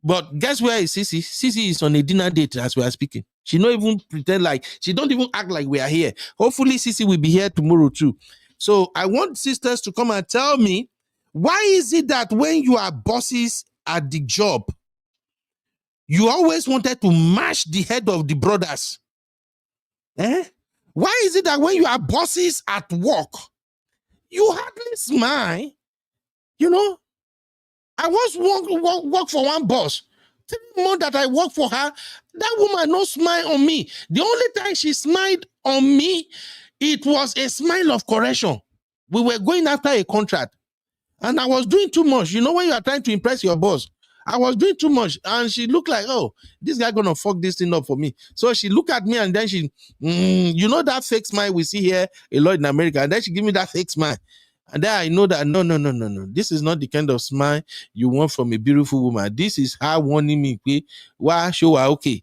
S2: But guess where is Sissy? Sissy is on a dinner date as we are speaking. She don't even pretend like, she don't even act like we are here. Hopefully Sissy will be here tomorrow too. So I want sisters to come and tell me, why is it that when you are bosses at the job, you always wanted to mash the head of the brothers? Why is it that when you are bosses at work, you hardly smile? You know, I once work for one boss. 3 months that I work for her, that woman no smile on me. The only time she smiled on me, it was a smile of correction. We were going after a contract, and I was doing too much. You know, when you are trying to impress your boss, I was doing too much, and she looked like, oh, this guy gonna fuck this thing up for me. So she looked at me, and then she, you know that fake smile we see here a lot in America, and then she give me that fake smile. And then I know that no. This is not the kind of smile you want from a beautiful woman. This is her warning me, why show her okay.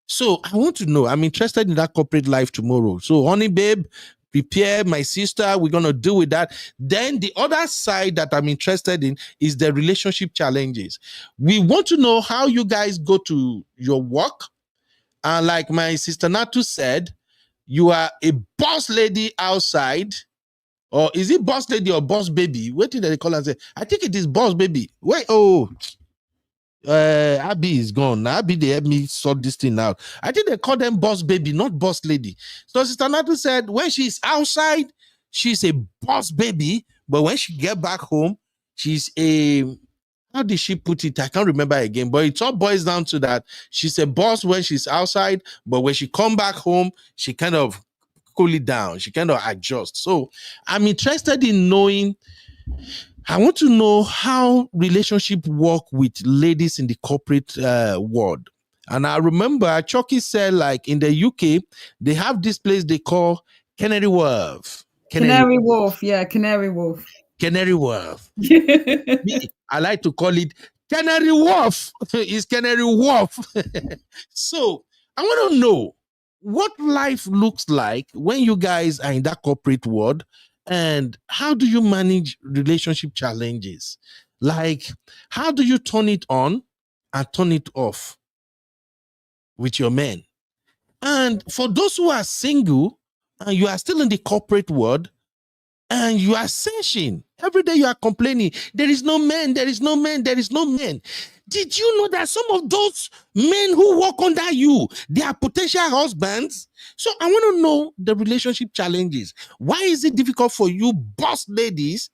S2: So I want to know, I'm interested in that corporate life tomorrow. So Honey Babe, prepare my sister. We're gonna deal with that. Then the other side that I'm interested in is the relationship challenges. We want to know how you guys go to your work. And like my sister Natu said, you are a boss lady outside. Or is it boss lady or boss baby? What did they call her? I think it is boss baby. Wait, Abby is gone. Now Abby, they help me sort this thing out. I think they call them boss baby, not boss lady. So Sister Natu said when she's outside, she's a boss baby, but when she get back home, she's a, how did she put it? I can't remember again, but it all boils down to that. She's a boss when she's outside, but when she come back home, she kind of cool it down. She kind of adjusts. So I'm interested in knowing, I want to know how relationship work with ladies in the corporate world. And I remember Chucky said, like in the UK, they have this place they call Canary Wharf.
S15: Canary Wharf, yeah, Canary Wharf.
S2: Canary Wharf. Me, I like to call it Canary Wharf. It's Canary Wharf. So I want to know what life looks like when you guys are in that corporate world, and how do you manage relationship challenges? Like, how do you turn it on and turn it off with your men? And for those who are single and you are still in the corporate world and you are searching, every day you are complaining, there is no man, there is no man, there is no man. Did you know that some of those men who work under you, they are potential husbands? So I want to know the relationship challenges. Why is it difficult for you boss ladies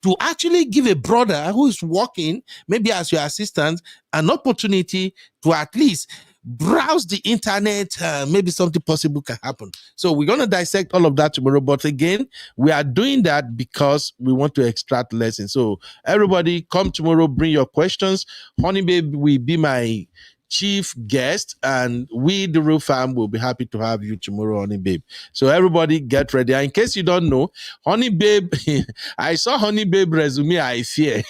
S2: to actually give a brother who is working, maybe as your assistant, an opportunity to at least browse the internet, maybe something possible can happen. So we're going to dissect all of that tomorrow. But again, we are doing that because we want to extract lessons. So everybody come tomorrow, bring your questions. Honey Babe will be my chief guest, and we, the Real Fam, will be happy to have you tomorrow, Honey Babe. So everybody get ready. And in case you don't know, Honey Babe, I saw Honey Babe resume, I fear.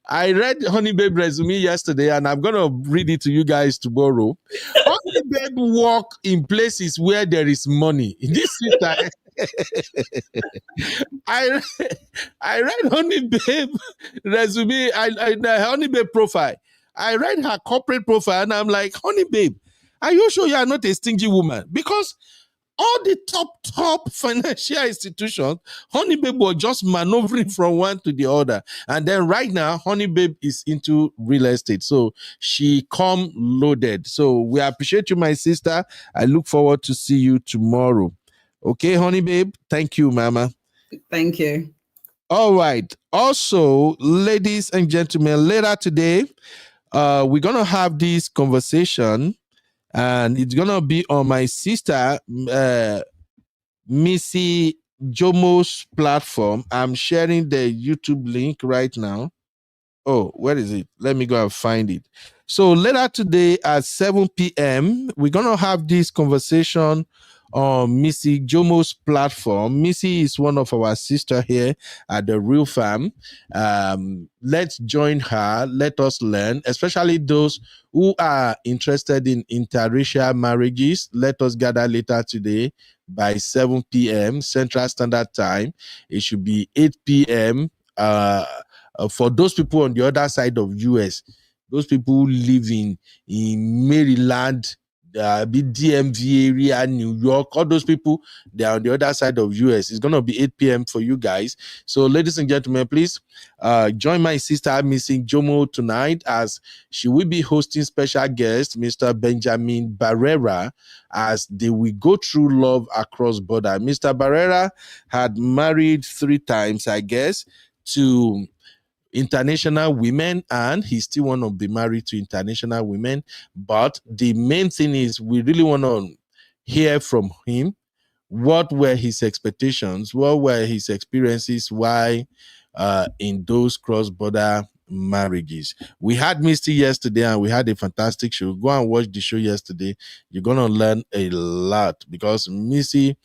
S2: I read Honey Babe resume yesterday, and I'm going to read it to you guys tomorrow. Honey Babe work in places where there is money. This sister, I I read Honey Babe resume, the Honey Babe profile. I read her corporate profile and I'm like, Honey Babe, are you sure you are not a stingy woman? Because all the top financial institutions, Honey Babe was just maneuvering from one to the other. And then right now, Honey Babe is into real estate. So she come loaded. So we appreciate you, my sister. I look forward to see you tomorrow. Okay, Honey Babe. Thank you, Mama.
S15: Thank you.
S2: All right. Also, ladies and gentlemen, later today, we're going to have this conversation and it's going to be on my sister, Missy Jomo's platform. I'm sharing the YouTube link right now. Oh, where is it? Let me go and find it. So later today at 7 p.m., we're going to have this conversation on Missy Jomo's platform. Missy is one of our sister here at the Real Fam. Let's join her. Let us learn, especially those who are interested in interracial marriages. Let us gather later today by 7 p.m. Central Standard Time. It should be 8 p.m. For those people on the other side of US, those people who live in Maryland, DMV area, New York, all those people, they are on the other side of US. It's going to be 8 p.m. for you guys. So, ladies and gentlemen, please join my sister, Missy Jomo, tonight as she will be hosting special guest, Mr. Benjamin Barrera, as they will go through love across border. Mr. Barrera had married 3 times, I guess, to international women, and he still want to be married to international women. But the main thing is we really want to hear from him. What were his expectations? What were his experiences? Why in those cross-border marriages? We had Misty yesterday and we had a fantastic show. Go and watch the show yesterday. You're gonna learn a lot because Missy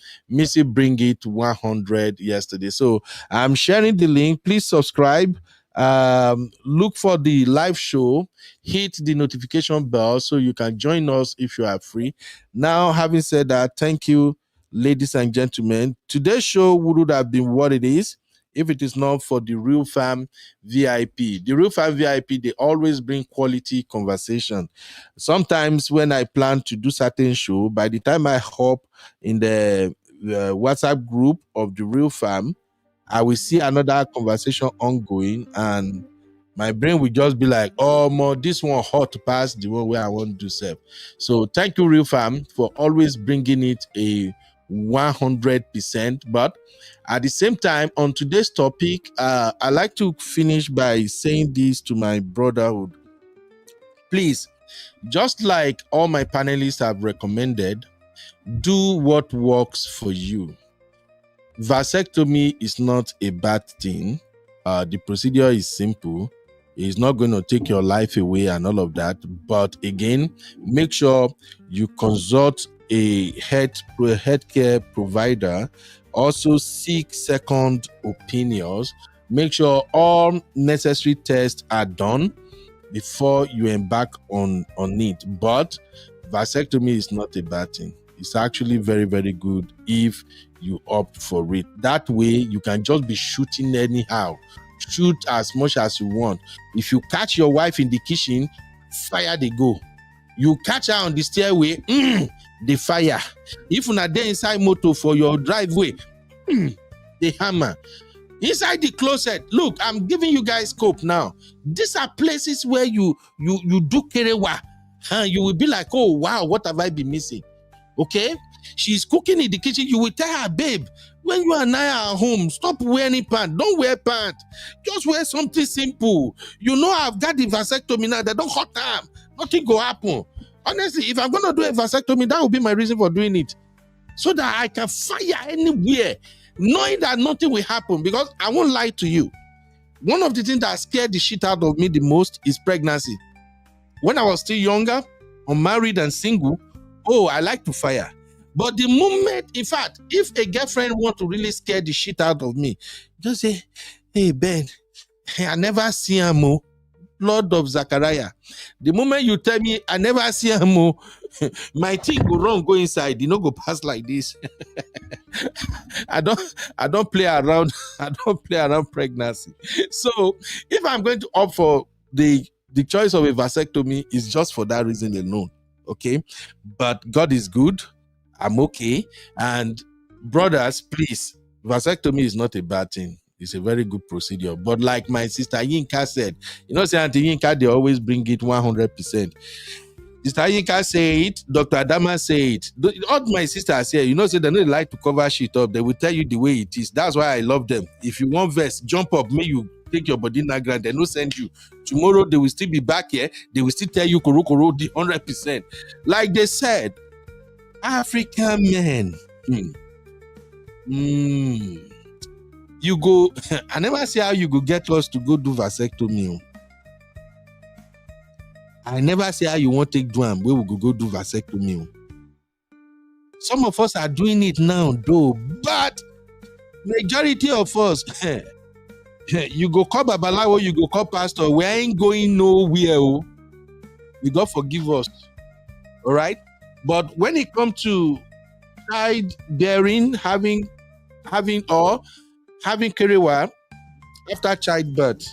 S2: bring it 100 yesterday. So I'm sharing the link. Please subscribe. Look for the live show, hit the notification bell so you can join us if you are free. Now, having said that, thank you, ladies and gentlemen. Today's show would have been what it is if it is not for the Real Fam VIP. The Real Fam VIP, they always bring quality conversation. Sometimes when I plan to do certain show, by the time I hop in the WhatsApp group of the Real Fam, I will see another conversation ongoing and my brain will just be like, oh, more this one hot to pass the one where I want to do self. So thank you, Real Fam, for always bringing it a 100%. But at the same time, on today's topic, I like to finish by saying this to my brotherhood. Please, just like all my panelists have recommended, do what works for you. Vasectomy is not a bad thing. The procedure is simple. It's not going to take your life away and all of that. But again, make sure you consult a healthcare provider. Also seek second opinions. Make sure all necessary tests are done before you embark on it. But vasectomy is not a bad thing. It's actually very, very good if you opt for it. That way, you can just be shooting anyhow. Shoot as much as you want. If you catch your wife in the kitchen, fire they go. You catch her on the stairway, the fire. If you're there inside motor for your driveway, the hammer. Inside the closet, look, I'm giving you guys scope now. These are places where you do kerewa. You will be like, oh, wow, what have I been missing? Okay? She's cooking in the kitchen. You will tell her, babe, when you and I are home, stop wearing pants. Don't wear pants. Just wear something simple. You know, I've got the vasectomy now. They don't hurt them. Nothing go happen. Honestly, if I'm going to do a vasectomy, that will be my reason for doing it. So that I can fire anywhere, knowing that nothing will happen. Because I won't lie to you. One of the things that scared the shit out of me the most is pregnancy. When I was still younger, unmarried and single, oh, I like to fire. But the moment, in fact, if a girlfriend wants to really scare the shit out of me, just say, hey, Ben, I never see him. blood of Zachariah. The moment you tell me I never see him, my thing go wrong, go inside. You know, go pass like this. I don't play around. I don't play around pregnancy. So if I'm going to opt for the choice of a vasectomy, is just for that reason alone. Okay, but God is good. I'm okay. And brothers, please, vasectomy is not a bad thing. It's a very good procedure. But like my sister Yinka said, you know, say Auntie Yinka, they always bring it 100%. Sister Yinka say it, Dr. Adama say it. All my sisters here, you know, say they don't like to cover shit up. They will tell you the way it is. That's why I love them. If you want verse, jump up, may you take your body in that ground. They no send you. Tomorrow they will still be back here. They will still tell you koro the 100%. Like they said, African men. You go, I never see how you go get us to go do vasectomy. I never say how you want to take Dwam, where we go do vasectomy. Some of us are doing it now, though, but majority of us, you go call Babalawo, you go call Pastor, we ain't going nowhere. May God forgive us. All right? But when it comes to childbearing, having Kerewa after childbirth,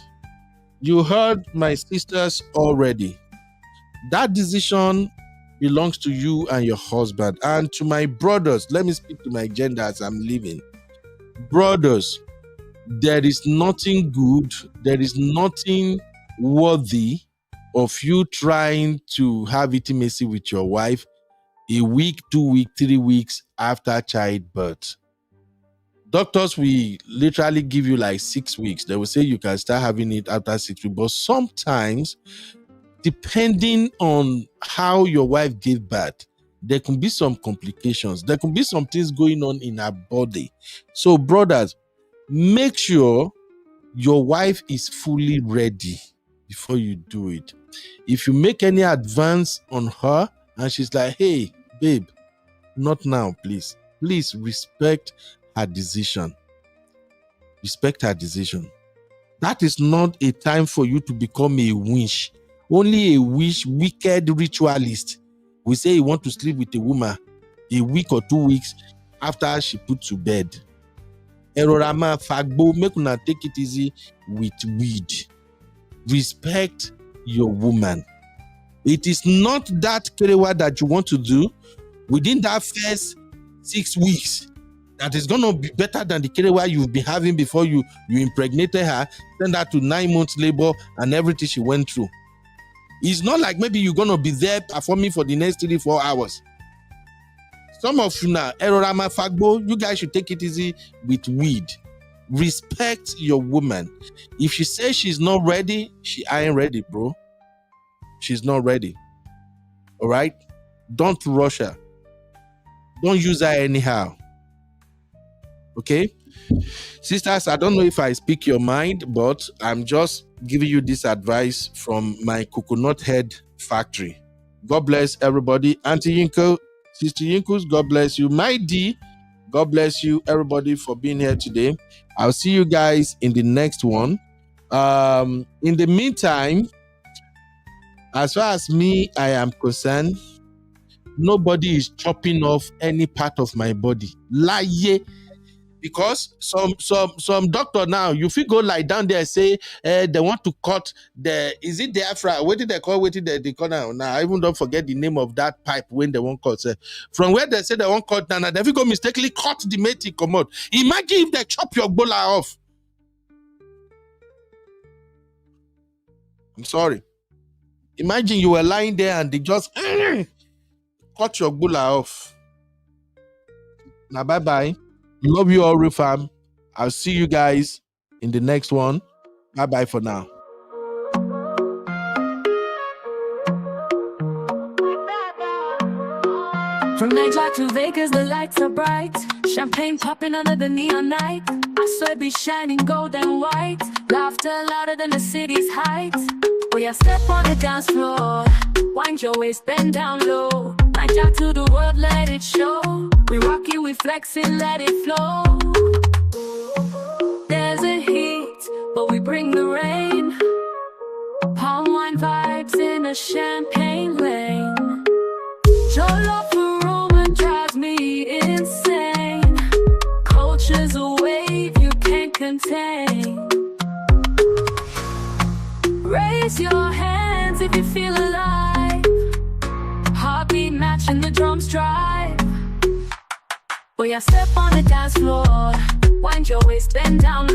S2: you heard my sisters already. That decision belongs to you and your husband. And to my brothers, let me speak to my gender as I'm leaving. Brothers, there is nothing good, there is nothing worthy of you trying to have intimacy with your wife a week, 2 weeks, 3 weeks after childbirth. Doctors will literally give you like 6 weeks. They will say you can start having it after 6 weeks. But sometimes, depending on how your wife gave birth, there can be some complications. There can be some things going on in her body. So, brothers, make sure your wife is fully ready before you do it. If you make any advance on her and she's like, hey, babe, not now, please. Please respect her decision. Respect her decision. That is not a time for you to become a wish. Only a wicked ritualist will say he want to sleep with a woman a week or 2 weeks after she put to bed. Erorama fagbo, make una take it easy with weed. Respect your woman. It is not that kerewa that you want to do within that first 6 weeks that is going to be better than the kerewa you've been having before you impregnated her, send her to 9 months labor and everything she went through. It's not like maybe you're going to be there performing for the next 3-4 hours. Some of you now, Erorama Fagbo, you guys should take it easy with weed. Respect your woman. If she says she's not ready, she ain't ready, bro. She's not ready. All right? Don't rush her. Don't use her anyhow. Okay? Sisters, I don't know if I speak your mind, but I'm just giving you this advice from my coconut head factory. God bless everybody. Auntie Yinko, Sister Yinkus, God bless you. My D, God bless you, everybody, for being here today. I'll see you guys in the next one. In the meantime, as far as me, I am concerned, nobody is chopping off any part of my body. Lie. Because some doctor now, you feel go lie down there and say they want to cut the, is it diaphragm? What did they call now? I even don't forget the name of that pipe when they won't cut. From where they say they won't cut now, they go mistakenly cut the mate come out. Imagine if they chop your bola off. I'm sorry. Imagine you were lying there and they just cut your bola off. Now bye-bye. Love you all, Rifam. I'll see you guys in the next one. Bye-bye for now.
S6: From nightlife to Vegas, the lights are bright. Champagne popping under the neon night. I swear be shining gold and white. Laughter louder than the city's heights. We are step on the dance floor. Wind your waist, bend down low. Night out to the world, let it show. We rock it, we flex it, let it flow. There's a heat, but we bring the rain. Palm the champagne lane. Your love for Roman drives me insane. Culture's a wave you can't contain. Raise your hands if you feel alive. Heartbeat matching the drum's drive. Boy, I step on the dance floor. Wind your waist, bend down